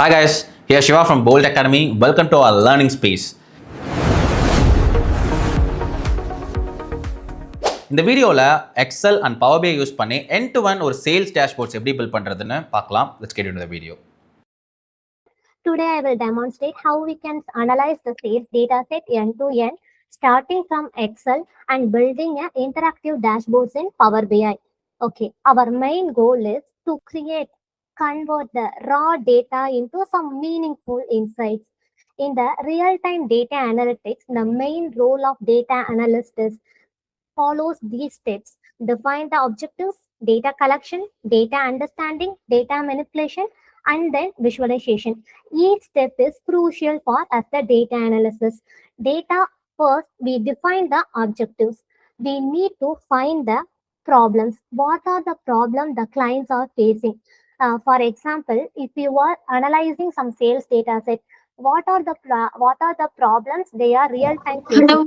Hi guys, here's Shiva from Bolt Academy. Welcome to our learning space. இந்த வீடியோவில் Excel and Power BI use பண்ணி end to end ஒரு sales dashboards எப்படி build பண்ணுறதுன்னு பார்க்கலாம். Let's get into the video. Today I will demonstrate how we can analyze the sales data set end to end starting from Excel and building an interactive dashboards in Power BI. Okay, our main goal is to convert the raw data into some meaningful insights. In the real-time data analytics, the main role of data analyst is follows these steps: define the objectives, data collection, data understanding, data manipulation, and then visualization. Each step is crucial for us the data analysis. Data first, we define the objectives. We need to find the problems. What are the problems the clients are facing? For example, if you are analyzing some sales data set, what are the problems they are real time facing?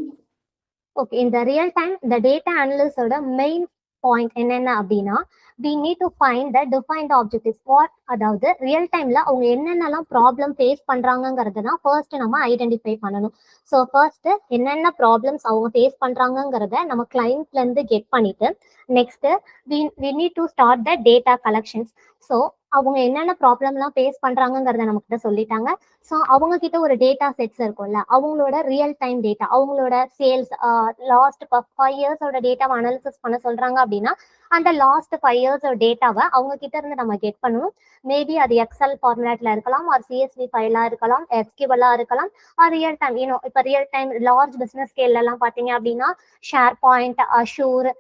Okay, in the real time, the data analyst main point என்னென்ன அப்படின்னா we need to find the define the objectives. What அதாவது real டைம்ல அவங்க என்னென்னலாம் problem face பண்றாங்கிறதுனா first நம்ம identify பண்ணணும். So first என்னென்ன problems அவங்க ஃபேஸ் பண்றாங்கிறத நம்ம கிளைண்ட்ல இருந்து கெட் பண்ணிட்டு next we need to start the data collections. So அவங்க என்னென்ன ப்ராப்ளம்லாம் ஃபேஸ் பண்றாங்கிறத நம்ம கிட்ட சொல்லிட்டாங்க. ஸோ அவங்க கிட்ட ஒரு டேட்டா செட்ஸ் இருக்கும்ல, அவங்களோட ரியல் டைம் டேட்டா, அவங்களோட சேல்ஸ் லாஸ்ட் 5 இயர்ஸோட டேட்டாவை அனாலிசிஸ் பண்ண சொல்றாங்க அப்படின்னா அந்த லாஸ்ட் 5 இயர்ஸ் டேட்டாவை அவங்க கிட்ட இருந்து நம்ம கெட் பண்ணணும். மேபி அது எக்ஸல் ஃபார்மேட்ல இருக்கலாம், ஒரு சிஎஸ்வி ஃபைலா இருக்கலாம், எஸ்கியூஎல்லா இருக்கலாம், ரியல் டைம் இப்போ ரியல் டைம் லார்ஜ் பிசினஸ் ஸ்கேல்ல எல்லாம் பாத்தீங்க அப்படின்னா ஷேர் பாயிண்ட், அஷூர்,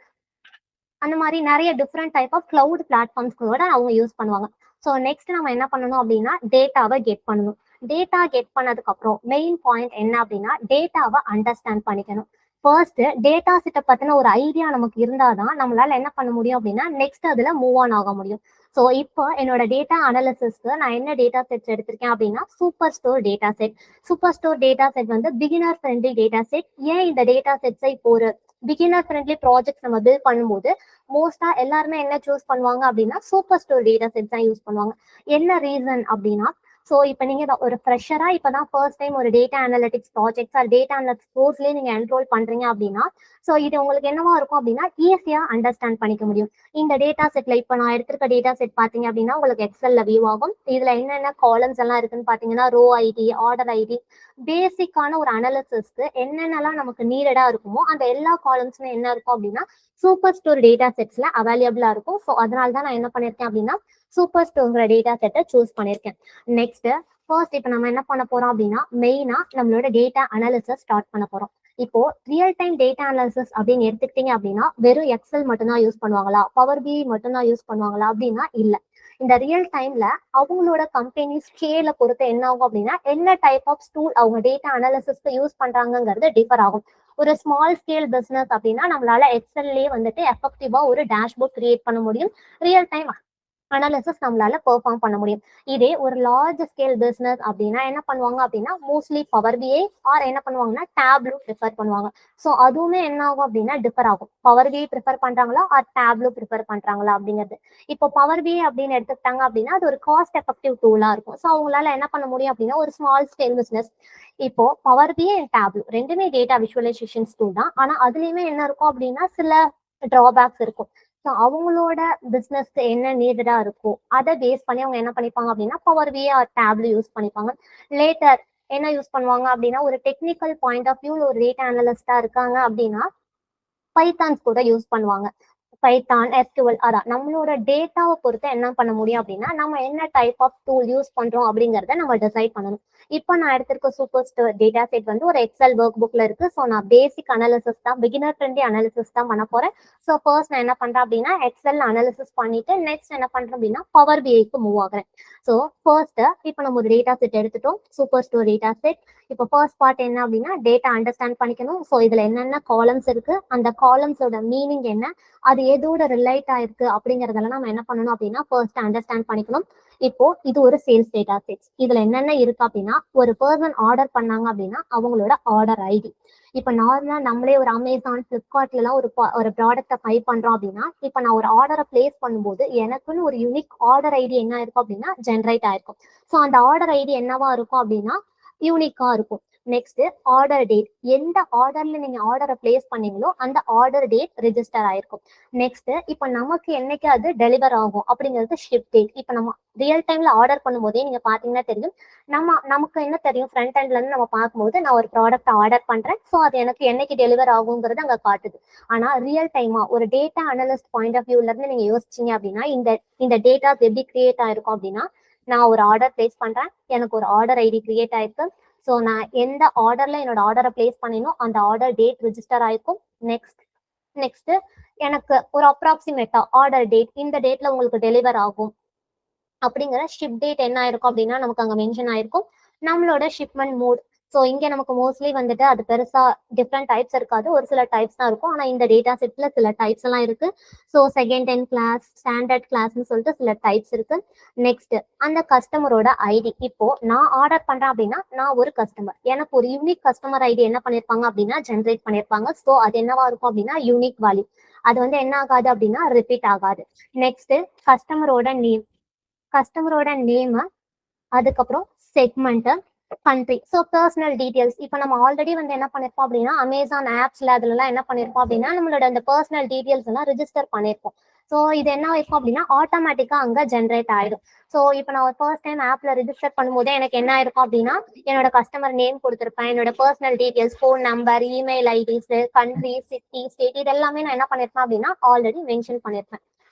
அந்த மாதிரி நிறைய different type of cloud platforms கூட அவங்க யூஸ் பண்ணுவாங்க. ஸோ நெக்ஸ்ட் நம்ம என்ன பண்ணணும் அப்படின்னா டேட்டாவை கெட் பண்ணணும். டேட்டா கெட் பண்ணதுக்கு அப்புறம் மெயின் பாயிண்ட் என்ன அப்படின்னா டேட்டாவை அண்டர்ஸ்டாண்ட் பண்ணிக்கணும். ஃபர்ஸ்ட் டேட்டா செட்டை பத்தின ஒரு ஐடியா நமக்கு இருந்தாதான் நம்மளால என்ன பண்ண முடியும் அப்படின்னா நெக்ஸ்ட் அதுல மூவ் ஆன் ஆக முடியும். ஸோ இப்போ என்னோட டேட்டா அனாலிசிஸ்க்கு நான் என்ன டேட்டா செட்ஸ் எடுத்திருக்கேன் அப்படின்னா super store data set. Super store data set வந்து பிகினர் ஃப்ரெண்ட்லி டேட்டா செட். ஏன் இந்த டேட்டா செட்ஸை இப்போ ஒரு பிகினர் ஃப்ரெண்ட்லி ப்ராஜெக்ட் நம்ம பில்ட் பண்ணும்போது மோஸ்டா எல்லாருமே என்ன சூஸ் பண்ணுவாங்க அப்படின்னா சூப்பர் ஸ்டோர் டேட்டா செட் தான் யூஸ் பண்ணுவாங்க. என்ன ரீசன் அப்படின்னா ஸோ இப்போ நீங்க ஒரு ஃப்ரெஷரா இப்பதான் ஃபர்ஸ்ட் டைம் ஒரு data analytics projects or data analytics கோர்ஸ்லயே நீங்க என்ரோல் பண்றீங்க அப்படின்னா ஸோ இது உங்களுக்கு என்னவா இருக்கும் அப்படின்னா ஈஸியா அண்டர்ஸ்டாண்ட் பண்ணிக்க முடியும். இந்த டேட்டா செட்ல இப்போ நான் எடுத்திருக்க டேட்டா செட் பாத்தீங்க அப்படின்னா உங்களுக்கு எக்ஸல்ல வியூ ஆகும். இதுல என்னென்ன காலம்ஸ் எல்லாம் இருக்குன்னு பாத்தீங்கன்னா ரோ ஐடி, ஆர்டர் ஐடி, பேசிக்கான ஒரு அனாலிசிஸ்க்கு என்னென்னலாம் நமக்கு நீடடா இருக்குமோ அந்த எல்லா காலம்ஸுமே என்ன இருக்கும் அப்படின்னா சூப்பர் ஸ்டோர் டேட்டா செட்ஸ்ல அவைலபிளா இருக்கும். ஸோ அதனால தான் நான் என்ன பண்ணிருக்கேன் அப்படின்னா சூப்பர் ஸ்டோர் டேட்டா செட்டை சூஸ் பண்ணிருக்கேன். நெக்ஸ்ட் ஃபர்ஸ்ட் இப்போ நம்ம என்ன பண்ண போறோம் அப்படின்னா மெயினா நம்மளோட டேட்டா அனாலிசிஸ் ஸ்டார்ட் பண்ண போறோம். இப்போ ரியல் டைம் டேட்டா அனாலிசிஸ் அப்படின்னு எடுத்துக்கிட்டீங்க அப்படின்னா வெறும் எக்ஸல் மட்டும்தான் யூஸ் பண்ணுவாங்களா, பவர் பிஐ மட்டும்தான் யூஸ் பண்ணுவாங்களா அப்படின்னா இல்ல. இந்த ரியல் டைம்ல அவங்களோட கம்பெனி ஸ்கேல பொறுத்து என்ன ஆகும் அப்படின்னா என்ன டைப் ஆஃப் டூல் அவங்க டேட்டா அனாலிசிஸ்க்கு யூஸ் பண்றாங்கிறது டிஃபர் ஆகும். ஒரு ஸ்மால் ஸ்கேல் பிசினஸ் அப்படின்னா நம்மளால எக்ஸல்லே வந்துட்டு எஃபெக்டிவா ஒரு டேஷ்போர்ட் கிரியேட் பண்ண முடியும், ரியல் டைம் அனாலிசிஸ் நம்மளால பெர்ஃபார்ம் பண்ண முடியும். இதே ஒரு லார்ஜ் ஸ்கேல் பிசினஸ் அப்படின்னா என்ன பண்ணுவாங்க அப்படின்னா மோஸ்ட்லி பவர் பிஐ ஆர் என்ன பண்ணுவாங்கன்னா டேப்லூ ப்ரிஃபர் பண்ணுவாங்க. ஸோ அதுவுமே என்ன ஆகும் அப்படின்னா டிஃபர் ஆகும். பவர் பிஐ ப்ரிஃபர் பண்றாங்களா ஆர் டேப்லூ ப்ரிஃபர் பண்றாங்களா அப்படிங்கிறது. இப்போ பவர் பிஐ அப்படின்னு எடுத்துக்கிட்டாங்க அப்படின்னா அது ஒரு காஸ்ட் எஃபெக்டிவ் டூலா இருக்கும். ஸோ அவங்களால என்ன பண்ண முடியும் அப்படின்னா ஒரு ஸ்மால் ஸ்கேல் பிசினஸ் இப்போ பவர் பிஐ அண்ட் டேப்லூ ரெண்டுமே டேட்டா விஷுவலைசேஷன் டூல் தான். ஆனா அதுலயுமே என்ன இருக்கும் அப்படின்னா சில டிராபேக்ஸ் இருக்கும். ஸோ அவங்களோட பிசினஸ்க்கு என்ன நீடடா இருக்கோ அதை பேஸ் பண்ணி அவங்க என்ன பண்ணிப்பாங்க அப்படின்னா பவர் பிஐ ஆர் டேப்லூ யூஸ் பண்ணிப்பாங்க. லேட்டர் என்ன யூஸ் பண்ணுவாங்க அப்படின்னா ஒரு டெக்னிக்கல் பாயிண்ட் ஆஃப் வியூல ஒரு டேட்டா அனலிஸ்டா இருக்காங்க அப்படின்னா பைத்தான்ஸ் கூட யூஸ் பண்ணுவாங்க. பைத்தான், எஸ்கியூஎல், அதான் நம்மளோட டேட்டாவை பொறுத்து என்ன பண்ண முடியும் அப்படின்னா நம்ம என்ன டைப் ஆஃப் டூல் யூஸ் பண்றோம் அப்படிங்கறத நம்ம டிசைட் பண்ணணும். இப்போ நான் எடுத்திருக்க சூப்பர் ஸ்டோர் டேட்டா செட் வந்து ஒரு எக்ஸல் ஒர்க் புக்ல இருக்கு. ஸோ நான் பேசிக் அனாலிசிஸ் தான், பிகினர் ஃப்ரெண்ட்லி அனாலிசிஸ் தான் பண்ண போறேன். ஸோ ஃபர்ஸ்ட் நான் என்ன பண்றேன் அப்படின்னா எக்ஸல் அனாலிசிஸ் பண்ணிட்டு நெக்ஸ்ட் என்ன பண்றேன் அப்படின்னா பவர் பிஐக்கு மூவ் ஆகுறேன். ஸோ ஃபர்ஸ்ட் இப்போ நம்ம ஒரு டேட்டா செட் எடுத்துட்டோம், சூப்பர் ஸ்டோர் டேட்டா செட். இப்போ ஃபர்ஸ்ட் பார்ட் என்ன அப்படின்னா டேட்டா அண்டர்ஸ்டாண்ட் பண்ணிக்கணும். ஸோ இதுல என்னென்ன காலம்ஸ் இருக்கு, அந்த காலம்ஸோட மீனிங் என்ன, அது எதோட ரிலேட் ஆயிருக்கு அப்படிங்கறதெல்லாம் நம்ம என்ன பண்ணணும் அப்படின்னா ஃபர்ஸ்ட் அண்டர்ஸ்டாண்ட் பண்ணிக்கணும். இப்போ இது ஒரு சேல்ஸ் டேட்டா செட். இதுல என்னென்ன இருக்கு அப்படின்னா, ஒரு பர்சன் ஆர்டர் பண்ணாங்க அப்படின்னா அவங்களோட ஆர்டர் ஐடி. இப்ப நார்மலா நம்மளே ஒரு அமேசான், பிளிப்கார்ட்ல எல்லாம் ஒரு ப்ராடக்ட்டை பை பண்றோம் அப்படின்னா, இப்ப நான் ஒரு ஆர்டரை பிளேஸ் பண்ணும்போது எனக்குன்னு ஒரு யூனிக் ஆர்டர் ஐடி என்ன இருக்கும் அப்படின்னா ஜென்ரேட் ஆயிருக்கும். ஸோ அந்த ஆர்டர் ஐடி என்னவா இருக்கும் அப்படின்னா யூனிக்கா இருக்கும். நெக்ஸ்ட் ஆர்டர் டேட், எந்த ஆர்டர்ல நீங்க ஆர்டரை பிளேஸ் பண்ணீங்களோ அந்த ஆர்டர் டேட் ரெஜிஸ்டர் ஆயிருக்கும். நெக்ஸ்ட் இப்ப நமக்கு என்னைக்கு அது டெலிவர் ஆகும் அப்படிங்கிறது ஷிப் டேட். இப்ப நம்ம ரியல் டைம்ல ஆர்டர் பண்ணும்போதே நீங்க பாத்தீங்கன்னா தெரியும், நமக்கு என்ன தெரியும், ஃப்ரண்ட் எண்ட்ல இருந்து நம்ம பார்க்கும்போது நான் ஒரு ப்ராடக்ட் ஆர்டர் பண்றேன், ஸோ அது எனக்கு என்னைக்கு டெலிவர் ஆகுங்கிறது அங்க காட்டுது. ஆனா ரியல் டைமா ஒரு டேட்டா அனலிஸ்ட் பாயிண்ட் ஆஃப் வியூல இருந்து நீங்க யோசிச்சீங்க அப்படின்னா இந்த டேட்டாஸ் எப்படி கிரியேட் ஆயிருக்கும் அப்படின்னா, நான் ஒரு ஆர்டர் பிளேஸ் பண்றேன், எனக்கு ஒரு ஆர்டர் ஐடி கிரியேட் ஆயிருக்கு. ஸோ நான் எந்த ஆர்டர்ல என்னோட ஆர்டரை பிளேஸ் பண்ணினோ அந்த ஆர்டர் டேட் ரிஜிஸ்டர் ஆயிருக்கும். நெக்ஸ்ட் எனக்கு ஒரு அப்ராக்சிமேட்டா ஆர்டர் டேட், இந்த டேட்ல உங்களுக்கு டெலிவர் ஆகும் அப்படிங்கிற ஷிப் டேட் என்ன ஆயிருக்கும் அப்படின்னா நமக்கு அங்க மென்ஷன் ஆயிருக்கும். நம்மளோட ஷிப்மெண்ட் மோட், ஸோ இங்க நமக்கு மோஸ்ட்லி வந்துட்டு அது பெருசா டிஃப்ரெண்ட் டைப்ஸ் இருக்காது, ஒரு சில டைப்ஸ் தான் இருக்கும். ஆனா இந்த டேட்டா செட்ல சில டைப்ஸ் எல்லாம் இருக்கு. So second hand class, standard கிளாஸ்ன்னு சொல்லிட்டு சில டைப்ஸ் இருக்கு. நெக்ஸ்ட் அந்த கஸ்டமரோட ஐடி. இப்போ நான் ஆர்டர் பண்றேன் அப்படின்னா நான் ஒரு கஸ்டமர், எனக்கு ஒரு யூனிக் கஸ்டமர் ஐடி என்ன பண்ணிருப்பாங்க அப்படின்னா ஜென்ரேட் பண்ணிருப்பாங்க. ஸோ அது என்னவா இருக்கும் அப்படின்னா யூனிக் வேல்யூ. அது வந்து என்ன ஆகாது அப்படின்னா ரிப்பீட் ஆகாது. நெக்ஸ்ட் கஸ்டமரோட நேம், அதுக்கப்புறம் segment, country, so personal details. இப்போ நம்ம ஆல்ரெடி வந்து என்ன பண்ணிருப்போம் அப்படின்னா அமேசான் ஆப்ஸ்ல அதுலலாம் என்ன பண்ணிருப்போம் அப்படின்னா நம்மளோட அந்த பர்சனல் டீடைல்ஸ் எல்லாம் ரிஜிஸ்டர் பண்ணிருப்போம். ஸோ இது என்ன இருக்கும் அப்படின்னா ஆட்டோமேட்டிக்கா அங்க ஜென்ரேட் ஆயிடும். ஸோ இப்போ நான் ஒரு ஃபர்ஸ்ட் டைம் ஆப்ல ரிஜிஸ்டர் பண்ணும்போது எனக்கு என்ன ஆயிருக்கும் அப்படின்னா என்னோட கஸ்டமர் நேம் கொடுத்துருப்பேன், என்னோட personal details, phone number, email IDs, country, city, state, இது எல்லாமே நான் என்ன பண்ணிருப்பேன் அப்படின்னா ஆல்ரெடி மென்ஷன் பண்ணிருப்பேன்.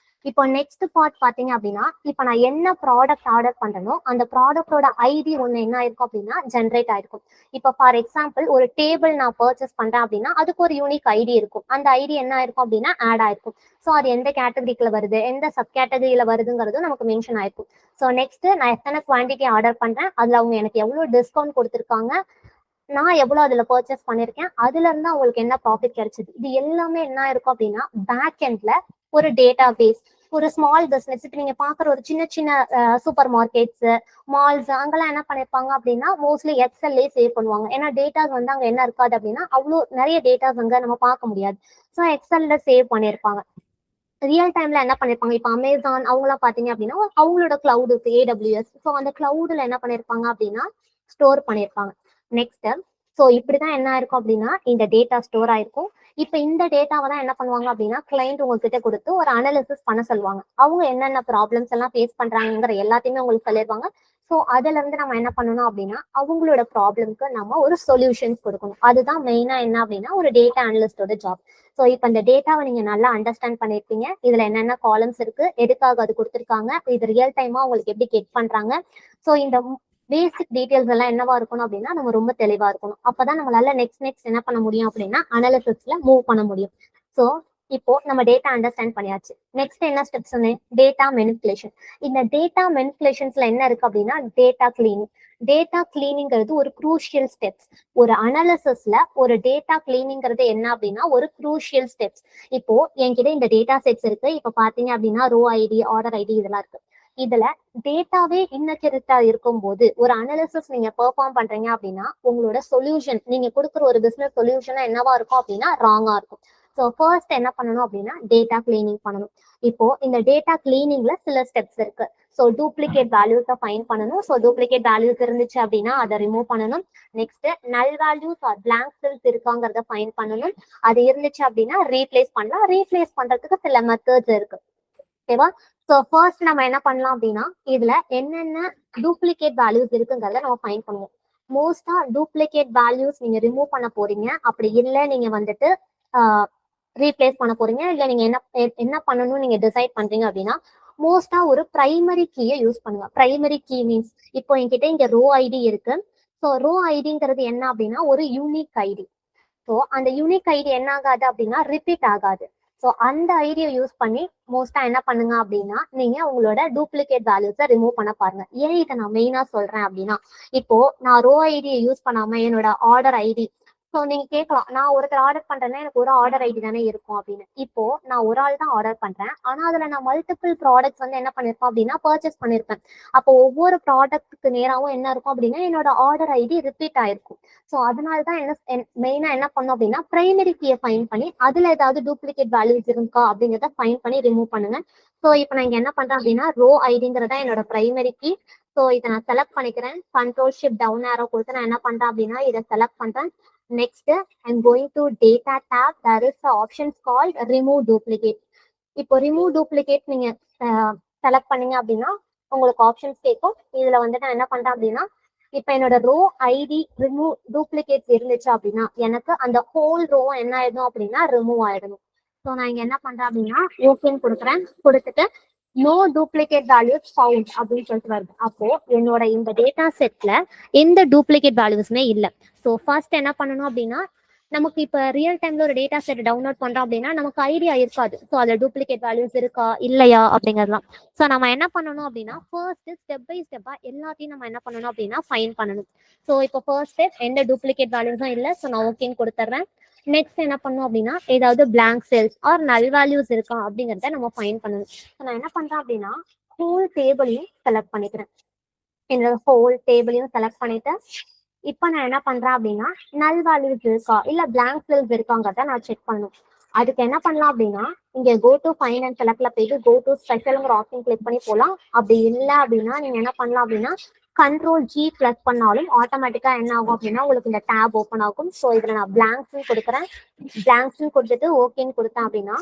இப்போ நெக்ஸ்ட் பார்ட் பாத்தீங்க அப்படின்னா, இப்போ நான் என்ன ப்ராடக்ட் ஆர்டர் பண்றேனோ அந்த ப்ராடக்டோட ஐடி ஒன்று என்ன ஆயிருக்கும் அப்படின்னா ஜென்ரேட் ஆயிருக்கும். இப்போ ஃபார் எக்ஸாம்பிள் ஒரு டேபிள் நான் பர்ச்சேஸ் பண்றேன் அப்படின்னா அதுக்கு ஒரு யூனிக் ஐடி இருக்கும். அந்த ஐடி என்ன ஆயிருக்கும் அப்படின்னா ஆட் ஆயிருக்கும். ஸோ அது எந்த கேட்டகரிக்குள்ள வருது, எந்த சப் கேட்டகரியில வருதுங்கிறதும் நமக்கு மென்ஷன் ஆயிருக்கும். ஸோ நெக்ஸ்ட் நான் எத்தனை குவான்டிட்டி ஆர்டர் பண்றேன், அதுல அவங்க எனக்கு எவ்வளவு டிஸ்கவுண்ட் கொடுத்துருக்காங்க, நான் எவ்வளவு அதுல பர்ச்சேஸ் பண்ணிருக்கேன், அதுல இருந்து அவங்களுக்கு என்ன ப்ராஃபிட் கிடைச்சது, இது எல்லாமே என்ன இருக்கும் அப்படின்னா பேக் எண்ட்ல ஒரு டேட்டா பேஸ். ஒரு ஸ்மால் பிசினஸ், இப்போ நீங்க பாக்குற ஒரு சின்ன சின்ன சூப்பர் மார்க்கெட்ஸ், மால்ஸ், அங்கெல்லாம் என்ன பண்ணிருப்பாங்க அப்படின்னா மோஸ்ட்லி எக்ஸல்லே சேவ் பண்ணுவாங்க. ஏன்னா டேட்டாஸ் வந்து அங்க என்ன இருக்காது அப்படின்னா அவ்வளோ நிறைய டேட்டாஸ் அங்க நம்ம பார்க்க முடியாது. ஸோ எக்ஸல்ல சேவ் பண்ணிருப்பாங்க. ரியல் டைம்ல என்ன பண்ணிருப்பாங்க, இப்போ அமேசான் அவங்களாம் பாத்தீங்க அப்படின்னா அவங்களோட கிளவுட் இருக்கு, AWS. ஸோ அந்த கிளவுட்ல என்ன பண்ணிருப்பாங்க அப்படின்னா ஸ்டோர் பண்ணிருப்பாங்க. நெக்ஸ்ட் ஸோ இப்படிதான் என்ன இருக்கும் அப்படின்னா இந்த டேட்டா ஸ்டோர் ஆயிருக்கும். இப்போ இந்த டேட்டாவை தான் என்ன பண்ணுவாங்க அப்படின்னா கிளைண்ட் உங்ககிட்ட கொடுத்து ஒரு அனாலிசிஸ் பண்ண சொல்லுவாங்க. அவங்க என்னென்ன ப்ராப்ளம்ஸ் எல்லாம் ஃபேஸ் பண்றாங்கிற எல்லாத்தையுமே உங்களுக்கு சொல்லிடுவாங்க. ஸோ அதுல இருந்து நம்ம என்ன பண்ணணும் அப்படின்னா அவங்களோட ப்ராப்ளம்க்கு நம்ம ஒரு சொல்யூஷன்ஸ் கொடுக்கணும். அதுதான் மெயினா என்ன அப்படின்னா ஒரு டேட்டா அனலிஸ்டோட ஜாப். ஸோ இப்போ இந்த டேட்டாவை நீங்க நல்லா அண்டர்ஸ்டாண்ட் பண்ணிருப்பீங்க. இதுல என்னென்ன காலம்ஸ் இருக்கு, எதுக்காக அது கொடுத்துருக்காங்க, இது ரியல் டைமா உங்களுக்கு எப்படி கெட் பண்றாங்க. ஸோ இந்த பேசிக் டீடைல்ஸ் எல்லாம் என்னவா இருக்கணும் அப்படின்னா நம்ம ரொம்ப தெளிவா இருக்கணும். அப்பதான் நம்மளால நெக்ஸ்ட் என்ன பண்ண முடியும் அப்படின்னா அனாலிசிஸ்ல மூவ் பண்ண முடியும். ஸோ இப்போ நம்ம டேட்டா அண்டர்ஸ்டாண்ட் பண்ணியாச்சு. நெக்ஸ்ட் என்ன ஸ்டெப்ஸ் சொன்னேன், டேட்டா மெனிபுலேஷன். இந்த டேட்டா மெனிபுலேஷன்ஸ்ல என்ன இருக்கு அப்படின்னா டேட்டா கிளீனிங். டேட்டா கிளீனிங்கிறது ஒரு குரூஷியல் ஸ்டெப்ஸ். ஒரு அனாலிசிஸ்ல ஒரு டேட்டா கிளீனிங்கிறது என்ன அப்படின்னா ஒரு குரூஷியல் ஸ்டெப்ஸ். இப்போ என்கிட்ட இந்த டேட்டா செட்ஸ் இருக்கு. இப்போ பாத்தீங்க அப்படின்னா ரோ ஐடி, ஆர்டர் ஐடி இதெல்லாம் இருக்கு. இதுல டேட்டாவே இன்னக்யூரேட்டா இருக்கும்போது ஒரு அனாலிசிஸ் நீங்க பெர்ஃபார்ம் பண்றீங்க அப்படின்னா உங்களோட சொல்யூஷன், நீங்க கொடுக்குற ஒரு பிசினஸ் சொல்யூஷன் என்னவா இருக்கும் அப்படின்னா ராங்கா இருக்கும். ஸோ ஃபர்ஸ்ட் என்ன பண்ணணும் அப்படின்னா டேட்டா கிளீனிங் பண்ணணும். இப்போ இந்த டேட்டா கிளீனிங்ல சில ஸ்டெப்ஸ் இருக்கு. ஸோ டூப்ளிகேட் வேல்யூஸை ஃபைண்ட் பண்ணணும். ஸோ டூப்ளிகேட் வேல்யூஸ் இருந்துச்சு அப்படின்னா அதை ரிமூவ் பண்ணணும். Next null values or blank cells இருக்காங்கிறத ஃபைண்ட் பண்ணணும். அது இருந்துச்சு அப்படின்னா ரீப்ளேஸ் பண்ணலாம். ரீப்ளேஸ் பண்றதுக்கு சில மெத்தட்ஸ் இருக்கு. ஓகேவா? ஸோ ஃபர்ஸ்ட் நம்ம என்ன பண்ணலாம் அப்படின்னா இதுல என்னென்ன டூப்ளிகேட் வேல்யூஸ் இருக்குங்கிறத நம்ம ஃபைண்ட் பண்ணுவோம். மோஸ்டா டூப்ளிகேட் வேல்யூஸ் நீங்க ரிமூவ் பண்ண போறீங்க, அப்படி இல்லை நீங்க வந்துட்டு ரீப்ளேஸ் பண்ண போறீங்க, இல்லை நீங்க என்ன பண்ணணும்னு நீங்க டிசைட் பண்றீங்க அப்படின்னா மோஸ்டா ஒரு பிரைமரி கீயை யூஸ் பண்ணுங்க. பிரைமரி கீ மீன்ஸ் இப்போ என்கிட்ட இங்க ரோ ஐடி இருக்கு. ஸோ ரோ ஐடிங்கிறது என்ன அப்படின்னா ஒரு யூனிக் ஐடி. ஸோ அந்த யூனிக் ஐடி என்ன ஆகாது அப்படின்னா ரிப்பீட் ஆகாது. ஸோ அந்த ஐடியை யூஸ் பண்ணி மோஸ்டா என்ன பண்ணுங்க அப்படின்னா நீங்க உங்களோட டூப்ளிகேட் வேல்யூஸை ரிமூவ் பண்ண பாருங்க. ஏன் இதை நான் மெயினா சொல்றேன் அப்படின்னா இப்போ நான் ரோ ஐடியை யூஸ் பண்ணாம என்னோட ஆர்டர் ஐடி, ஸோ நீங்க கேட்கலாம், நான் ஒருத்தர் ஆர்டர் பண்றேன்னா எனக்கு ஒரு ஆர்டர் ஐடி தானே இருக்கும் அப்படின்னு. இப்போ நான் ஒரு ஆள் தான் ஆர்டர் பண்றேன், ஆனா அதுல நான் மல்டிபிள் ப்ராடக்ட்ஸ் வந்து என்ன பண்ணிருப்பேன் அப்படின்னா பர்ச்சேஸ் பண்ணிருப்பேன். அப்போ ஒவ்வொரு ப்ராடக்ட்டுக்கு நேராகவும் என்ன இருக்கும் அப்படின்னா என்னோட ஆர்டர் ஐடி ரிப்பீட் ஆயிருக்கும். ஸோ அதனால தான் என்ன மெயினா என்ன பண்ணும் அப்படின்னா பிரைமரி கீயை ஃபைன் பண்ணி அதுல ஏதாவது டூப்ளிகேட் வேல்யூஸ் இருக்கா அப்படிங்கிறத ஃபைன் பண்ணி ரிமூவ் பண்ணுங்க. ஸோ இப்போ நான் இங்க என்ன பண்றேன் அப்படின்னா ரோ ஐடிங்கிறதா என்னோட பிரைமரி கீ. ஸோ இதை நான் செலக்ட் பண்ணிக்கிறேன், கண்ட்ரோல் ஷிஃப்ட் டவுன் ஆரோ கொடுத்து நான் என்ன பண்றேன் அப்படின்னா இதை செலக்ட் பண்றேன். Next, I'm going to data tab. There is the options called remove duplicate. இப்போ remove duplicate நீங்க செலக்ட் பண்ணீங்க அப்படின்னா உங்களுக்கு ஆப்ஷன்ஸ் கேட்கும். இதுல வந்து நான் என்ன பண்றேன் அப்படின்னா இப்போ என்னோட ரோ ஐடி ரிமூவ் டூப்ளிகேட்ஸ் இருந்துச்சு அப்படின்னா எனக்கு அந்த ஹோல் ரோ என்ன ஆயிடும் அப்படின்னா ரிமூவ் ஆயிடணும். ஸோ நான் இங்க என்ன பண்றேன் அப்படின்னா ஓகேன்னு கொடுக்குறேன். கொடுத்துட்டு நோ டூப்ளிகேட் வேல்யூஸ் ஃபவுண்ட் அப்படின்னு சொல்லிட்டு வருது. அப்போ என்னோட இந்த டேட்டா செட்ல எந்த டூப்ளிகேட் வேல்யூஸ்மே இல்லை. ஸோ ஃபர்ஸ்ட் என்ன பண்ணணும் அப்படின்னா நமக்கு இப்போ ரியல் டைம்ல ஒரு டேட்டா செட் டவுன்லோட் பண்றோம் அப்படின்னா நமக்கு ஐடியா இருக்காது. ஸோ அதில் டூப்ளிகேட் வேல்யூஸ் இருக்கா இல்லையா அப்படிங்கிறதுலாம். ஸோ நம்ம என்ன பண்ணணும் அப்படின்னா ஃபர்ஸ்ட் ஸ்டெப் பை ஸ்டெப்பா எல்லாத்தையும் நம்ம என்ன பண்ணணும் அப்படின்னா ஃபைன் பண்ணணும். ஸோ இப்போ ஃபர்ஸ்ட் ஸ்டெப் எந்த டூப்ளிகேட் வேல்யூஸும் இல்லை. ஸோ நான் ஓகேன்னு கொடுத்துட்றேன். நெக்ஸ்ட் என்ன பண்ணும் அப்படின்னா ஏதாவது blank cells or null values இருக்கா அப்படிங்கிறத நம்ம ஃபைன் பண்ணணும். ஸோ நான் என்ன பண்றேன் அப்படின்னா ஹோல் டேபிளையும் செலக்ட் பண்ணிக்கிறேன். என்னோட ஹோல் டேபிளையும் செலக்ட் பண்ணிட்டு இப்போ நான் என்ன பண்றேன் அப்படின்னா நல் வேல்யூஸ் இருக்கா இல்ல பிளாங்க் செல்ஸ் இருக்காங்கிறத நான் செக் பண்ணணும். அதுக்கு என்ன பண்ணலாம் அப்படின்னா இங்க கோ டு ஃபைன் அண்ட் செலக்ட்ல போயிட்டு கோ டு ஸ்பெஷல்ங்கிற ஆப்ஷன் கிளிக் பண்ணி போகலாம். அப்படி இல்லை அப்படின்னா நீங்க என்ன பண்ணலாம் அப்படின்னா கண்ட்ரோல் ஜி பிளஸ் பண்ணாலும் ஆட்டோமேட்டிக்கா என்ன ஆகும் அப்படின்னா உங்களுக்கு இந்த டேப் ஓப்பன் ஆகும். ஸோ இதுல நான் பிளாங்க்ஸ் கொடுக்குறேன். பிளாங்க்ஸ் கொடுத்துட்டு ஓகேன்னு கொடுத்தேன் அப்படின்னா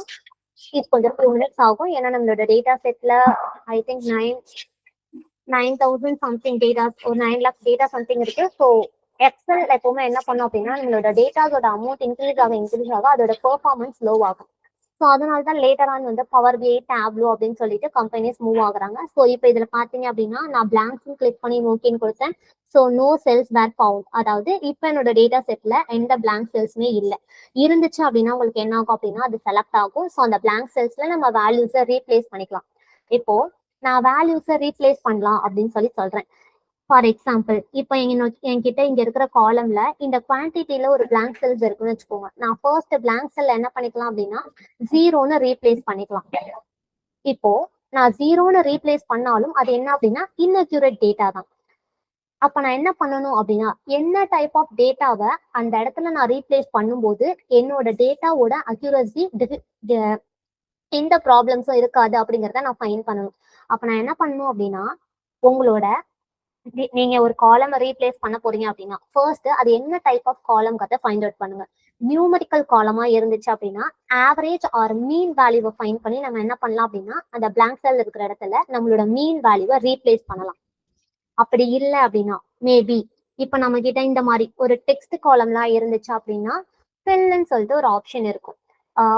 இது கொஞ்சம் 2 மினிட்ஸ் ஆகும். ஏன்னா நம்மளோட டேட்டா செட்ல ஐ திங்க் 9,000 சம்திங் டேட்டா ஒரு 9 lakhs டேட்டா சம்திங் இருக்கு. ஸோ எக்ஸல் எப்பவுமே என்ன பண்ணும் அப்படின்னா நம்மளோட டேட்டாஸோட அமௌண்ட் இன்க்ரீஸ் ஆக அதோட பெர்ஃபார்மன்ஸ் லோ ஆகும். ஸோ அதனால தான் லேட்டர் ஆன் வந்து பவர் பிஐ டேப்லோ அப்படின்னு சொல்லிட்டு கம்பெனிஸ் மூவ் ஆகுறாங்க. ஸோ இப்போ இதுல பாத்தீங்க அப்படின்னா நான் பிளாங்க்ஸ் கிளிக் பண்ணி ஓகேன்னு கொடுத்தேன். ஸோ நோ செல்ஸ் வேர் ஃபவுண்ட், அதாவது இப்போ என்னோட டேட்டா செட்ல எந்த பிளாங்க் செல்ஸுமே இல்லை. இருந்துச்சு அப்படின்னா உங்களுக்கு என்ன ஆகும் அப்படின்னா அது செலக்ட் ஆகும். ஸோ அந்த பிளாங்க் செல்ஸ்ல நம்ம வேல்யூஸை ரீப்ளேஸ் பண்ணிக்கலாம். இப்போ நான் வேல்யூஸை ரீப்ளேஸ் பண்ணலாம் அப்படின்னு சொல்றேன். ஃபார் எக்ஸாம்பிள் இப்போ என்கிட்ட இங்க இருக்கிற காலம்ல இந்த குவான்டிட்டியில ஒரு பிளாங்க் செல்ஸ் இருக்குன்னு வச்சுக்கோங்க. நான் ஃபர்ஸ்ட் பிளாங்க் செல் என்ன பண்ணிக்கலாம் அப்படின்னா 0ன்னு ரீப்ளேஸ் பண்ணிக்கலாம். இப்போ நான் 0ன்னு ரீப்ளேஸ் பண்ணாலும் அது என்ன அப்படின்னா இன்அக்யூரேட் டேட்டா தான். அப்ப நான் என்ன பண்ணணும் அப்படின்னா என்ன டைப் ஆஃப் டேட்டாவை அந்த இடத்துல நான் ரீப்ளேஸ் பண்ணும்போது என்னோட டேட்டாவோட அக்யூரசி எந்த ப்ராப்ளம்ஸும் இருக்காது அப்படிங்கிறத நான் ஃபைன் பண்ணணும். அப்ப நான் என்ன பண்ணணும் அப்படின்னா உங்களோட நீங்க ஒரு காலம் ரீப்ளேஸ் பண்ண போறீங்க அப்படின்னா ஃபர்ஸ்ட் அது என்ன டைப் ஆஃப் காலம் கதை ஃபைண்ட் அவுட் பண்ணுங்க. நியூமரிக்கல் காலமா இருந்துச்சு அப்படின்னா ஆவரேஜ் ஆர் மீன் வேல்யூவை ஃபைன் பண்ணி நம்ம என்ன பண்ணலாம் அப்படின்னா அந்த பிளாங்க் செல் இருக்கிற இடத்துல நம்மளோட மீன் வேல்யூவை ரீப்ளேஸ் பண்ணலாம். அப்படி இல்லை அப்படின்னா மேபி இப்ப நம்ம கிட்ட இந்த மாதிரி ஒரு டெக்ஸ்ட் காலம்லாம் இருந்துச்சு அப்படின்னா ஃபில்ன்னு சொல்லிட்டு ஒரு ஆப்ஷன் இருக்கும்.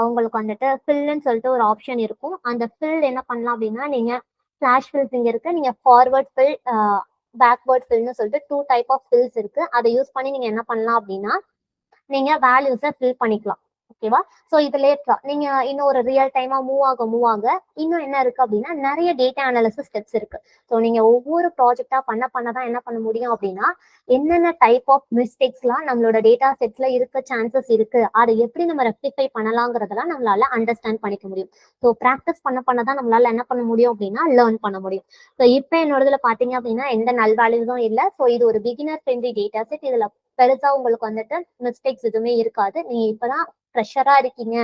உங்களுக்கு வந்துட்டு ஃபில்ன்னு சொல்லிட்டு ஒரு ஆப்ஷன் இருக்கும். அந்த ஃபில் என்ன பண்ணலாம் அப்படின்னா நீங்க ஃபிளாஷ் ஃபில்ஸ் இங்க இருக்கு, நீங்க ஃபார்வர்ட் ஃபில் பேக்வர்ட் ஃபில்னு சொல்லிட்டு 2 டைப் ஆஃப் ஃபில்ஸ் இருக்கு. அதை யூஸ் பண்ணி நீங்க என்ன பண்ணலாம் அப்படின்னா நீங்க வேல்யூஸை ஃபில் பண்ணிக்கலாம். ஓகேவா? ஸோ இதுல நீங்க இன்னும் ஒரு ரியல் டைமா மூவ் ஆக இன்னும் என்ன இருக்கு அப்படின்னா நிறைய டேட்டா அனாலிசிஸ் ஸ்டெப்ஸ் இருக்கு. ஸோ நீங்க ஒவ்வொரு ப்ராஜெக்டா பண்ணதான் என்ன பண்ண முடியும் அப்படின்னா என்னென்ன டைப் ஆஃப் மிஸ்டேக்ஸ்லாம் நம்மளோட டேட்டா செட்ல இருக்க சான்சஸ் இருக்கு, அதை எப்படி நம்ம ரெக்டிஃபை பண்ணலாங்கிறதெல்லாம் நம்மளால அண்டர்ஸ்டாண்ட் பண்ணிக்க முடியும். ஸோ ப்ராக்டிஸ் பண்ணதான் நம்மளால என்ன பண்ண முடியும் அப்படின்னா லேர்ன் பண்ண முடியும். ஸோ இப்போ என்னோடதுல பாத்தீங்க அப்படின்னா எந்த நல் வேல்யூஸும் இல்லை. ஸோ இது ஒரு பிகினர் ஃப்ரெண்ட்லி டேட்டா செட். இதுல பெருசா உங்களுக்கு வந்துட்டு மிஸ்டேக்ஸ் எதுவுமே இருக்காது. நீங்க இப்பதான் ப்ரெஷரா இருக்கீங்க,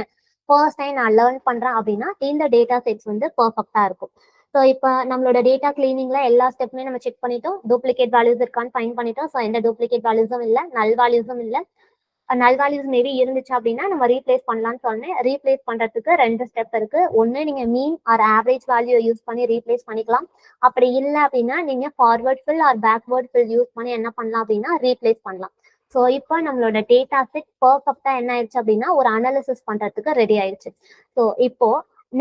ஃபர்ஸ்ட் டைம் நான் லேர்ன் பண்றேன் அப்படின்னா இந்த டேட்டா செட்ஸ் வந்து பர்ஃபெக்டா இருக்கும். ஸோ இப்போ நம்மளோட டேட்டா கிளீனிங்ல எல்லா ஸ்டெப்புமே நம்ம செக் பண்ணிட்டோம். டூப்ளிகேட் வேல்யூஸ் இருக்கான்னு ஃபைன் பண்ணிட்டோம். ஸோ எந்த டூப்ளிகேட் வேல்யூஸும் இல்லை, நல் வேல்யூஸும் இல்லை. நல் வேல்யூஸ் மேபி இருந்துச்சு அப்படின்னா நம்ம ரீப்ளேஸ் பண்ணலாம்னு சொன்னேன். ரீப்ளேஸ் பண்றதுக்கு 2 ஸ்டெப் இருக்கு. ஒன்னு நீங்க mean or average value use பண்ணி ரீப்ளேஸ் பண்ணிக்கலாம். அப்படி இல்லை அப்படின்னா நீங்க forward fill or backward fill use பண்ணி என்ன பண்ணலாம் அப்படின்னா ரீப்ளேஸ் பண்ணலாம். ஸோ இப்போ நம்மளோட டேட்டா செட் பர்ஃபெக்டா என்ன ஆயிடுச்சு அப்படின்னா ஒரு அனாலிசிஸ் பண்றதுக்கு ரெடி ஆயிடுச்சு. ஸோ இப்போ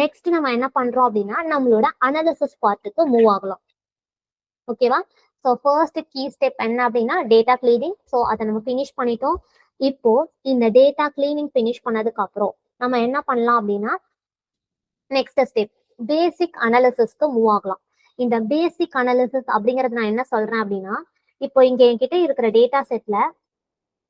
நெக்ஸ்ட் நம்ம என்ன பண்றோம் அப்படின்னா நம்மளோட அனாலிசிஸ் பார்ட்டுக்கு மூவ் ஆகலாம். ஓகேவா? ஸோ ஃபர்ஸ்ட் கீ ஸ்டெப் என்ன அப்படின்னா டேட்டா கிளீனிங். ஸோ அதை நம்ம ஃபினிஷ் பண்ணிட்டோம். இப்போ இந்த டேட்டா கிளீனிங் ஃபினிஷ் பண்ணதுக்கு அப்புறம் நம்ம என்ன பண்ணலாம் அப்படின்னா நெக்ஸ்ட் ஸ்டெப் பேசிக் அனாலிசிஸ்க்கு மூவ் ஆகலாம். இந்த பேசிக் அனாலிசிஸ் அப்படிங்கிறது நான் என்ன சொல்றேன் அப்படின்னா இப்போ இங்க என்கிட்ட இருக்கிற டேட்டா செட்ல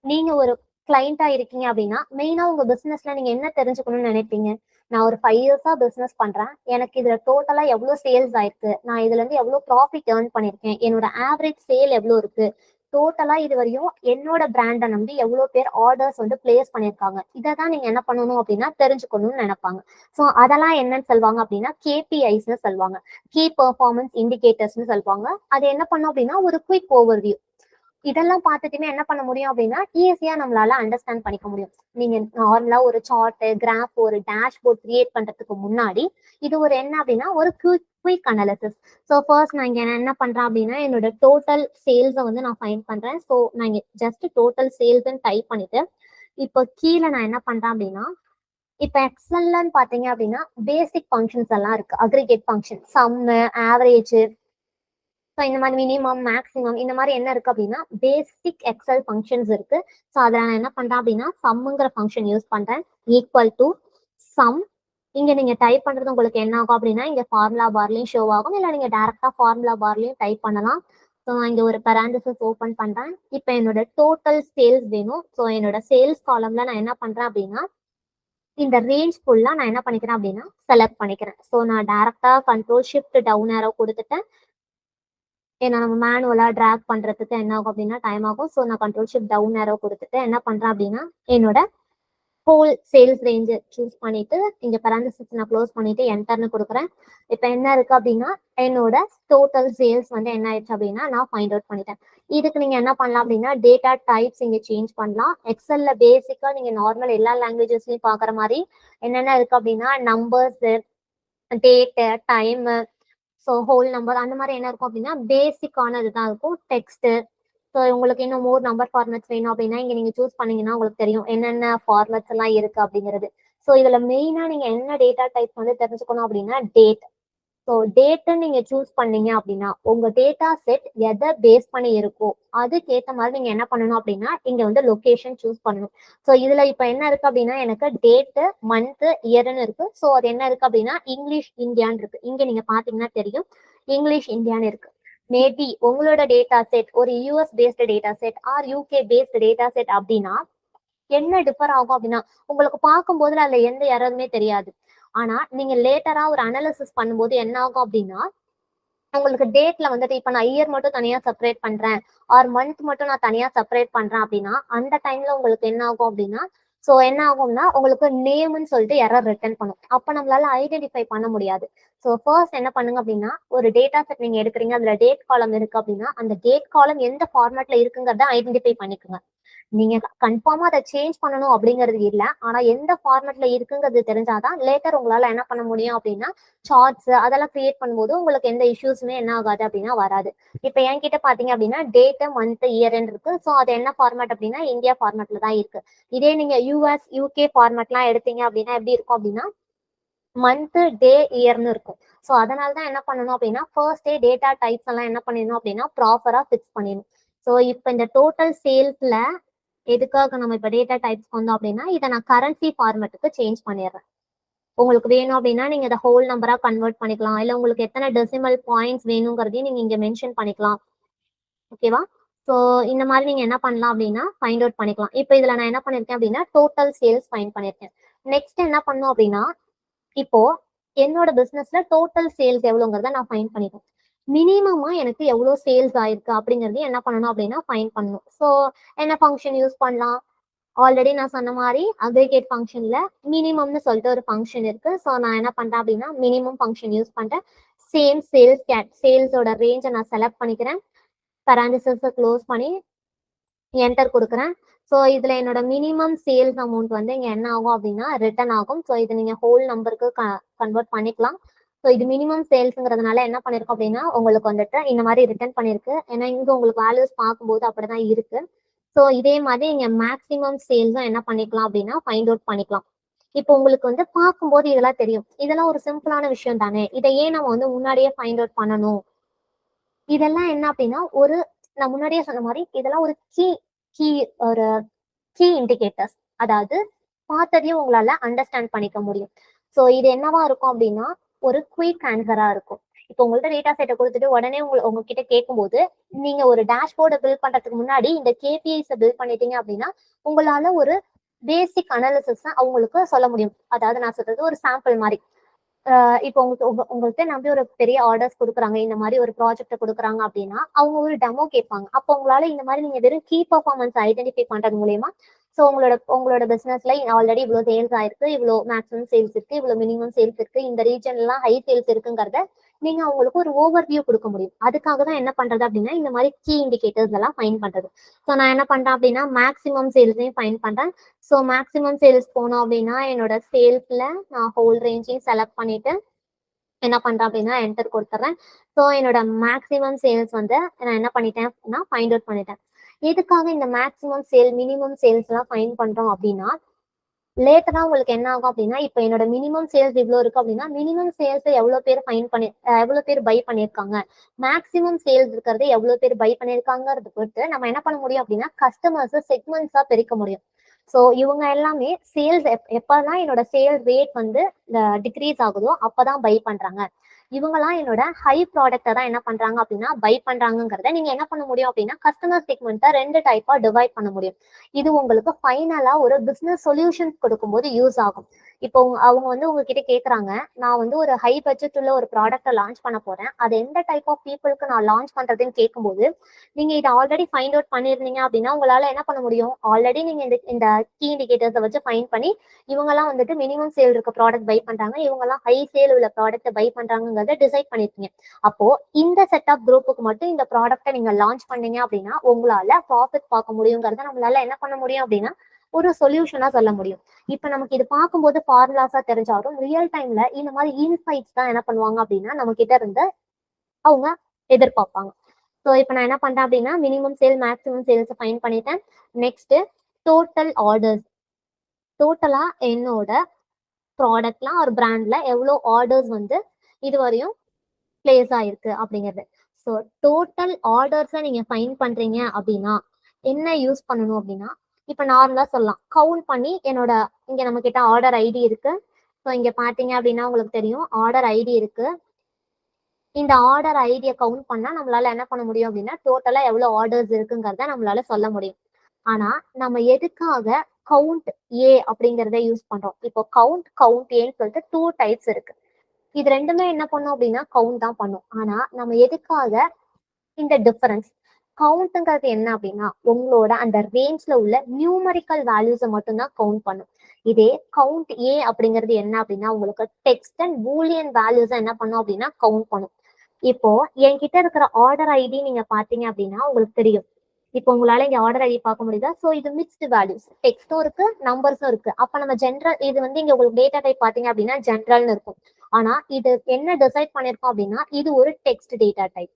நீங்க ஒரு கிளைண்டா இருக்கீங்க அப்படின்னா மெயினா உங்க பிசினஸ்ல நீங்க என்ன தெரிஞ்சுக்கணும்னு நினைப்பீங்க? நான் ஒரு 5 இயர்ஸா பிசினஸ் பண்றேன், எனக்கு இதுல டோட்டலா எவ்வளவு சேல்ஸ் ஆயிருக்கு, நான் இதுல இருந்து எவ்வளவு ப்ராஃபிட் ஏர்ன் பண்ணிருக்கேன், என்னோட ஆவரேஜ் சேல் எவ்வளவு இருக்கு, டோட்டலா இது வரையும் என்னோட பிராண்டை நம்பி எவ்வளவு பேர் ஆர்டர்ஸ் வந்து பிளேஸ் பண்ணிருக்காங்க, இதை தான் நீங்க என்ன பண்ணணும் அப்படின்னா தெரிஞ்சுக்கணும்னு நினைப்பாங்க. ஸோ அதெல்லாம் என்னன்னு சொல்லுவாங்க அப்படின்னா கேபிஐஸ்னு சொல்லுவாங்க, கீ பெர்ஃபார்மன்ஸ் இண்டிகேட்டர்ஸ்னு சொல்லுவாங்க. அது என்ன பண்ணும் அப்படின்னா ஒரு குயிக் ஓவர்வியூ. இதெல்லாம் பார்த்துட்டுமே என்ன பண்ண முடியும் அப்படின்னா ஈஸியா நம்மளால அண்டர்ஸ்டாண்ட் பண்ணிக்க முடியும். நீங்க நார்மலா ஒரு சார்ட், கிராஃப், ஒரு டேஷ்போர்ட் கிரியேட் பண்றதுக்கு முன்னாடி இது ஒரு என்ன அப்படின்னா ஒரு குயிக் அனாலிசிஸ். ஸோ ஃபர்ஸ்ட் நான் இங்க என்ன பண்றேன் அப்படின்னா என்னோட டோட்டல் சேல்ஸை வந்து நான் ஃபைண்ட் பண்றேன். ஸோ நான் இங்க ஜஸ்ட் டோட்டல் சேல்ஸ்ன்னு டைப் பண்ணிட்டு இப்போ கீழே நான் என்ன பண்றேன் அப்படின்னா இப்ப எக்ஸல்லன்னு பாத்தீங்க அப்படின்னா பேசிக் ஃபங்க்ஷன்ஸ் எல்லாம் இருக்கு. Aggregate function, sum, average, so இந்த மாதிரி மினிமம், மேக்ஸிமம், இந்த மாதிரி என்ன இருக்கு அப்படின்னா பேசிக் எக்ஸல் ஃபங்க்ஷன்ஸ் இருக்கு. ஸோ அதில் நான் என்ன பண்றேன் அப்படின்னா சம்முங்கிற ஃபங்க்ஷன் யூஸ் பண்றேன். Equal to sum. இங்க நீங்க டைப் பண்றது உங்களுக்கு என்ன ஆகும் அப்படின்னா இங்க ஃபார்முலா பார்லயும் ஷோ ஆகும், இல்லை நீங்க டேரக்டா ஃபார்முலா பார்லயும் டைப் பண்ணலாம். ஸோ நான் இங்க ஒரு பேராண்டிசஸ் ஓப்பன் பண்றேன். இப்போ என்னோட டோட்டல் சேல்ஸ் வேணும். ஸோ என்னோட சேல்ஸ் காலம்ல நான் என்ன பண்றேன் அப்படின்னா இந்த ரேஞ்ச் ஃபுல்லா நான் என்ன பண்ணிக்கிறேன் அப்படின்னா செலக்ட் பண்ணிக்கிறேன். ஸோ நான் டேரக்டா கண்ட்ரோல் ஷிஃப்ட் டவுன் ஏரோ கொடுத்துட்டேன். ஏன்னா நம்ம மேனுவலா டிராக் பண்றதுக்கு என்ன ஆகும் அப்படின்னா டைம் ஆகும். ஸோ நான் கண்ட்ரோல் ஷிஃப்ட் டவுன் ஏரோ கொடுத்துட்டு என்ன பண்றேன் அப்படின்னா என்னோட ஹோல் சேல்ஸ் ரேஞ்சு சூஸ் பண்ணிட்டு இங்க பேராண்டிசிஸ் நான் க்ளோஸ் பண்ணிட்டு என்டர்னு கொடுக்குறேன். இப்போ என்ன இருக்கு அப்படின்னா என்னோட டோட்டல் சேல்ஸ் வந்து என்ன ஆயிடுச்சு அப்படின்னா நான் ஃபைண்ட் அவுட் பண்ணிட்டேன். இதுக்கு நீங்க என்ன பண்ணலாம் அப்படின்னா டேட்டா டைப்ஸ் இங்க சேஞ்ச் பண்ணலாம். எக்ஸல்ல பேசிக்கா நீங்க நார்மல் எல்லா லாங்குவேஜஸ்லயும் பாக்குற மாதிரி என்னென்ன இருக்கு அப்படின்னா numbers, date, time, so whole number, அந்த மாதிரி என்ன இருக்கும் அப்படின்னா பேசிக்கான இதுதான் இருக்கும். டெக்ஸ்ட். ஸோ உங்களுக்கு இன்னும் மோர் நம்பர் ஃபார்மேட்ஸ் வேணும் அப்படின்னா இங்க நீங்க சூஸ் பண்ணீங்கன்னா உங்களுக்கு தெரியும் என்னென்ன ஃபார்மேட்ஸ் எல்லாம் இருக்கு அப்படிங்கிறது. ஸோ இதுல மெயினா நீங்க என்ன டேட்டா டைப் வந்து தெரிஞ்சுக்கணும் அப்படின்னா டேட். ஸோ டேட்டை நீங்க சூஸ் பண்ணீங்க அப்படின்னா உங்க டேட்டா செட் எதை பேஸ் பண்ணி இருக்கோ அதுக்கேற்ற மாதிரி நீங்க என்ன பண்ணணும் அப்படின்னா இங்க வந்து லொகேஷன் சூஸ் பண்ணணும். ஸோ இதுல இப்ப என்ன இருக்கு அப்படின்னா எனக்கு டேட்டு, மந்த், இயர்னு இருக்கு. ஸோ அது என்ன இருக்கு அப்படின்னா இங்கிலீஷ் இந்தியான்னு இருக்கு. இங்க நீங்க பாத்தீங்கன்னா தெரியும் இங்கிலீஷ் இந்தியான்னு இருக்கு. மேபி உங்களோட டேட்டா செட் ஒரு US based data set or UK based data set அப்படின்னா என்ன டிஃபர் ஆகும் அப்படின்னா உங்களுக்கு பார்க்கும்போது அதுல எந்த எரருமே தெரியாது. ஆனா நீங்க லேட்டரா ஒரு அனாலிசிஸ் பண்ணும்போது என்ன ஆகும் அப்படின்னா உங்களுக்கு டேட்ல வந்துட்டு இப்ப நான் இயர் மட்டும் தனியா செப்பரேட் பண்றேன் ஆர் மந்த் மட்டும் நான் தனியா செப்பரேட் பண்றேன் அப்படின்னா அந்த டைம்ல உங்களுக்கு என்ன ஆகும் அப்படின்னா ஸோ என்ன ஆகும்னா உங்களுக்கு நேம்னு சொல்லிட்டு எரர் ரிட்டர்ன் பண்ணும். அப்ப நம்மளால ஐடென்டிஃபை பண்ண முடியாது. ஸோ ஃபர்ஸ்ட் என்ன பண்ணுங்க அப்படின்னா ஒரு டேட்டா செட் நீங்க எடுக்கிறீங்க, அதுல டேட் காலம் இருக்கு அப்படின்னா அந்த டேட் காலம் எந்த ஃபார்மேட்ல இருக்குங்கிறத ஐடென்டிஃபை பண்ணிக்கோங்க. நீங்க கன்ஃபார்மா அதை சேஞ்ச் பண்ணணும் அப்படிங்கிறது இல்ல, ஆனா எந்த ஃபார்மேட்ல இருக்குங்கிறது தெரிஞ்சாதான் லேட்டர் உங்களால என்ன பண்ண முடியும் அப்படின்னா சார்ட்ஸ் அதெல்லாம் கிரியேட் பண்ணும்போது உங்களுக்கு எந்த இஷ்யூஸுமே என்ன ஆகாது அப்படின்னா வராது. இப்ப என்கிட்ட பாத்தீங்க அப்படின்னா டேட், மந்த், இயர் இருக்கு. ஸோ அது என்ன ஃபார்மேட் அப்படின்னா இந்தியா ஃபார்மேட்ல தான் இருக்கு. இதே நீங்க யூஎஸ், யூகே ஃபார்மேட்லாம் எடுத்தீங்க அப்படின்னா எப்படி இருக்கும் அப்படின்னா மந்த், டே, இயர்னு இருக்கும். ஸோ அதனால தான் என்ன பண்ணணும் அப்படின்னா ஃபர்ஸ்டே டேட்டா டைப்ஸ் எல்லாம் என்ன பண்ணிடணும் அப்படின்னா ப்ராப்பரா ஃபிக்ஸ் பண்ணிடணும். ஸோ இப்போ இந்த டோட்டல் சேல்ஸ்ல எதுக்காக நம்ம இப்ப டேட்டா டைப்ஸ் வந்தோம் அப்படின்னா இதை நான் கரன்சி ஃபார்மேட்டுக்கு சேஞ்ச் பண்ணிடுறேன். உங்களுக்கு வேணும் அப்படின்னா நீங்க இதை ஹோல் நம்பரா கன்வெர்ட் பண்ணிக்கலாம், இல்ல உங்களுக்கு எத்தனை டெசிமல் பாயிண்ட்ஸ் வேணுங்கிறதையும் நீங்க இங்க மென்ஷன் பண்ணிக்கலாம். ஓகேவா? ஸோ இந்த மாதிரி நீங்க என்ன பண்ணலாம் அப்படின்னா ஃபைண்ட் அவுட் பண்ணிக்கலாம். இப்போ இதுல நான் என்ன பண்ணிருக்கேன் அப்படின்னா டோட்டல் சேல்ஸ் ஃபைண்ட் பண்ணிருக்கேன். நெக்ஸ்ட் என்ன பண்ணும் அப்படின்னா இப்போ என்னோட பிசினஸ்ல டோட்டல் சேல்ஸ் எவ்வளவுங்கிறத நான் ஃபைண்ட் பண்ணிட்டேன். மினிமமா எனக்கு எவ்வளவு சேல்ஸ் ஆயிருக்கு அப்படிங்கறது என்ன பண்ணணும் அப்படின்னா ஃபைண்ட் பண்ணணும். ஸோ என்ன ஃபங்க்ஷன் யூஸ் பண்ணலாம்? ஆல்ரெடி நான் சொன்ன மாதிரி அக்ரிகேட் ஃபங்க்ஷன்ல மினிமம்னு சொல்லிட்டு ஒரு ஃபங்க்ஷன் இருக்கு. ஸோ நான் என்ன பண்றேன் அப்படின்னா மினிமம் ஃபங்க்ஷன் யூஸ் பண்றேன். சேம் சேல்ஸ் கேட் சேல்ஸோட ரேஞ்சை நான் செலக்ட் பண்ணிக்கிறேன். பேராண்டிசஸ் க்ளோஸ் பண்ணி என்டர் கொடுக்குறேன். ஸோ இதுல என்னோட மினிமம் சேல்ஸ் அமௌண்ட் வந்து இங்க என்ன ஆகும் அப்படின்னா ரிட்டர்ன் ஆகும். ஸோ இது நீங்க ஹோல் நம்பருக்கு கன்வெர்ட் பண்ணிக்கலாம். ஸோ இது மினிமம் சேல்ஸ்ங்கிறதுனால என்ன பண்ணிருக்கோம் அப்படின்னா உங்களுக்கு வந்துட்டு இந்த மாதிரி ரிட்டர்ன் பண்ணிருக்கு. ஏன்னா இங்க உங்களுக்கு வேல்யூஸ் பார்க்கும்போது அப்படிதான் இருக்கு. ஸோ இதே மாதிரி நீங்க மேக்ஸிமம் சேல்ஸும் என்ன பண்ணிக்கலாம் அப்படின்னா ஃபைண்ட் அவுட் பண்ணிக்கலாம். இப்போ உங்களுக்கு வந்து பார்க்கும்போது இதெல்லாம் தெரியும், இதெல்லாம் ஒரு சிம்பிளான விஷயம் தானே, இதை ஏன் நம்ம வந்து முன்னாடியே ஃபைண்ட் அவுட் பண்ணணும்? இதெல்லாம் என்ன அப்படின்னா நான் முன்னாடியே சொன்ன மாதிரி இதெல்லாம் ஒரு கீ ஒரு கீ இண்டிகேட்டர்ஸ், அதாவது பார்த்ததையும் உங்களால அண்டர்ஸ்டாண்ட் பண்ணிக்க முடியும். ஸோ இது என்னவா இருக்கும் அப்படின்னா ஒரு குயிக் ஆன்சரா இருக்கும். இப்போ உங்கள்ட்ட டேட்டா செட்டை கொடுத்துட்டு உடனே உங்ககிட்ட கேட்கும்போது நீங்க ஒரு டேஷ்போர்டை பில்ட் பண்றதுக்கு முன்னாடி இந்த கேபிஐஸை பில்ட் பண்ணிட்டீங்க அப்படின்னா உங்களால ஒரு பேசிக் அனாலிசிஸ் அவங்களுக்கு சொல்ல முடியும். அதாவது நான் சொல்றது ஒரு சாம்பிள் மாதிரி. இப்போ உங்கள்கிட்ட நம்பி ஒரு பெரிய ஆர்டர்ஸ் கொடுக்குறாங்க, இந்த மாதிரி ஒரு ப்ராஜெக்ட் கொடுக்குறாங்க அப்படின்னா அவங்க ஒரு டெமோ கேட்பாங்க. அப்போ உங்களால இந்த மாதிரி நீங்க வெறும் கீ பர்ஃபார்மன்ஸ் ஐடென்டிஃபை பண்றது மூலயமா ஸோ உங்களோட பிசினஸ்ல ஆல்ரெடி இவ்வளவு சேல்ஸ் ஆயிருக்கு, இவ்வளவு மேக்ஸிமம் சேல்ஸ் இருக்கு, இவ்வளவு மினிமம் சேல்ஸ் இருக்கு, இந்த ரீஜன்லாம் ஹை சேல்ஸ் இருக்குங்கிறத நீங்க அவங்களுக்கு ஒரு ஓவர் வியூ கொடுக்க முடியும். அதுக்காக தான் என்ன பண்றது அப்படின்னா இந்த மாதிரி கீ இண்டிகேட்டர்ஸ் எல்லாம் ஃபைன் பண்றது. ஸோ நான் என்ன பண்றேன் அப்படின்னா மேக்ஸிமம் சேல்ஸையும் ஃபைன் பண்றேன். ஸோ மேக்ஸிமம் சேல்ஸ் போனோம் அப்படின்னா என்னோட சேல்ஸ்ல நான் ஹோல் ரேஞ்சையும் செலக்ட் பண்ணிட்டு என்ன பண்றேன் அப்படின்னா என்டர் கொடுத்துட்றேன். ஸோ என்னோட மேக்ஸிமம் சேல்ஸ் வந்து நான் என்ன பண்ணிட்டேன் அப்படின்னா ஃபைண்ட் அவுட் பண்ணிட்டேன். எதுக்காக இந்த மேக்ஸிமம் சேல் மினிமம் சேல்ஸ் எல்லாம் ஃபைன் பண்றோம் அப்படின்னா லேட்டரா உங்களுக்கு என்ன ஆகும் அப்படின்னா இப்போ என்னோட மினிமம் சேல்ஸ் இவ்வளவு இருக்கு அப்படின்னா மினிமம் சேல்ஸ் எவ்வளவு பேர் பை பண்ணிருக்காங்க, மேக்ஸிமம் சேல்ஸ் இருக்கிறது எவ்வளவு பேர் பை பண்ணிருக்காங்கிறத பொறுத்து நம்ம என்ன பண்ண முடியும் அப்படின்னா கஸ்டமர்ஸ் செக்மெண்ட்ஸா பிரிக்க முடியும். ஸோ இவங்க எல்லாமே சேல்ஸ் எப்பதான் என்னோட சேல்ஸ் ரேட் வந்து டிக்ரீஸ் ஆகுதோ அப்பதான் பை பண்றாங்க. இவங்கெல்லாம் என்னோட ஹை ப்ராடக்டை தான் என்ன பண்றாங்க அப்படின்னா பை பண்றாங்கிறத நீங்க என்ன பண்ண முடியும் அப்படின்னா கஸ்டமர் செக்மெண்ட்டை 2 டைப்பா டிவைட் பண்ண முடியும். இது உங்களுக்கு ஃபைனலா ஒரு பிசினஸ் சொல்யூஷன்ஸ் கொடுக்கும்போது யூஸ் ஆகும். இப்போ அவங்க வந்து உங்ககிட்ட கேட்குறாங்க, நான் வந்து ஒரு ஹை பட்ஜெட் உள்ள ஒரு ப்ராடக்டை லான்ச் பண்ண போறேன், அது எந்த டைப் ஆஃப் பீப்புளுக்கு நான் லான்ச் பண்றதுன்னு கேட்கும்போது நீங்க இதை ஆல்ரெடி ஃபைண்ட் அவுட் பண்ணிருந்தீங்க அப்படின்னா உங்களால என்ன பண்ண முடியும், ஆல்ரெடி நீங்க இந்த கீ இண்டிகேட்டர்ஸை வச்சு ஃபைன் பண்ணி இவங்கெல்லாம் வந்துட்டு மினிமம் சேல் இருக்க ப்ராடக்ட் பை பண்றாங்க, இவங்கெல்லாம் ஹை சேல் உள்ள ப்ராடக்ட்டை பை பண்றாங்கிறத டிசைட் பண்ணிருக்கீங்க. அப்போ இந்த செட் ஆஃப் குரூப்புக்கு மட்டும் இந்த ப்ராடக்ட்டை நீங்க லான்ச் பண்ணீங்க அப்படின்னா உங்களால ப்ராஃபிட் பார்க்க முடியுங்கிறத நம்மளால என்ன பண்ண முடியும் அப்படின்னா ஒரு சொல்யூஷனா சொல்ல முடியும். இப்ப நமக்கு இது பார்க்கும்போது ஃபார்முலாஸா தெரிஞ்சாலும் ரியல் டைம்ல இந்த மாதிரி இன்சைட்ஸ் தான் என்ன பண்ணுவாங்க அப்படின்னா நம்ம கிட்ட இருந்து அவங்க எதிர்பார்ப்பாங்க. ஸோ இப்போ நான் என்ன பண்றேன் அப்படின்னா minimum sale maximum sales fine பண்ணிட்டேன். நெக்ஸ்ட் டோட்டல் ஆர்டர்ஸ், டோட்டலா என்னோட ப்ராடக்ட்லாம் ஒரு பிராண்ட்ல எவ்வளோ ஆர்டர்ஸ் வந்து இதுவரையும் பிளேஸ் ஆயிருக்கு அப்படிங்கிறது. ஸோ டோட்டல் ஆர்டர்ஸை நீங்க ஃபைன் பண்றீங்க அப்படின்னா என்ன யூஸ் பண்ணணும் அப்படின்னா இப்போ நார்மலா சொல்லலாம் கவுண்ட் பண்ணி என்னோட இங்க நம்ம கிட்ட ஆர்டர் ஐடி இருக்கு. ஸோ இங்க பாத்தீங்க அப்படின்னா உங்களுக்கு தெரியும் ஆர்டர் ஐடி இருக்கு. இந்த ஆர்டர் ஐடியை கவுண்ட் பண்ணா நம்மளால என்ன பண்ண முடியும் அப்படின்னா டோட்டலா எவ்வளவு ஆர்டர்ஸ் இருக்குங்கிறத நம்மளால சொல்ல முடியும். ஆனா நம்ம எதுக்காக கவுண்ட் ஏ அப்படிங்கிறத யூஸ் பண்றோம்? இப்போ கவுண்ட் ஏன்னு சொல்லிட்டு 2 டைப்ஸ் இருக்கு. இது ரெண்டுமே என்ன பண்ணும் அப்படின்னா கவுண்ட் தான் பண்ணும். ஆனா நம்ம எதுக்காக இந்த டிஃபரன்ஸ் கவுண்ட்ங்கிறது என்ன அப்படின்னா உங்களோட அந்த ரேஞ்ச்ல உள்ள நியூமரிக்கல் வேல்யூஸை மட்டும்தான் கவுண்ட் பண்ணும். இதே கவுண்ட் ஏ அப்படிங்கிறது என்ன அப்படின்னா உங்களுக்கு டெக்ஸ்ட் அண்ட் பூலியன் வேல்யூஸை என்ன பண்ணும் அப்படின்னா கவுண்ட் பண்ணும். இப்போ என்கிட்ட இருக்கிற ஆர்டர் ஐடி நீங்க பாத்தீங்க அப்படின்னா உங்களுக்கு தெரியும். இப்போ உங்களால இங்க ஆர்டர் ஐடி பார்க்க முடியுதா? ஸோ இது மிக்ஸ்டு வேல்யூஸ், டெக்ஸ்டும் இருக்கு நம்பர்ஸும் இருக்கு. அப்ப நம்ம ஜென்ரல் இது வந்து இங்க உங்களுக்கு டேட்டா டைப் பாத்தீங்க அப்படின்னா ஜென்ரல்னு இருக்கும். ஆனா இது என்ன டிசைட் பண்ணிருக்கோம் அப்படின்னா இது ஒரு டெக்ஸ்ட் டேட்டா டைப்.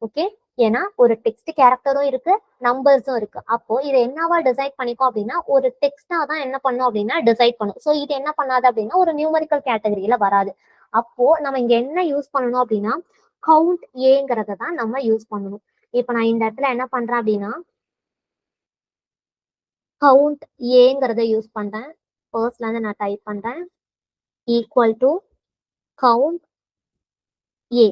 ஓகே, ஏன்னா ஒரு டெக்ஸ்ட் கேரக்டரும் இருக்கு நம்பர்ஸும் இருக்கு. அப்போ இதை என்னவா டிசைட் பண்ணிக்கோ அப்படின்னா ஒரு டெக்ஸ்டா தான் என்ன பண்ணும் அப்படின்னா டிசைட் பண்ணும். ஸோ இது என்ன பண்ணாது அப்படின்னா ஒரு நியூமரிக்கல் கேட்டகரியில வராது. அப்போ நம்ம இங்க என்ன யூஸ் பண்ணணும் அப்படின்னா கவுண்ட் ஏங்கிறத தான் நம்ம யூஸ் பண்ணணும். இப்ப நான் இந்த இடத்துல என்ன பண்றேன் அப்படின்னா கவுண்ட் ஏங்கிறத யூஸ் பண்றேன். ஃபர்ஸ்ட்ல இருந்து நான் டைப் பண்றேன் ஈக்குவல் டு கவுண்ட் ஏ.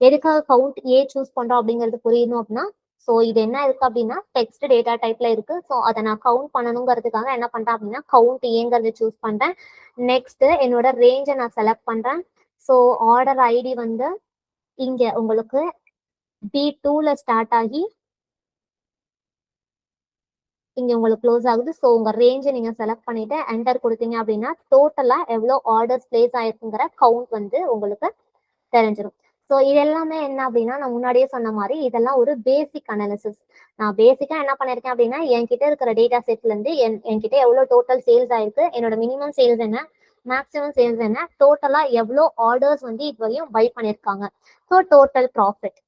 எதுக்காக கவுண்ட் ஏ சூஸ் பண்றோம் அப்படிங்கிறது புரியணும் அப்படின்னா ஸோ இது என்ன இருக்கு அப்படின்னா டெக்ஸ்ட் டேட்டா டைப்ல இருக்கு. ஸோ அதை நான் கவுண்ட் பண்ணணுங்கிறதுக்காக என்ன பண்றேன் அப்படின்னா கவுண்ட் ஏங்கிறத சூஸ் பண்றேன். நெக்ஸ்ட் என்னோட ரேஞ்சை நான் செலக்ட் பண்றேன். ஸோ ஆர்டர் ஐடி வந்து இங்க உங்களுக்கு B2ல ஸ்டார்ட் ஆகி இங்க உங்களுக்கு க்ளோஸ் ஆகுது. ஸோ உங்க ரேஞ்சை நீங்க செலக்ட் பண்ணிட்டு என்டர் கொடுத்தீங்க அப்படின்னா டோட்டலா எவ்வளோ ஆர்டர்ஸ் பிளேஸ் ஆயிருக்குங்கிற கவுண்ட் வந்து உங்களுக்கு தெரிஞ்சிடும். ஸோ இது எல்லாமே என்ன அப்படின்னா நான் முன்னாடியே சொன்ன மாதிரி இதெல்லாம் ஒரு பேசிக் அனாலிசிஸ். நான் பேசிக்கா என்ன பண்ணிருக்கேன் அப்படின்னா என்கிட்ட இருக்கிற டேட்டா செட்ல இருந்து என்கிட்ட எவ்வளவு டோட்டல் சேல்ஸ் ஆயிருக்கு, என்னோட மினிமம் சேல்ஸ் என்ன, மேக்ஸிமம் சேல்ஸ் என்ன, டோட்டலா எவ்வளோ ஆர்டர்ஸ் வந்து இது வரையும் பை பண்ணிருக்காங்க. So total profit.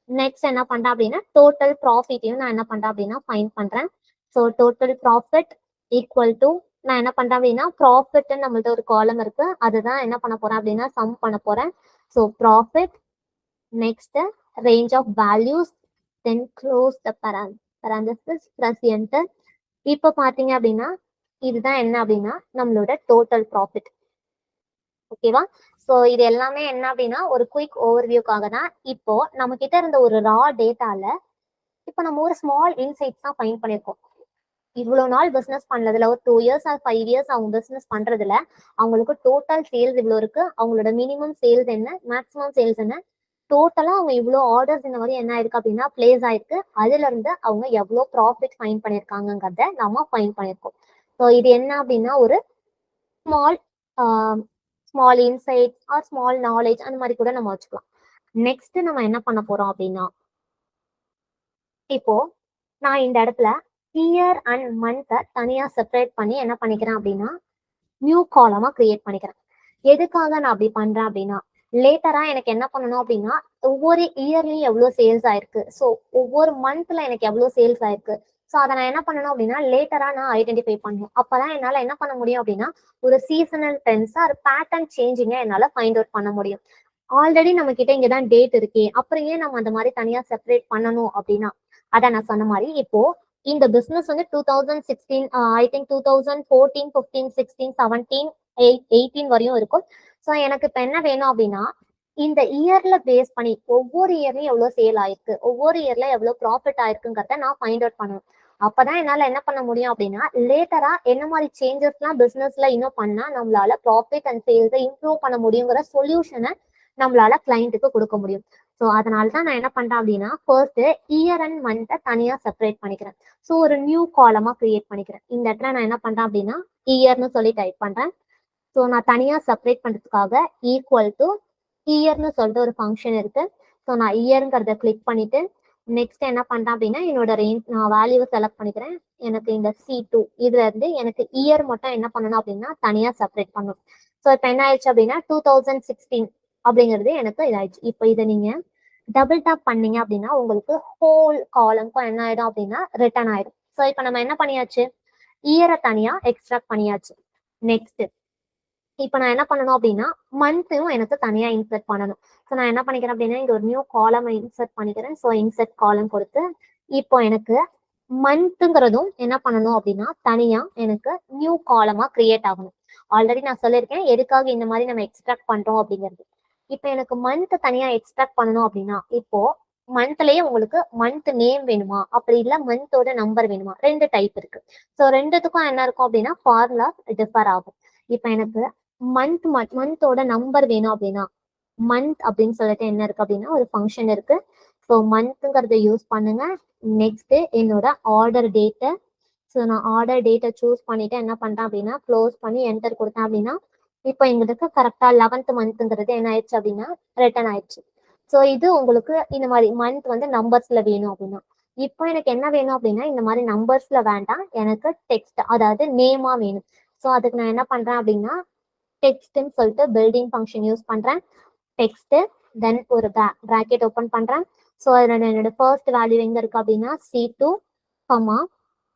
நெக்ஸ்ட் என்ன பண்றேன் அப்படின்னா டோட்டல் ப்ராஃபிட்டையும் நான் என்ன பண்றேன் அப்படின்னா ஃபைண்ட் பண்றேன். So total profit equal to நான் என்ன பண்றேன் அப்படின்னா ப்ராஃபிட்னு நம்மள்ட்ட ஒரு காலம் இருக்கு, அதுதான் என்ன பண்ண போறேன் அப்படின்னா சம் பண்ண போறேன். So profit next range of values then close the parenthesis plus enter. இப்போ பாத்தீங்க அப்படின்னா இதுதான் என்ன அப்படின்னா நம்மளோட டோட்டல் ப்ராஃபிட். ஓகேவா? ஸோ இது எல்லாமே என்ன அப்படின்னா ஒரு குயிக் ஓவர்வியூக்காக தான். இப்போ நம்ம கிட்ட இருந்த ஒரு ரா டேட்டால இப்போ நம்ம ஒரு ஸ்மால் இன்சைட்ஸ் தான் ஃபைண்ட் பண்ணியிருக்கோம். இவ்வளவு நாள் பிசினஸ் பண்ணதுல ஒரு 2 இயர்ஸ் ஆர் 5 இயர்ஸ் அவங்க பிசினஸ் பண்றதுல அவங்களுக்கு டோட்டல் சேல்ஸ் இவ்வளவு இருக்கு, அவங்களோட மினிமம் சேல்ஸ் என்ன, மேக்ஸிமம் சேல்ஸ் என்ன, டோட்டலா அவங்க இவ்வளவு ஆர்டர்ஸ் இந்த மாதிரி என்ன ஆயிருக்கு அப்படின்னா பிளேஸ் ஆயிருக்கு, அதுல இருந்து அவங்க எவ்வளவு ப்ராஃபிட் ஃபைண்ட் பண்ணிருக்காங்கிறத நம்ம ஃபைண்ட் பண்ணிருக்கோம். ஸோ இது என்ன அப்படின்னா ஒரு small small insight or small knowledge அந்த மாதிரி கூட நம்ம வச்சுக்கலாம். நெக்ஸ்ட் நம்ம என்ன பண்ண போறோம் அப்படின்னா, இப்போ நான் இந்த இடத்துல இயர் அண்ட் மந்த்தை தனியா செப்பரேட் பண்ணி என்ன பண்ணிக்கிறேன் அப்படின்னா நியூ காலமா கிரியேட் பண்ணிக்கிறேன். எதுக்காக நான் அப்படி பண்றேன் அப்படின்னா, லேட்டரா எனக்கு என்ன பண்ணணும் அப்படின்னா ஒவ்வொரு இயர்லயும் எவ்வளவு சேல்ஸ் ஆயிருக்கு, ஸோ ஒவ்வொரு மந்த்ல எனக்கு எவ்வளவு சேல்ஸ் ஆயிருக்கு, ஸோ அதை நான் என்ன பண்ணணும் அப்படின்னா லேட்டரா நான் ஐடென்டிஃபை பண்ணணும். அப்பதான் என்னால என்ன பண்ண முடியும் அப்படின்னா ஒரு சீசனல் ட்ரெண்ட்ஸ் ஒரு பேட்டர்ன் சேஞ்சிங்க என்னால ஃபைண்ட் அவுட் பண்ண முடியும். ஆல்ரெடி நம்ம கிட்ட இங்கதான் டேட் இருக்கே, அப்புறம் ஏன் நம்ம அந்த மாதிரி தனியா செப்பரேட் பண்ணணும் அப்படின்னா, அதான் நான் சொன்ன மாதிரி இப்போ இந்த பிசினஸ் வந்து 2016 ஐ திங்க் 2014 15 16 17 18 வரையும் இருக்கும். ஸோ எனக்கு இப்போ என்ன வேணும் அப்படின்னா இந்த இயர்ல பேஸ் பண்ணி ஒவ்வொரு இயர்லயும் எவ்வளவு சேல் ஆயிருக்கு, ஒவ்வொரு இயர்ல எவ்வளவு ப்ராஃபிட் ஆயிருக்குங்கிறத நான் ஃபைண்ட் அவுட் பண்ணணும். அப்பதான் என்னால என்ன பண்ண முடியும் அப்படின்னா லேட்டரா என்ன மாதிரி சேஞ்சஸ்லாம் பிசினஸ்ல இன்னும் பண்ணா நம்மளால ப்ராஃபிட் அண்ட் சேல்ஸை இம்ப்ரூவ் பண்ண முடியுங்கிற சொல்யூஷனை நம்மளால கிளைண்ட்டுக்கு கொடுக்க முடியும். ஸோ அதனால தான் நான் என்ன பண்றேன் அப்படின்னா ஃபர்ஸ்ட் இயர் அண்ட் மந்த்தை தனியா செப்பரேட் பண்ணிக்கிறேன். ஸோ ஒரு நியூ காலமா கிரியேட் பண்ணிக்கிறேன். இந்த இடத்துல நான் என்ன பண்றேன் அப்படின்னா இயர்னு சொல்லி டைப் பண்றேன். ஸோ நான் தனியா செப்பரேட் பண்றதுக்காக ஈக்குவல் டு இயர்னு சொல்லிட்டு ஒரு ஃபங்க்ஷன் இருக்கு. ஸோ நான் இயருங்கிறத கிளிக் பண்ணிட்டு நெக்ஸ்ட் என்ன பண்றேன் அப்படின்னா என்னோட ரேஞ்ச் நான் வேல்யூவை செலக்ட் பண்ணிக்கிறேன். எனக்கு இந்த C2 இதுல இருந்து எனக்கு இயர் மட்டும் என்ன பண்ணணும் அப்படின்னா தனியா செப்பரேட் பண்ணணும். ஸோ இப்போ என்ன ஆயிடுச்சு அப்படின்னா 2016 அப்படிங்கிறது எனக்கு இதாயிடுச்சு. இப்போ இதை நீங்க டபுள் டாப் பண்ணீங்க அப்படின்னா உங்களுக்கு ஹோல் காலம்க்கும் என்ன ஆயிடும் அப்படின்னா ரிட்டர்ன் ஆயிடும். ஸோ இப்போ நம்ம என்ன பண்ணியாச்சு, இயரை தனியா எக்ஸ்ட்ராக்ட் பண்ணியாச்சு. நெக்ஸ்ட் இப்போ நான் என்ன பண்ணணும் அப்படின்னா மந்த்தையும் எனக்கு தனியா இன்சர்ட் பண்ணணும். ஸோ நான் என்ன பண்ணிக்கிறேன் அப்படின்னா இங்க ஒரு நியூ காலம் இன்சர்ட் பண்ணிக்கிறேன். ஸோ இன்சர்ட் காலம் கொடுத்து இப்போ எனக்கு மந்த்துங்கிறதும் என்ன பண்ணணும் அப்படின்னா தனியா எனக்கு நியூ காலமா கிரியேட் ஆகணும். ஆல்ரெடி நான் சொல்லியிருக்கேன் எதுக்காக இந்த மாதிரி நம்ம எக்ஸ்ட்ராக்ட் பண்றோம் அப்படிங்கிறது. இப்போ எனக்கு மந்த் தனியா எக்ஸ்ட்ராக்ட் பண்ணணும் அப்படின்னா இப்போ மந்த்லயே உங்களுக்கு மந்த் நேம் வேணுமா அப்படி இல்ல மந்தோட நம்பர் வேணுமா, ரெண்டு டைப் இருக்கு. ஸோ ரெண்டுத்துக்கும் என்ன இருக்கும் அப்படின்னா ஃபார்முலா டிஃபர் ஆகும். இப்போ எனக்கு மந்தோட நம்பர் வேணும் அப்படின்னா மந்த் அப்படின்னு சொல்லிட்டு என்ன இருக்கு அப்படின்னா ஒரு ஃபங்க்ஷன் இருக்கு. ஸோ மந்த்ங்கிறத யூஸ் பண்ணுங்க. நெக்ஸ்ட் என்னோட ஆர்டர் டேட்டை, ஸோ நான் ஆர்டர் டேட்டை சூஸ் பண்ணிட்டு என்ன பண்றேன் அப்படின்னா க்ளோஸ் பண்ணி என்டர் கொடுத்தேன் அப்படின்னா இப்போ எங்களுக்கு கரெக்டா 11th மந்த்ங்கிறது என்ன ஆயிடுச்சு அப்படின்னா ரிட்டர்ன் ஆயிடுச்சு. ஸோ இது உங்களுக்கு இந்த மாதிரி மந்த் வந்து நம்பர்ஸ்ல வேணும் அப்படின்னா, இப்போ எனக்கு என்ன வேணும் அப்படின்னா இந்த மாதிரி நம்பர்ஸ்ல வேண்டாம், எனக்கு டெக்ஸ்ட் அதாவது நேமா வேணும். ஸோ அதுக்கு நான் என்ன பண்றேன் அப்படின்னா டெக்ஸ்ட்னு சொல்லிட்டு பில்டிங் ஃபங்க்ஷன் யூஸ் பண்றேன். டெக்ஸ்ட் தென் ஒரு பிராக்கெட் ஓப்பன் பண்றேன். ஸோ அதில் என்னோட ஃபர்ஸ்ட் வேல்யூ எங்க இருக்கு அப்படின்னா C2 கமா.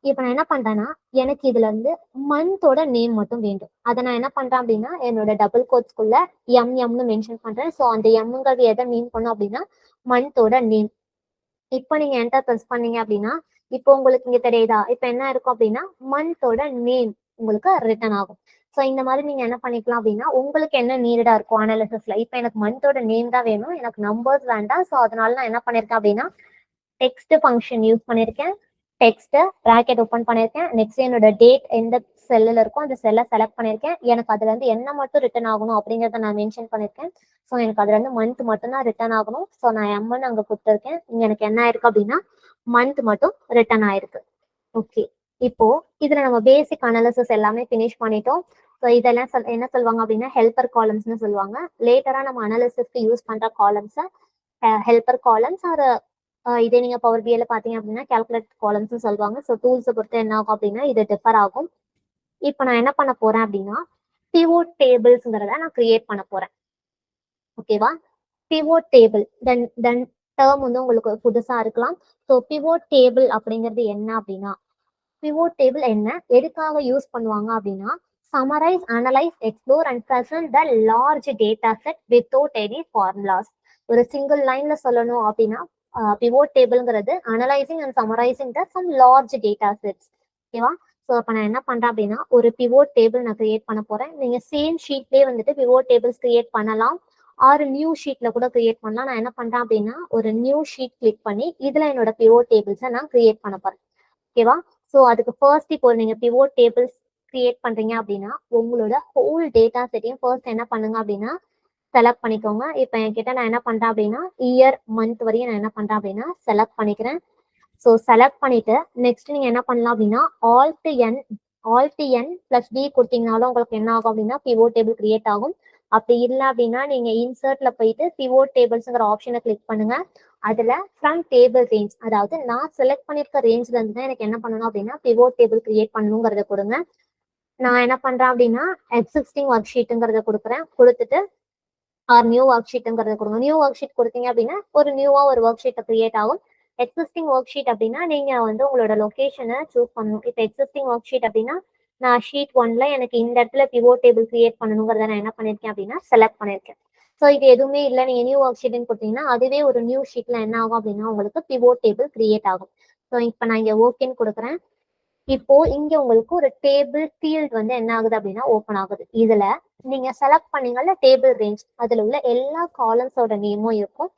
இப்போ நான் என்ன பண்றேன்னா எனக்கு இதுல இருந்து மந்தோட நேம் மட்டும் வேண்டும். அதை நான் என்ன பண்றேன் அப்படின்னா என்னோட டபுள் கோட்ஸ்குள்ள எம்னு மென்ஷன் பண்றேன். ஸோ அந்த எம்ங்கிறது எதை மீன் பண்ணும் அப்படின்னா மந்தோட நேம். இப்போ நீங்க என்டர் ப்ரெஸ் பண்ணீங்க அப்படின்னா இப்போ உங்களுக்கு இங்க தெரியுதா, இப்போ என்ன இருக்கும் அப்படின்னா மந்தோட நேம் உங்களுக்கு ரிட்டர்ன் ஆகும். ஸோ இந்த மாதிரி நீங்க என்ன பண்ணிக்கலாம் அப்படின்னா உங்களுக்கு என்ன நீடா இருக்கும் அனாலிசிஸ்ல. இப்போ எனக்கு மந்தோட நேம் தான் வேணும், எனக்கு நம்பர்ஸ் வேண்டாம். ஸோ அதனால நான் என்ன பண்ணிருக்கேன் அப்படின்னா டெக்ஸ்ட் ஃபங்க்ஷன் யூஸ் பண்ணியிருக்கேன். டெக்ஸ்ட் பிராக்கெட் ஓப்பன் பண்ணியிருக்கேன். நெக்ஸ்ட் என்னோட டேட் எந்த செல்லில் இருக்கும் அந்த செல்லை செலக்ட் பண்ணியிருக்கேன். எனக்கு அதுல இருந்து என்ன மட்டும் ரிட்டர்ன் ஆகணும் அப்படிங்கிறத நான் மென்ஷன் பண்ணியிருக்கேன். ஸோ எனக்கு அதுல இருந்து மந்த் மட்டும் தான் ரிட்டர்ன் ஆகணும். ஸோ நான் எம்னு அங்கே கொடுத்துருக்கேன். இங்க எனக்கு என்ன ஆயிருக்கு அப்படின்னா மந்த் மட்டும் ரிட்டர்ன் ஆயிருக்கு. ஓகே, இப்போ இதுல நம்ம பேசிக் அனாலிசிஸ் எல்லாமே ஃபினிஷ் பண்ணிட்டோம். ஸோ இதெல்லாம் என்ன சொல்லுவாங்க அப்படின்னா ஹெல்பர் காலம்ஸ்னு சொல்லுவாங்க. லேட்டரா நம்ம அனாலிசிஸ்க்கு யூஸ் பண்ற காலம்ஸை ஹெல்பர் காலம்ஸ் ஆர் இதே நீங்க பவர் பிஐல பாத்தீங்க அப்படின்னா கால்குலேட் காலம்ஸ் சொல்லுவாங்க. ஸோ டூல்ஸை பொறுத்து என்ன ஆகும் அப்படின்னா இது டிஃபர் ஆகும். இப்போ நான் என்ன பண்ண போறேன் அப்படின்னா பிவோட் டேபிள்ஸ்ங்கிறத நான் கிரியேட் பண்ண போறேன். ஓகேவா, பிவோட் டேபிள் தென் டேர்ம் வந்து உங்களுக்கு புதுசா இருக்கலாம். ஸோ பிவோட் டேபிள் அப்படிங்கிறது என்ன அப்படின்னா பிவோட் டேபிள் என்ன எதுக்காக யூஸ் பண்ணுவாங்க அப்படின்னா summarise, analyse, explore and present the large data set without any formulas. ஒரு சிங்கிள் லைன்ல சொல்லணும் அப்படின்னா பிவோட் டேபிள்ங்கிறது analysing and summarising the some large data sets. ஓகேவா, ஸோ அப்போ நான் என்ன பண்றேன் அப்படின்னா ஒரு பிவோட் டேபிள் நான் கிரியேட் பண்ண போறேன். நீங்க சேம் ஷீட்லேயே வந்துட்டு பிவோட் டேபிள்ஸ் கிரியேட் பண்ணலாம், ஆர் நியூ ஷீட்ல கூட கிரியேட் பண்ணலாம். நான் என்ன பண்றேன் அப்படின்னா ஒரு நியூ ஷீட் கிளிக் பண்ணி இதுல என்னோட பிவோட் டேபிள்ஸை நான் கிரியேட் பண்ண போறேன். ஓகேவா? ஸோ அதுக்கு ஃபர்ஸ்ட் இப்போ நீங்க பிவோட் டேபிள்ஸ் கிரியேட் பண்றீங்க அப்படின்னா உங்களோட ஹோல் டேட்டா செட்டையும் ஃபர்ஸ்ட் என்ன பண்ணுங்க அப்படின்னா செலக்ட் பண்ணிக்கோங்க. இப்போ என்கிட்ட நான் என்ன பண்றேன் அப்படின்னா இயர் மந்த் வரையும் நான் என்ன பண்றேன் அப்படின்னா செலக்ட் பண்ணிக்கிறேன். ஸோ செலக்ட் பண்ணிட்டு நெக்ஸ்ட் நீங்க என்ன பண்ணலாம் அப்படின்னா ஆல்ட் என் பிளஸ் டி கொடுத்தீங்கனாலும் உங்களுக்கு என்ன ஆகும் அப்படின்னா பிவோட் டேபிள் கிரியேட் ஆகும். அப்படி இல்லை அப்படின்னா நீங்க இன்சர்ட்ல போயிட்டு பிவோட் டேபிள்ஸ்ங்கிற ஆப்ஷனை கிளிக் பண்ணுங்க. அதுல ஃப்ரம் டேபிள் ரேஞ்ச், அதாவது நான் செலக்ட் பண்ணிருக்க ரேஞ்ச்ல இருந்து தான் எனக்கு என்ன பண்ணணும் அப்படின்னா பிவோட் டேபிள் கிரியேட் பண்ணணுங்கிறத கொடுங்க. நான் என்ன பண்றேன் அப்படின்னா எக்ஸிஸ்டிங் ஒர்க் ஷீட்டுங்கிறத கொடுக்குறேன். கொடுத்துட்டு ஆர் நியூ ஒர்க் ஷீட்டுங்கிறத கொடுங்க. நியூ ஒர்க் ஷீட் கொடுத்தீங்க அப்படின்னா ஒரு நியூவா ஒரு ஒர்க் ஷீட்டை கிரியேட் ஆகும். எக்ஸிஸ்டிங் ஒர்க் ஷீட் அப்படின்னா நீங்க வந்து உங்களோட லொகேஷனை சூஸ் பண்ணணும். இப்போ எக்ஸிஸ்டிங் ஒர்க் ஷீட் அப்படின்னா நான் ஷீட் 1ல எனக்கு இந்த இடத்துல பிவோட் டேபிள் கிரியேட் பண்ணணுங்கிறத நான் என்ன பண்ணிருக்கேன் அப்படின்னா செலக்ட் பண்ணிருக்கேன். ஸோ இது எதுவுமே இல்லை, நீங்க நியூ ஒர்க் ஷீட்னு கொடுத்தீங்கன்னா அதுவே ஒரு நியூ ஷீட்ல என்ன ஆகும் அப்படின்னா உங்களுக்கு பிவோட் டேபிள் கிரியேட் ஆகும். ஸோ இப்போ நான் இங்க ஓகேன்னு கொடுக்குறேன். இப்போ இங்க உங்களுக்கு ஒரு டேபிள் ஃபீல்ட் வந்து என்ன ஆகுது அப்படின்னா ஓப்பன் ஆகுது. இதுல நீங்க செலக்ட் பண்ணீங்கல்ல டேபிள் ரேஞ்ச், அதுல உள்ள எல்லா காலம்ஸோட நேமும் இருக்கும்.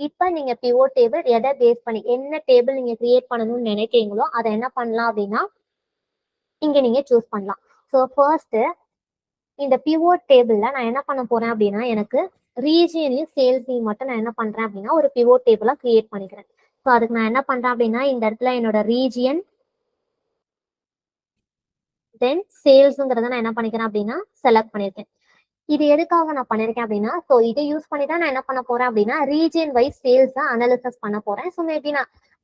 இப்ப நீங்க பிவோட் டேபிள் எதை பேஸ் பண்ணி என்ன டேபிள் நீங்க கிரியேட் பண்ணணும்னு நினைக்கிறீங்களோ அதை என்ன பண்ணலாம் அப்படின்னா இங்க நீங்க சூஸ் பண்ணலாம். ஸோ ஃபர்ஸ்ட் இந்த பிவோட் டேபிள்ல நான் என்ன பண்ண போறேன் அப்படின்னா எனக்கு ரீஜியனையும் சேல்ஸையும் மட்டும் நான் என்ன பண்றேன் அப்படின்னா ஒரு பிவோட் டேபிளா கிரியேட் பண்ணிக்கிறேன். ஸோ அதுக்கு நான் என்ன பண்றேன் அப்படின்னா இந்த இடத்துல என்னோட ரீஜியன் தென் சேல்ஸுங்கிறத நான் என்ன பண்ணிக்கிறேன் அப்படின்னா செலக்ட் பண்ணியிருக்கேன். இது எதுக்காக நான் பண்ணியிருக்கேன் அப்படின்னா ஸோ இதை யூஸ் பண்ணி தான் நான் என்ன பண்ண போறேன் அப்படின்னா ரீஜியன் வைஸ் சேல்ஸ் தான் அனாலிசிஸ் பண்ண போறேன். ஸோ மேபி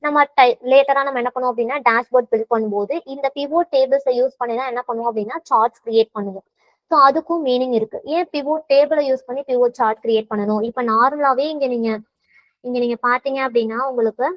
நம்ம லேட்டரா நம்ம என்ன பண்ணுவோம் அப்படின்னா டேஷ்போர்ட் பில்ட் பண்ணும்போது இந்த பிவோட் டேபிள்ஸை யூஸ் பண்ணி தான் என்ன பண்ணுவோம் அப்படின்னா சார்ட்ஸ் கிரியேட் பண்ணுவோம். ஸோ அதுக்கும் மீனிங் இருக்கு. ஏன் பிவோட் டேபிளை யூஸ் பண்ணி பிவோட் சார்ட் கிரியேட் பண்ணணும்? இப்போ நார்மலாவே இங்க நீங்க பாத்தீங்க அப்படின்னா உங்களுக்கு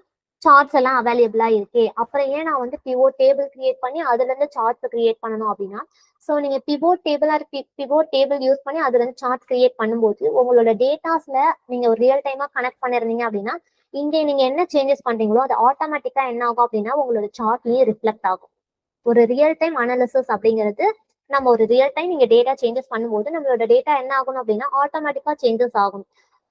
சார்ட்ஸ் எல்லாம் அவைலபிளா இருக்கு. அப்புறம் ஏன் நான் வந்து பிவோட் டேபிள் கிரியேட் பண்ணி அதுல இருந்து சார்ட்ஸ் கிரியேட் பண்ணணும் அப்படின்னா ஸோ நீங்க பிவோட் டேபிள் யூஸ் பண்ணி அதுல இருந்து சார்ட் கிரியேட் பண்ணும்போது உங்களோட டேட்டாஸ்ல நீங்க ஒரு ரியல் டைமா கனெக்ட் பண்ணிருந்தீங்க அப்படின்னா இங்கே நீங்க என்ன சேஞ்சஸ் பண்றீங்களோ அது ஆட்டோமேட்டிக்கா என்ன ஆகும் அப்படின்னா உங்களோட சார்ட்லயும் ரிஃப்ளெக்ட் ஆகும். ஒரு ரியல் டைம் அனாலிசிஸ் அப்படிங்கிறது நம்ம ஒரு ரியல் டைம் நீங்க டேட்டா சேஞ்சஸ் பண்ணும்போது நம்மளோட டேட்டா என்ன ஆகணும் அப்படின்னா ஆட்டோமேட்டிக்கா சேஞ்சஸ் ஆகும்.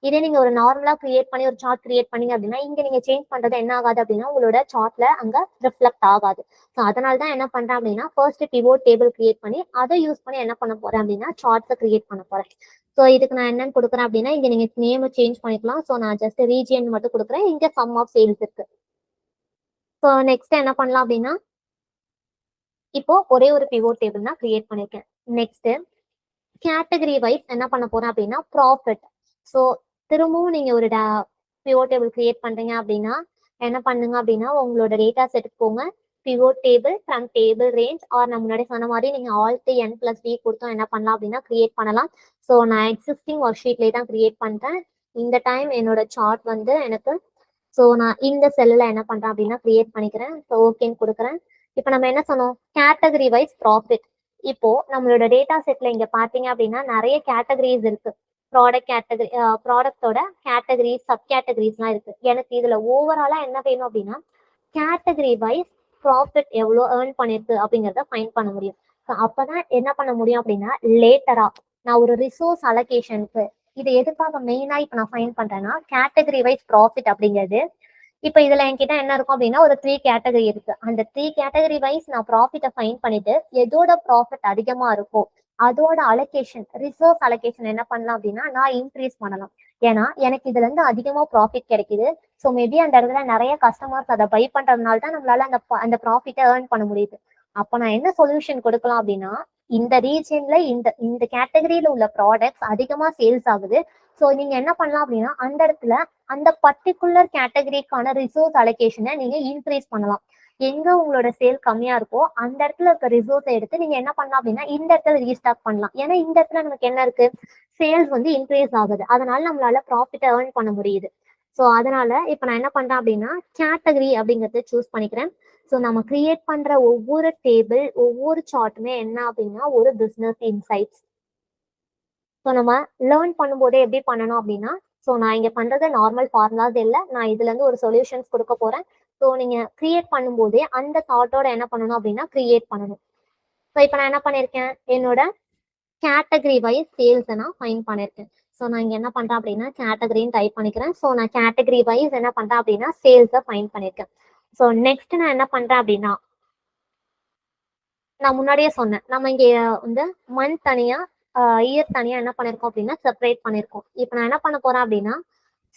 இதே நீங்க ஒரு நார்மலா கிரியேட் பண்ணி ஒரு சார்ட் கிரியேட் பண்ணீங்க அப்படின்னா இங்க நீங்க சேஞ்ச் பண்றது என்ன ஆகாது அப்படின்னா உங்களோட சார்ட்ல அங்க ரிஃப்ளெக்ட் ஆகாது. ஸோ அதனால தான் என்ன பண்றேன் அப்படின்னா ஃபர்ஸ்ட் பிவோட் டேபிள் கிரியேட் பண்ணி அதை யூஸ் பண்ணி என்ன பண்ண போறேன் அப்படின்னா சார்ட்ஸை கிரியேட் பண்ண போறேன். ஸோ இதுக்கு நான் என்னன்னு கொடுக்குறேன் அப்படின்னா இங்க நீங்க நேம் சேஞ்ச் பண்ணிக்கலாம். ஸோ நான் ஜஸ்ட் ரீஜியன் மட்டும் கொடுக்குறேன். இங்க சம் ஆஃப் சேல்ஸ் இருக்கு. ஸோ நெக்ஸ்ட் என்ன பண்ணலாம் அப்படின்னா இப்போ ஒரே ஒரு பிவோட் டேபிள் நான் கிரியேட் பண்ணிருக்கேன். நெக்ஸ்ட் கேட்டகரி வைஸ் என்ன பண்ண போறேன் அப்படின்னா ப்ராஃபிட். ஸோ திரும்பவும் நீங்க ஒரு பிவோட் டேபிள் கிரியேட் பண்றீங்க அப்படின்னா என்ன பண்ணுங்க அப்படின்னா உங்களோட டேட்டா செட்டுக்கு போங்க. Pivot table from table range or நம்ம முன்னாடி சொன்ன மாதிரி நீங்க ஆல்ட் என் பிளஸ் டி கொடுத்தோம் என்ன பண்ணலாம் அப்படின்னா கிரியேட் பண்ணலாம். ஸோ நான் எக்ஸிஸ்டிங் ஒர்க் ஷீட்லேயே தான் கிரியேட் பண்றேன். இந்த டைம் என்னோட சார்ட் வந்து எனக்கு ஸோ நான் இந்த செல்லில் என்ன பண்றேன் அப்படின்னா கிரியேட் பண்ணிக்கிறேன். ஸோ ஓகேன்னு கொடுக்குறேன். இப்போ நம்ம என்ன சொன்னோம் கேட்டகரி வைஸ் ப்ராஃபிட். இப்போ நம்மளோட டேட்டா செட்ல இங்க பாத்தீங்க அப்படின்னா நிறைய கேட்டகரிஸ் இருக்கு. ப்ராடக்டோட கேட்டகரிஸ் சப் கேட்டகரிஸ்லாம் இருக்கு. எனக்கு இதுல ஓவராலா என்ன வேணும் அப்படின்னா கேட்டகரி வைஸ் ப்ராஃபிட் எவ்வளோ ஏர்ன் பண்ணிருக்கு அப்படிங்கிறத ஃபைண்ட் பண்ண முடியும். அப்பதான் என்ன பண்ண முடியும் அப்படின்னா லேட்டரா நான் ஒரு ரிசோர்ஸ் அலோகேஷனுக்கு இது எதுக்காக மெயினா இப்ப நான் ஃபைண்ட் பண்றேன்னா கேட்டகரி வைஸ் ப்ராஃபிட் அப்படிங்கிறது இப்ப இதுல என்கிட்ட என்ன இருக்கும் அப்படின்னா ஒரு 3 கேட்டகரி இருக்கு. அந்த 3 கேட்டகரி வைஸ் நான் ப்ராஃபிட்டை ஃபைண்ட் பண்ணிட்டு எதோட ப்ராஃபிட் அதிகமா இருக்கோ அதோட அலோகேஷன் ரிசோர்ஸ் அலோகேஷன் என்ன பண்ணலாம் அப்படின்னா நான் இன்க்ரீஸ் பண்ணலாம். ஏன்னா எனக்கு இதுல இருந்து அதிகமா ப்ராஃபிட் கிடைக்குது. ஸோ மேபி அந்த இடத்துல நிறைய கஸ்டமர்ஸ் அதை பை பண்றதுனால தான் நம்மளால அந்த ப்ராஃபிட்டை ஏர்ன் பண்ண முடியுது. அப்போ நான் என்ன சொல்யூஷன் கொடுக்கலாம் அப்படின்னா இந்த ரீஜன்ல இந்த கேட்டகரியில உள்ள ப்ராடக்ட்ஸ் அதிகமா சேல்ஸ் ஆகுது. ஸோ நீங்க என்ன பண்ணலாம் அப்படின்னா அந்த இடத்துல அந்த பர்டிகுலர் கேட்டகரிக்கான ரிசோர்ஸ் அலோகேஷனை நீங்க இன்க்ரீஸ் பண்ணலாம். எங்க உங்களோட சேல் கம்மியா இருக்கோ அந்த இடத்துல இருக்க ரிசோர்ஸை எடுத்து நீங்க என்ன பண்ணலாம் அப்படின்னா இந்த இடத்துல ரீஸ்டாக் பண்ணலாம். ஏன்னா இந்த இடத்துல நமக்கு என்ன இருக்கு சேல்ஸ் வந்து இன்க்ரீஸ் ஆகுது. அதனால நம்மளால ப்ராஃபிட்டை ஏர்ன் பண்ண முடியுது. ஸோ அதனால இப்போ நான் என்ன பண்றேன் அப்படின்னா கேட்டகரி அப்படிங்கறத சூஸ் பண்ணிக்கிறேன். ஸோ நம்ம கிரியேட் பண்ற ஒவ்வொரு டேபிள் ஒவ்வொரு சார்ட்டுமே என்ன அப்படின்னா ஒரு பிசினஸ் இன்சைட்ஸ். ஸோ நம்ம லேர்ன் பண்ணும்போதே எப்படி பண்ணணும் அப்படின்னா ஸோ நான் இங்க பண்றது நார்மல் ஃபார்முலாஸ் இல்லை, நான் இதுல இருந்து ஒரு சொல்யூஷன்ஸ் கொடுக்க போறேன். ஸோ நீங்க கிரியேட் பண்ணும்போதே அந்த தாட்டோட என்ன பண்ணணும் அப்படின்னா கிரியேட் பண்ணணும். ஸோ இப்போ நான் என்ன பண்ணியிருக்கேன், என்னோட கேட்டகரி வைஸ் சேல்ஸ் நான் ஃபைன் பண்ணியிருக்கேன். ஸோ நான் இங்கே என்ன பண்ணுறேன் அப்படின்னா கேட்டகரின்னு டைப் பண்ணிக்கிறேன். ஸோ நான் கேட்டகரி வைஸ் என்ன பண்ணுறேன் அப்படின்னா சேல்ஸை ஃபைன் பண்ணியிருக்கேன். ஸோ நெக்ஸ்ட் நான் என்ன பண்ணுறேன் அப்படின்னா, நான் முன்னாடியே சொன்னேன், நம்ம இங்கே வந்து மந்த் தனியா இயர் தனியா என்ன பண்ணியிருக்கோம் அப்படின்னா செப்பரேட் பண்ணியிருக்கோம். இப்போ நான் என்ன பண்ண போறேன் அப்படின்னா,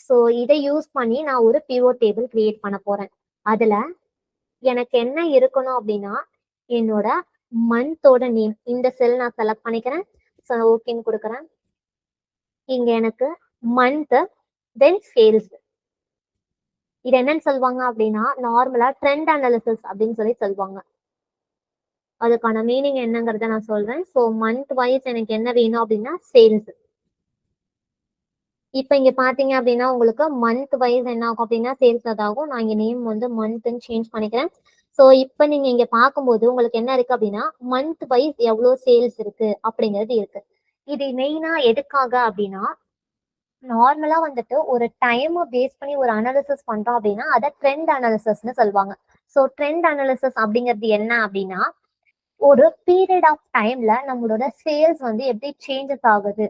ஸோ இதை யூஸ் பண்ணி நான் ஒரு பிவோட் டேபிள் கிரியேட் பண்ண போறேன். அதுல எனக்கு என்ன இருக்கணும் அப்படின்னா, என்னோட மந்தோட நேம் இந்த செல் நான் செலக்ட் பண்ணிக்கிறேன். ஸோ ஓகேன்னு கொடுக்குறேன். இங்க எனக்கு மந்த் தென் சேல்ஸ், இது என்னன்னு சொல்லுவாங்க அப்படின்னா நார்மலா ட்ரெண்ட் அனாலிசிஸ் அப்படின்னு சொல்லி சொல்லுவாங்க. அதுக்கான மீனிங் என்னங்கிறத நான் சொல்றேன். ஸோ மந்த் வைஸ் எனக்கு என்ன வேணும் அப்படின்னா சேல்ஸ். இப்போ இங்க பாத்தீங்க அப்படின்னா உங்களுக்கு மந்த் வைஸ் என்ன ஆகும் அப்படின்னா சேல்ஸ் அதாகும். நான் இங்க நேம் வந்து மந்த்ன்னு சேஞ்ச் பண்ணிக்கிறேன். ஸோ இப்போ நீங்க இங்க பார்க்கும்போது உங்களுக்கு என்ன இருக்கு அப்படின்னா மந்த் வைஸ் எவ்வளோ சேல்ஸ் இருக்கு அப்படிங்கிறது இருக்கு. இது மெயினா எதுக்காக அப்படின்னா, நார்மலா வந்துட்டு ஒரு டைம் பேஸ் பண்ணி ஒரு அனாலிசிஸ் பண்றோம் அப்படின்னா அதை ட்ரெண்ட் அனாலிசிஸ்னு சொல்லுவாங்க. ஸோ ட்ரெண்ட் அனாலிசிஸ் அப்படிங்கிறது என்ன அப்படின்னா, ஒரு பீரியட் ஆஃப் டைம்ல நம்மளோட சேல்ஸ் வந்து எப்படி சேஞ்சஸ் ஆகுது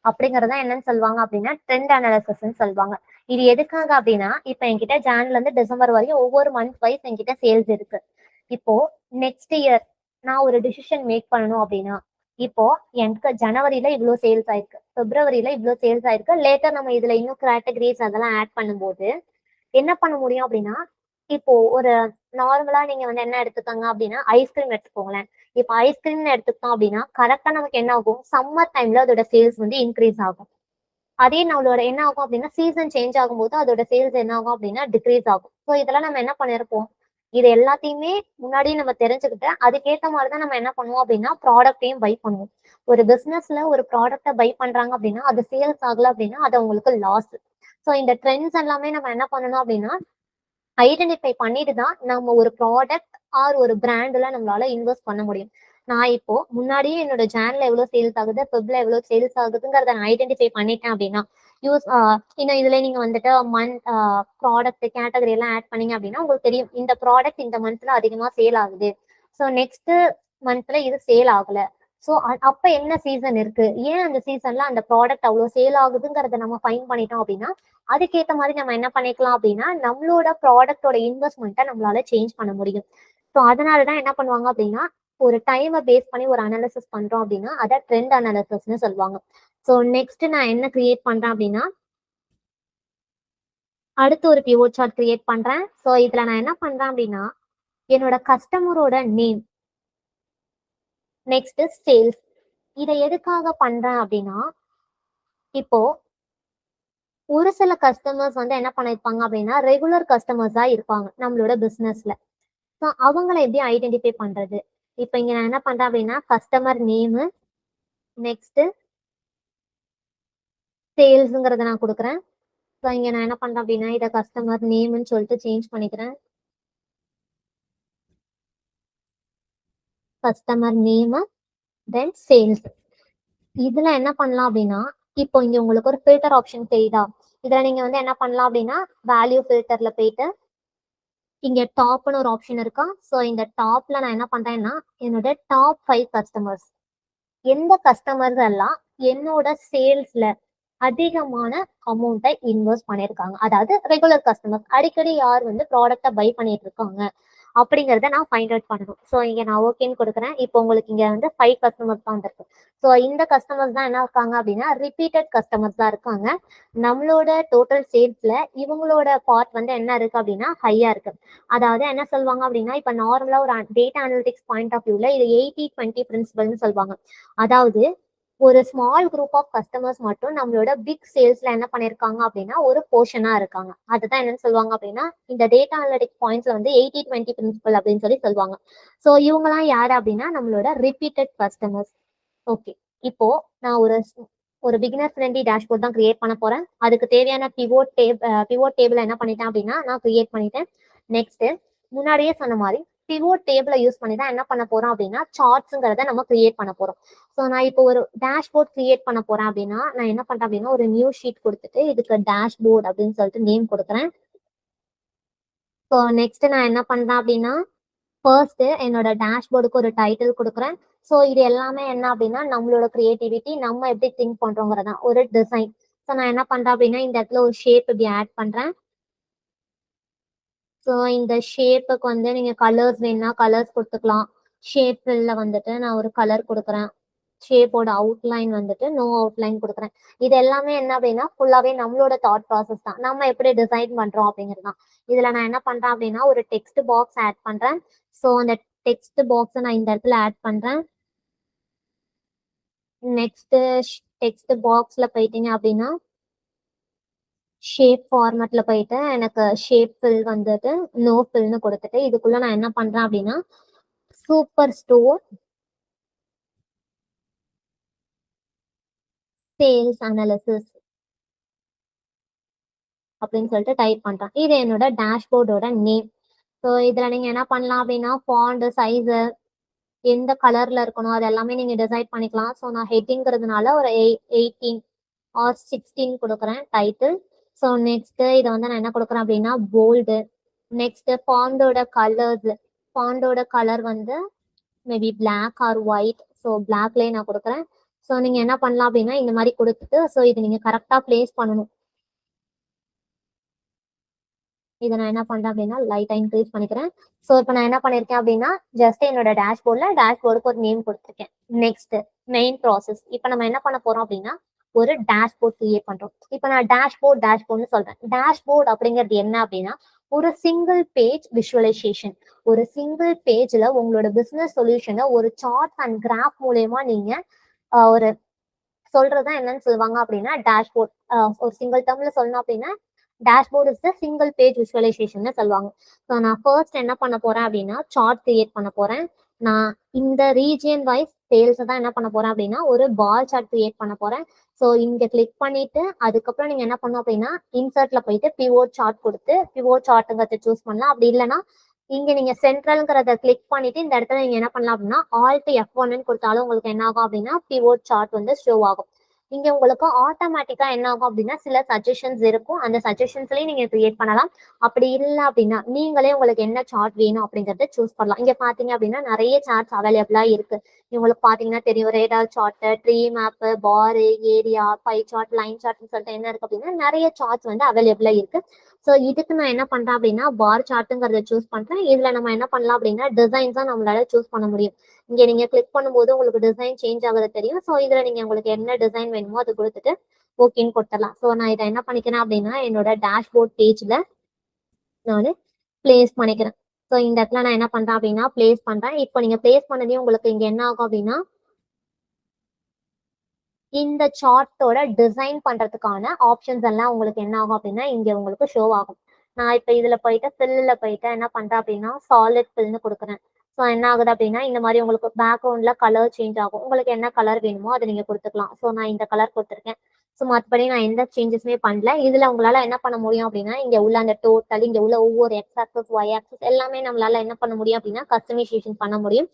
அப்படிங்கறத என்னன்னு சொல்லுவாங்க அப்படின்னா ட்ரெண்ட் அனாலிசிஸ்ன்னு சொல்லுவாங்க. இது எதுக்காக அப்படின்னா, இப்ப என்கிட்ட ஜான்ல இருந்து டிசம்பர் வரையும் ஒவ்வொரு மந்த் வைஸ் என்கிட்ட சேல்ஸ் இருக்கு. இப்போ நெக்ஸ்ட் இயர் நான் ஒரு டிசிஷன் மேக் பண்ணணும் அப்படின்னா, இப்போ எனக்கு ஜனவரியில இவ்வளவு சேல்ஸ் ஆயிருக்கு, பிப்ரவரியில இவ்வளவு சேல்ஸ் ஆயிருக்கு, லேட்டர் நம்ம இதுல இன்னும் கேட்டகரிஸ் அதெல்லாம் ஆட் பண்ணும்போது என்ன பண்ண முடியும் அப்படின்னா, இப்போ ஒரு நார்மலா நீங்க வந்து என்ன எடுத்துக்கோங்க அப்படின்னா ஐஸ்கிரீம் எடுத்துக்கோங்களேன். இப்போ ஐஸ்கிரீம் எடுத்துக்கிட்டோம் அப்படின்னா கரெக்டா நமக்கு என்ன ஆகும், சம்மர் டைம்ல அதோட சேல்ஸ் வந்து இன்க்ரீஸ் ஆகும். அதே நம்மளோட என்ன ஆகும் அப்படின்னா சீசன் சேஞ்ச் ஆகும்போது அதோட சேல்ஸ் என்ன ஆகும் அப்படின்னா டிக்ரீஸ் ஆகும். ஸோ இதெல்லாம் நம்ம என்ன பண்ணிருப்போம், இது எல்லாத்தையுமே முன்னாடியே நம்ம தெரிஞ்சுக்கிட்டு அதுக்கேற்ற மாதிரிதான் நம்ம என்ன பண்ணுவோம் அப்படின்னா ப்ராடக்டையும் பை பண்ணுவோம். ஒரு பிசினஸ்ல ஒரு ப்ராடக்டை பை பண்றாங்க அப்படின்னா அது சேல்ஸ் ஆகல அப்படின்னா அது அவங்களுக்கு லாஸ். ஸோ இந்த ட்ரெண்ட்ஸ் எல்லாமே நம்ம என்ன பண்ணணும் அப்படின்னா ஐடென்டிஃபை பண்ணிட்டு தான் நம்ம ஒரு ப்ராடக்ட் ஆர் ஒரு பிராண்ட்ல நம்மளால இன்வெஸ்ட் பண்ண முடியும். நான் இப்போ முன்னாடியே என்னோட ஜான்ல எவ்வளவு சேல்ஸ் ஆகுது, பெப்ல எவ்வளவு சேல்ஸ் ஆகுதுங்கிறத நான் ஐடென்டிஃபை பண்ணிட்டேன் அப்படின்னா யூஸ் இன்னும் இதுல நீங்க வந்துட்டு மந்த் ப்ராடக்ட் கேட்டகரி எல்லாம் ஆட் பண்ணீங்க அப்படின்னா உங்களுக்கு தெரியும் இந்த ப்ராடக்ட் இந்த மந்த்ல அதிகமா சேல் ஆகுது, ஸோ நெக்ஸ்ட் மந்த்ல இது சேல் ஆகல. ஸோ அப்ப என்ன சீசன் இருக்கு, ஏன் அந்த சீசன்ல அந்த ப்ராடக்ட் அவ்வளவு சேல் ஆகுதுங்கிறத நம்ம ஃபைன் பண்ணிட்டோம் அப்படின்னா அதுக்கேற்ற மாதிரி நம்ம என்ன பண்ணிக்கலாம் அப்படின்னா நம்மளோட ப்ராடக்டோட இன்வெஸ்ட்மெண்ட்டை நம்மளால சேஞ்ச் பண்ண முடியும். ஸோ அதனாலதான் என்ன பண்ணுவாங்க அப்படின்னா ஒரு டைமை பேஸ் பண்ணி ஒரு அனாலிசிஸ் பண்றோம் அப்படின்னா அதை ட்ரெண்ட் அனாலிசிஸ்னு சொல்லுவாங்க. ஸோ நெக்ஸ்ட் நான் என்ன கிரியேட் பண்றேன் அப்படின்னா அடுத்து ஒரு பிவோட் சார்ட் கிரியேட் பண்றேன். ஸோ இதுல நான் என்ன பண்றேன் அப்படின்னா என்னோட கஸ்டமரோட நேம், நெக்ஸ்ட் சேல்ஸ். இதை எதுக்காக பண்றேன் அப்படின்னா, இப்போ ஒரு சில கஸ்டமர்ஸ் வந்து என்ன பண்ணிருப்பாங்க அப்படின்னா ரெகுலர் கஸ்டமர்ஸா இருப்பாங்க நம்மளோட பிசினஸ்ல. ஸோ அவங்கள எப்படி ஐடென்டிஃபை பண்றது, இப்போ இங்க நான் என்ன பண்றேன் அப்படின்னா கஸ்டமர் நேமு நெக்ஸ்ட் சேல்ஸுங்கிறத நான் கொடுக்குறேன். ஸோ இங்க நான் என்ன பண்றேன் அப்படின்னா இதை கஸ்டமர் நேம்னு சொல்லிட்டு சேஞ்ச் பண்ணிக்கிறேன். கஸ்டமர் நேம் தென் சேல்ஸ். இதுல என்ன பண்ணலாம் அப்படின்னா இப்போ இங்க உங்களுக்கு ஒரு ஃபில்டர் ஆப்ஷன் தெரியுதா, இதுல நீங்க வந்து என்ன பண்ணலாம் அப்படின்னா வேல்யூ ஃபில்டர்ல போயிட்டு இங்க டாப்னு ஒரு ஆப்ஷன் இருக்கா. ஸோ இந்த டாப்ல நான் என்ன பண்றேன்னா என்னோட டாப் 5 கஸ்டமர்ஸ், எந்த கஸ்டமர்ஸ் எல்லாம் என்னோட சேல்ஸ்ல அதிகமான அமௌண்ட்டை இன்வெஸ்ட் பண்ணியிருக்காங்க, அதாவது ரெகுலர் கஸ்டமர்ஸ் அடிக்கடி யார் வந்து ப்ராடக்டை பை பண்ணிட்டு இருக்காங்க அப்படிங்கிறத நான் ஃபைண்ட் அவுட் பண்ணணும். ஸோ இங்க நான் ஓகேன்னு கொடுக்குறேன். இப்போ உங்களுக்கு இங்க வந்து 5 கஸ்டமர்ஸ் தான் வந்திருக்கு. ஸோ இந்த கஸ்டமர்ஸ் தான் என்ன இருக்காங்க அப்படின்னா ரிப்பீட்டட் கஸ்டமர்ஸ் தான் இருக்காங்க. நம்மளோட டோட்டல் சேல்ஸ்ல இவங்களோட பார்ட் வந்து என்ன இருக்கு அப்படின்னா ஹையா இருக்கு. அதாவது என்ன சொல்லுவாங்க அப்படின்னா இப்ப நார்மலா ஒரு டேட்டா அனலிட்டிக்ஸ் பாயிண்ட் ஆஃப் வியூல இது 80-20 பிரின்சிபல்னு சொல்லுவாங்க. அதாவது ஒரு ஸ்மால் குரூப் ஆஃப் கஸ்டமர்ஸ் மட்டும் நம்மளோட பிக் சேல்ஸ்ல என்ன பண்ணிருக்காங்க அப்படின்னா ஒரு போர்ஷனா இருக்காங்க. அதுதான் என்னன்னு சொல்லுவாங்க அப்படின்னா இந்த டேட்டா அனலிட்டிக்ஸ் பாயிண்ட்ஸ்ல வந்து 80-20 பிரின்சிபல் அப்படின்னு சொல்லி சொல்லுவாங்க. ஸோ இவங்கலாம் யாரு அப்படின்னா நம்மளோட ரிப்பீட்டட் கஸ்டமர்ஸ். ஓகே, இப்போ நான் ஒரு பிகினர் ஃப்ரெண்ட்லி டேஷ்போர்ட் தான் கிரியேட் பண்ண போறேன். அதுக்கு தேவையான பிவோட் டேபிள் என்ன பண்ணிட்டேன் அப்படின்னா நான் கிரியேட் பண்ணிட்டேன். நெக்ஸ்ட் முன்னாடியே சொன்ன மாதிரி பிவோட் டேபிளை யூஸ் பண்ணி தான் என்ன பண்ண போறோம் அப்படின்னா சார்ட்ஸுங்கிறத நம்ம கிரியேட் பண்ண போறோம். ஸோ நான் இப்போ ஒரு டேஷ்போர்ட் கிரியேட் பண்ண போறேன் அப்படின்னா நான் என்ன பண்றேன் அப்படின்னா ஒரு நியூ ஷீட் கொடுத்துட்டு இதுக்கு டேஷ்போர்ட் அப்படின்னு சொல்லிட்டு நேம் கொடுக்குறேன். ஸோ நெக்ஸ்ட் நான் என்ன பண்றேன் அப்படின்னா ஃபர்ஸ்ட் என்னோட டேஷ்போர்டுக்கு ஒரு டைட்டில் கொடுக்குறேன். ஸோ இது எல்லாமே என்ன அப்படின்னா நம்மளோட கிரியேட்டிவிட்டி, நம்ம எப்படி திங்க் பண்றோங்கிறதான் ஒரு டிசைன். ஸோ நான் என்ன பண்றேன் அப்படின்னா இந்த இடத்துல ஒரு ஷேப் இப்படி ஆட் பண்றேன். ஸோ இந்த ஷேப்புக்கு வந்து நீங்க கலர்ஸ் வேணும்னா கலர்ஸ் கொடுத்துக்கலாம். ஷேப்ல வந்துட்டு நான் ஒரு கலர் கொடுக்குறேன். ஷேப்போட அவுட்லைன் வந்துட்டு நோ அவுட்லைன் கொடுக்குறேன். இது எல்லாமே என்ன அப்படின்னா ஃபுல்லாவே நம்மளோட தாட் ப்ராசஸ் தான். நம்ம எப்படி டிசைன் பண்றோம் அப்படிங்கிறது தான். இதுல நான் என்ன பண்றேன் அப்படின்னா ஒரு டெக்ஸ்ட் பாக்ஸ் ஆட் பண்றேன். ஸோ அந்த டெக்ஸ்ட் பாக்ஸை நான் இந்த இடத்துல ஆட் பண்றேன். நெக்ஸ்ட் டெக்ஸ்ட் பாக்ஸ்ல போயிட்டீங்க அப்படின்னா ஷேப் ஃபார்மேட்ல போயிட்டு எனக்கு ஷேப் ஃபில் வந்துட்டு நோ ஃபில்னு கொடுத்துட்டு இதுக்குள்ள நான் என்ன பண்றேன் அப்படின்னா சூப்பர் ஸ்டோர் சேல்ஸ் அனாலிசிஸ் அப்படின்னு சொல்லிட்டு டைப் பண்றேன். இது என்னோட டேஷ்போர்டோட நேம். ஸோ இதுல நீங்க என்ன பண்ணலாம் அப்படின்னா ஃபாண்ட் சைஸ் எந்த கலர்ல இருக்கணும் அது எல்லாமே நீங்க டிசைட் பண்ணிக்கலாம். ஸோ நான் ஹெட்டிங்கிறதுனால ஒரு 18 ஆர் 16 கொடுக்குறேன் டைட்டில். ஸோ நெக்ஸ்ட் இதை வந்து நான் என்ன கொடுக்குறேன் அப்படின்னா போல்டு. நெக்ஸ்ட் ஃபாண்டோட கலர் வந்து maybe black or white. So பிளாக்லேயே நான் கொடுக்குறேன். ஸோ நீங்க என்ன பண்ணலாம் அப்படின்னா இந்த மாதிரி கொடுத்துட்டு ஸோ இது நீங்க கரெக்டா பிளேஸ் பண்ணணும். இதை நான் என்ன பண்றேன் அப்படின்னா லைட்டா இன்க்ரீஸ் பண்ணிக்கிறேன். ஸோ இப்போ நான் என்ன பண்ணிருக்கேன் அப்படின்னா ஜஸ்ட் என்னோட டேஷ்போர்டுக்கு ஒரு நேம் கொடுத்துருக்கேன். Next main process. இப்போ நம்ம என்ன பண்ண போறோம் அப்படின்னா ஒரு டேஷ்போர்ட் கிரியேட் பண்றோம். இப்போ நான் டேஷ்போர்ட்னு சொல்றேன். டேஷ்போர்ட் அப்படிங்கிறது என்ன அப்படின்னா ஒரு சிங்கிள் பேஜ் விஷுவலைசேஷன். ஒரு சிங்கிள் பேஜ்ல உங்களோட பிசினஸ் சொல்யூஷனை ஒரு சார்ட் அண்ட் கிராஃப் மூலயமா நீங்க ஒரு சொல்றதுதான் என்னன்னு சொல்லுவாங்க அப்படின்னா டேஷ்போர்ட். ஒரு சிங்கிள் டேர்ம்ல சொல்லணும் அப்படின்னா dashboard is the single page visualization சொல்லுவாங்க. ஸோ நான் ஃபர்ஸ்ட் என்ன பண்ண போறேன் அப்படின்னா சார்ட் கிரியேட் பண்ண போறேன். நான் இந்த ரீஜியன் வைஸ் சேல்ஸ் தான் என்ன பண்ண போறேன் அப்படின்னா ஒரு பார் சார்ட் கிரியேட் பண்ண போறேன். ஸோ இங்க கிளிக் பண்ணிட்டு அதுக்கப்புறம் நீங்க என்ன பண்ணணும் அப்படின்னா இன்சர்ட்ல போயிட்டு பிவோட் சார்ட் கொடுத்து பிவோட் சார்ட்டுங்கிறத சூஸ் பண்ணலாம். அப்படி இல்லைன்னா இங்க நீங்க சென்ட்ரல்ங்கிறத கிளிக் பண்ணிட்டு இந்த இடத்துல நீங்க என்ன பண்ணலாம் அப்படின்னா Alt F1 கொடுத்தாலும் உங்களுக்கு என்ன ஆகும் அப்படின்னா பிவோட் சார்ட் வந்து ஷோ ஆகும். இங்க உங்களுக்கு ஆட்டோமேட்டிக்கா என்ன ஆகும் அப்படின்னா சில சஜஷன்ஸ் இருக்கும். அந்த சஜஷன்ஸ்லயும் நீங்க கிரியேட் பண்ணலாம். அப்படி இல்லை அப்படின்னா நீங்களே உங்களுக்கு என்ன சார்ட் வேணும் அப்படிங்கறத சூஸ் பண்ணலாம். இங்க பாத்தீங்க அப்படின்னா நிறைய சார்ட்ஸ் அவைலபிளா இருக்கு. உங்களுக்கு பாத்தீங்கன்னா தெரியும் ரேடார் சார்ட், ட்ரீ மேப், பாரு, ஏரியா, பை சார்ட், லைன் சார்ட்னு சொல்லிட்டு என்ன இருக்கு அப்படின்னா நிறைய சார்ட்ஸ் வந்து அவைலபிளா இருக்கு. ஸோ இதுக்கு நான் என்ன பண்றேன் அப்படின்னா பார் சார்ட்டுங்கிறத சூஸ் பண்றேன். இதுல நம்ம என்ன பண்ணலாம் அப்படின்னா டிசைன்ஸ் தான் நம்மளால சூஸ் பண்ண முடியும். இங்க நீங்க கிளிக் பண்ணும்போது உங்களுக்கு டிசைன் சேஞ்ச் ஆகுறது தெரியும். ஸோ இதுல நீங்க உங்களுக்கு என்ன டிசைன் வேணுமோ அதை கொடுத்துட்டு ஓகேன்னு கொடுத்துடலாம். ஸோ நான் இதை என்ன பண்ணிக்கிறேன் அப்படின்னா என்னோட டேஷ்போர்ட் பேஜ்ல நான் பிளேஸ் பண்ணிக்கிறேன். ஸோ இந்த இடத்துல நான் என்ன பண்றேன் அப்படின்னா பிளேஸ் பண்றேன். இப்போ நீங்க பிளேஸ் பண்ணதையும் உங்களுக்கு இங்க என்ன ஆகும் அப்படின்னா இந்த சார்ட்டோட டிசைன் பண்றதுக்கான ஆப்ஷன்ஸ் எல்லாம் உங்களுக்கு என்ன ஆகும் அப்படின்னா இங்க உங்களுக்கு ஷோ ஆகும். நான் இப்ப இதுல போயிட்டு ஃபில்ல போயிட்டு என்ன பண்றேன் அப்படின்னா சாலிட் ஃபில்னு கொடுக்குறேன். ஸோ என்ன ஆகுது அப்படின்னா இந்த மாதிரி உங்களுக்கு பேக்ரவுண்ட்ல கலர் சேஞ்ச் ஆகும். உங்களுக்கு என்ன கலர் வேணுமோ அதை நீங்க கொடுத்துக்கலாம். ஸோ நான் இந்த கலர் கொடுத்துருக்கேன். ஸோ மற்றபடி நான் எந்த சேஞ்சஸுமே பண்ணல. இதுல உங்களால என்ன பண்ண முடியும் அப்படின்னா இங்க உள்ள அந்த டோட்டல் இங்க உள்ள ஒவ்வொரு எக்ஸ் ஆக்சஸ் ஒய் ஆக்சஸ் எல்லாமே நம்மளால என்ன பண்ண முடியும் அப்படின்னா கஸ்டமைசேஷன் பண்ண முடியும்.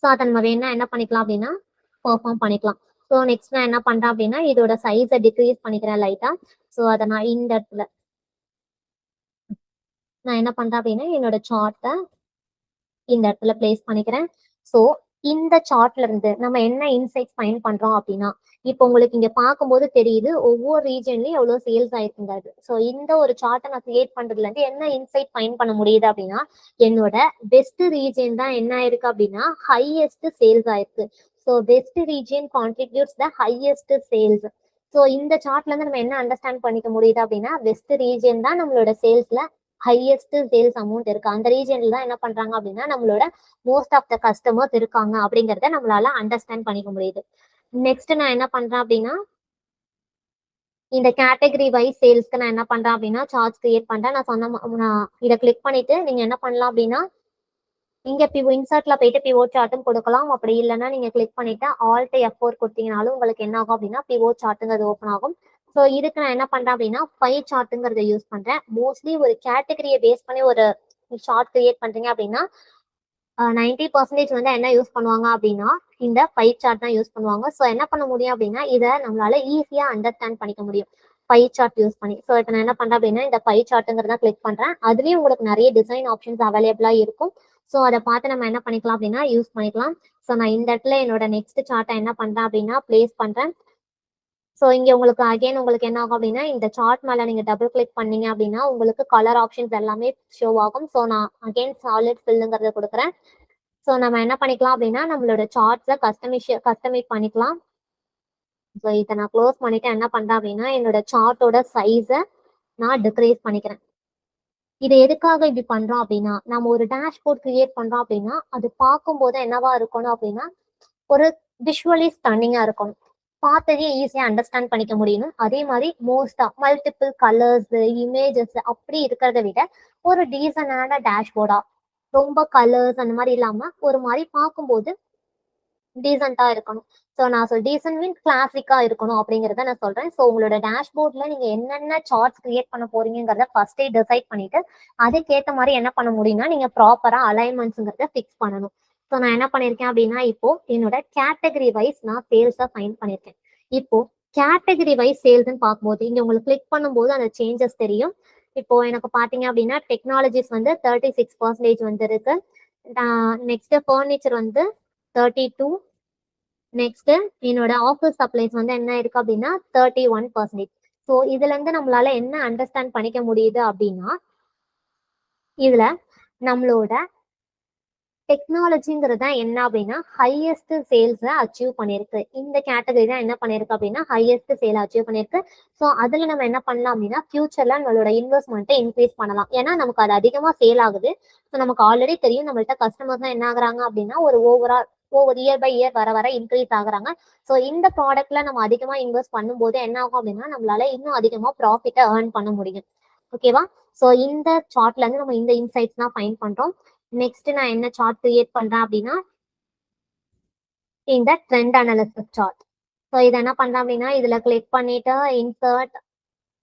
ஸோ அதை நம்ம வேணா என்ன பண்ணிக்கலாம் அப்படின்னா பெர்ஃபார்ம் பண்ணிக்கலாம். ஸோ நெக்ஸ்ட் நான் என்ன பண்றேன் அப்படின்னா இதோட சைஸை டிக்ரீஸ் பண்ணிக்கிறேன் லைட்டா. ஸோ அதை நான் இந்த இடத்துல நான் என்ன பண்றேன் அப்படின்னா என்னோட சார்ட்டை இந்த இடத்துல பிளேஸ் பண்ணிக்கிறேன். ஸோ இந்த சார்ட்ல இருந்து நம்ம என்ன இன்சைட் ஃபைண்ட் பண்றோம் அப்படின்னா இப்போ உங்களுக்கு இங்க பார்க்கும்போது தெரியுது ஒவ்வொரு ரீஜன்லயும் எவ்வளவு சேல்ஸ் ஆயிருக்குங்கிறது. ஸோ இந்த ஒரு சார்ட்டை நான் கிரியேட் பண்றதுல இருந்து என்ன இன்சைட் ஃபைண்ட் பண்ண முடியுது அப்படின்னா என்னோட பெஸ்ட் ரீஜன் தான் என்ன ஆயிருக்கு அப்படின்னா ஹையஸ்ட் சேல்ஸ் ஆயிருக்கு. So west region contributes the highest sales. So இந்த சார்ட்ல இருந்து நம்ம என்ன அண்டர்ஸ்டாண்ட் பண்ணிக்க முடியுது அப்படின்னா வெஸ்ட் ரீஜியன் தான் நம்மளோட சேல்ஸ்ல ஹையஸ்ட் சேல்ஸ் அமௌண்ட் இருக்கு. அந்த ரீஜன்ல தான் என்ன பண்றாங்க அப்படின்னா நம்மளோட மோஸ்ட் ஆஃப் த கஸ்டமர்ஸ் இருக்காங்க அப்படிங்கறத நம்மளால அண்டர்ஸ்டாண்ட் பண்ணிக்க முடியுது. நெக்ஸ்ட் நான் என்ன பண்றேன் அப்படின்னா இந்த கேட்டகரி வைஸ் சேல்ஸ்க்கு நான் என்ன பண்றேன் அப்படின்னா சார்ட்ஸ் கிரியேட் பண்றேன். நான் இதை கிளிக் பண்ணிட்டு நீங்க என்ன பண்ணலாம் அப்படின்னா இங்க இன்சர்ட்ல போயிட்டு பிவோட் சார்ட்டும் கொடுக்கலாம். அப்படி இல்லைன்னா நீங்க கிளிக் பண்ணிட்டு Alt F4 கொடுத்தீங்கனாலும் உங்களுக்கு என்ன ஆகும் அப்படின்னா பிவோட் சார்ட்டுங்கிறது ஓப்பன் ஆகும். ஸோ இதுக்கு நான் என்ன பண்றேன் அப்படின்னா பை சார்ட்டுங்கிறத யூஸ் பண்றேன். மோஸ்ட்லி ஒரு கேட்டகரியை பேஸ் பண்ணி ஒரு சார்ட் கிரியேட் பண்றீங்க அப்படின்னா 90% வந்து என்ன யூஸ் பண்ணுவாங்க அப்படின்னா இந்த பை சார்ட் தான் யூஸ் பண்ணுவாங்க. ஸோ என்ன பண்ண முடியும் அப்படின்னா இதை நம்மளால ஈஸியா அண்டர்ஸ்டாண்ட் பண்ணிக்க முடியும் பை சார்ட் யூஸ் பண்ணி. ஸோ இப்போ நான் என்ன பண்றேன் அப்படின்னா இந்த பை சார்ட்டுங்கிறத கிளிக் பண்றேன். அதுலயும் உங்களுக்கு நிறைய டிசைன் ஆப்ஷன்ஸ் அவைலபிளா இருக்கும். ஸோ அதை பார்த்து நம்ம என்ன பண்ணிக்கலாம் அப்படின்னா யூஸ் பண்ணிக்கலாம். ஸோ நான் இந்த இடத்துல என்னோட நெக்ஸ்ட் சார்ட்டை என்ன பண்றேன் அப்படின்னா பிளேஸ் பண்றேன். ஸோ இங்க உங்களுக்கு அகைன் உங்களுக்கு என்ன ஆகும் அப்படின்னா இந்த சார்ட் மேல நீங்க டபுள் கிளிக் பண்ணீங்க அப்படின்னா உங்களுக்கு கலர் ஆப்ஷன்ஸ் எல்லாமே ஷோ ஆகும். ஸோ நான் அகைன் சாலிட் ஃபில்லுங்கிறத கொடுக்குறேன். ஸோ நம்ம என்ன பண்ணிக்கலாம் அப்படின்னா நம்மளோட சார்ட்ஸை கஸ்டமைஸ் பண்ணிக்கலாம். ஸோ இதை நான் க்ளோஸ் பண்ணிட்டு என்ன பண்றேன் அப்படின்னா என்னோட சார்ட்டோட சைஸை நான் டிக்ரீஸ் பண்ணிக்கிறேன். இது எதுக்காக இப்படி பண்றோம் அப்படின்னா நம்ம ஒரு டேஷ்போர்ட் கிரியேட் பண்றோம் அப்படின்னா அது பார்க்கும்போது என்னவா இருக்கணும் அப்படின்னா ஒரு விஷுவலி ஸ்டன்னிங்கா இருக்கணும். பார்த்ததே ஈஸியா அண்டர்ஸ்டாண்ட் பண்ணிக்க முடியணும். அதே மாதிரி மோஸ்டா மல்டிபிள் கலர்ஸ் இமேஜஸ் அப்படி இருக்கிறத விட ஒரு டீசனான டேஷ்போர்டா ரொம்ப கலர்ஸ் அந்த மாதிரி இல்லாம ஒரு மாதிரி பார்க்கும்போது டீசெண்டா இருக்கணும். ஸோ நான் டீசென்ட் மீன் கிளாசிக்கா இருக்கணும் அப்படிங்கிறத நான் சொல்றேன். ஸோ உங்களோட டேஷ்போர்ட்ல நீங்க என்னென்ன சார்ட்ஸ் கிரியேட் பண்ண போறீங்கிறத ஃபர்ஸ்டே டிசைட் பண்ணிட்டு அதுக்கேற்ற மாதிரி என்ன பண்ண முடியும்னா நீங்க ப்ராப்பரா அலைன்மெண்ட்ஸுங்கிறத ஃபிக்ஸ் பண்ணணும். ஸோ நான் என்ன பண்ணியிருக்கேன் அப்படின்னா இப்போ என்னோட கேட்டகரி வைஸ் நான் சேல்ஸா ஃபைன் பண்ணியிருக்கேன். இப்போ கேட்டகரி வைஸ் சேல்ஸ்ன்னு பார்க்கும்போது இங்க உங்களுக்கு கிளிக் பண்ணும்போது அந்த சேஞ்சஸ் தெரியும். இப்போ எனக்கு பாத்தீங்க அப்படின்னா டெக்னாலஜிஸ் 36% இருக்கு. Next furniture 32. நெக்ஸ்ட் என்னோட ஆஃபீஸ் சப்ளைஸ் என்ன இருக்கு அப்படின்னா 31%. ஸோ இதுல இருந்து நம்மளால என்ன அண்டர்ஸ்டாண்ட் பண்ணிக்க முடியுது அப்படின்னா இதுல நம்மளோட டெக்னாலஜிங்கிறது தான் என்ன அப்படின்னா ஹையஸ்ட் சேல்ஸை அச்சீவ் பண்ணிருக்கு. இந்த கேட்டகரி தான் என்ன பண்ணிருக்கு அப்படின்னா ஹையஸ்ட் சேல் அச்சீவ் பண்ணிருக்கு. ஸோ அதுல நம்ம என்ன பண்ணலாம் அப்படின்னா ஃபியூச்சர்ல நம்மளோட இன்வெஸ்ட்மெண்ட்டை இன்க்ரீஸ் பண்ணலாம். ஏன்னா நமக்கு அது அதிகமா சேல் ஆகுது. ஸோ நமக்கு ஆல்ரெடி தெரியும் நம்மள்ட்ட கஸ்டமர்ஸ் தான் என்ன ஆகுறாங்க அப்படின்னா ஒரு ஒவ்வொரு இயர் பை இயர் வர வர இன்க்ரீஸ் ஆகுறாங்க. ஸோ இந்த ப்ராடக்ட்ல நம்ம அதிகமா இன்வெஸ்ட் பண்ணும்போது என்ன ஆகும் அப்படின்னா நம்மளால இன்னும் அதிகமா ப்ராஃபிட்டை ஏர்ன் பண்ண முடியும். ஓகேவா? ஸோ இந்த சார்ட்ல இருந்து நம்ம இந்த இன்சைட்ஸ் தான் ஃபைண்ட் பண்றோம். நெக்ஸ்ட் நான் என்ன சார்ட் கிரியேட் பண்றேன் அப்படின்னா இந்த ட்ரெண்ட் அனாலிசிஸ் சார்ட். ஸோ இதை என்ன பண்றேன் அப்படின்னா இதுல கிளிக் பண்ணிட்டு insert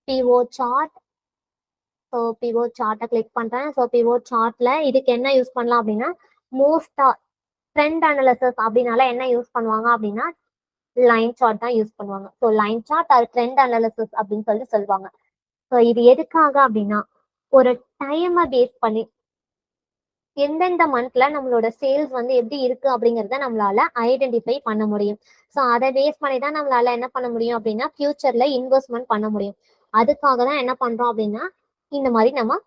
pie chart. So pie சார்ட்டை கிளிக் பண்றேன். ஸோ பிஓ சார்ட்ல இதுக்கு என்ன யூஸ் பண்ணலாம் அப்படின்னா மோஸ்டா ட்ரெண்ட் அனாலிசிஸ் அப்படின்னால என்ன யூஸ் பண்ணுவாங்க அப்படின்னா லைன் சார்ட் தான் யூஸ் பண்ணுவாங்க. ஸோ லைன் சார்ட் அது ட்ரெண்ட் அனாலிசிஸ் அப்படின்னு சொல்லுவாங்க. ஸோ இது எதுக்காக அப்படின்னா ஒரு டைமை பேஸ் பண்ணி எந்தெந்த மந்த்ல நம்மளோட சேல்ஸ் எப்படி இருக்கு அப்படிங்கிறத நம்மளால ஐடென்டிஃபை பண்ண முடியும். ஸோ அதை பேஸ் பண்ணி தான் நம்மளால என்ன பண்ண முடியும் அப்படின்னா ஃபியூச்சர்ல இன்வெஸ்ட்மெண்ட் பண்ண முடியும். அதுக்காக தான் என்ன பண்றோம் அப்படின்னா இந்த மாதிரி நம்ம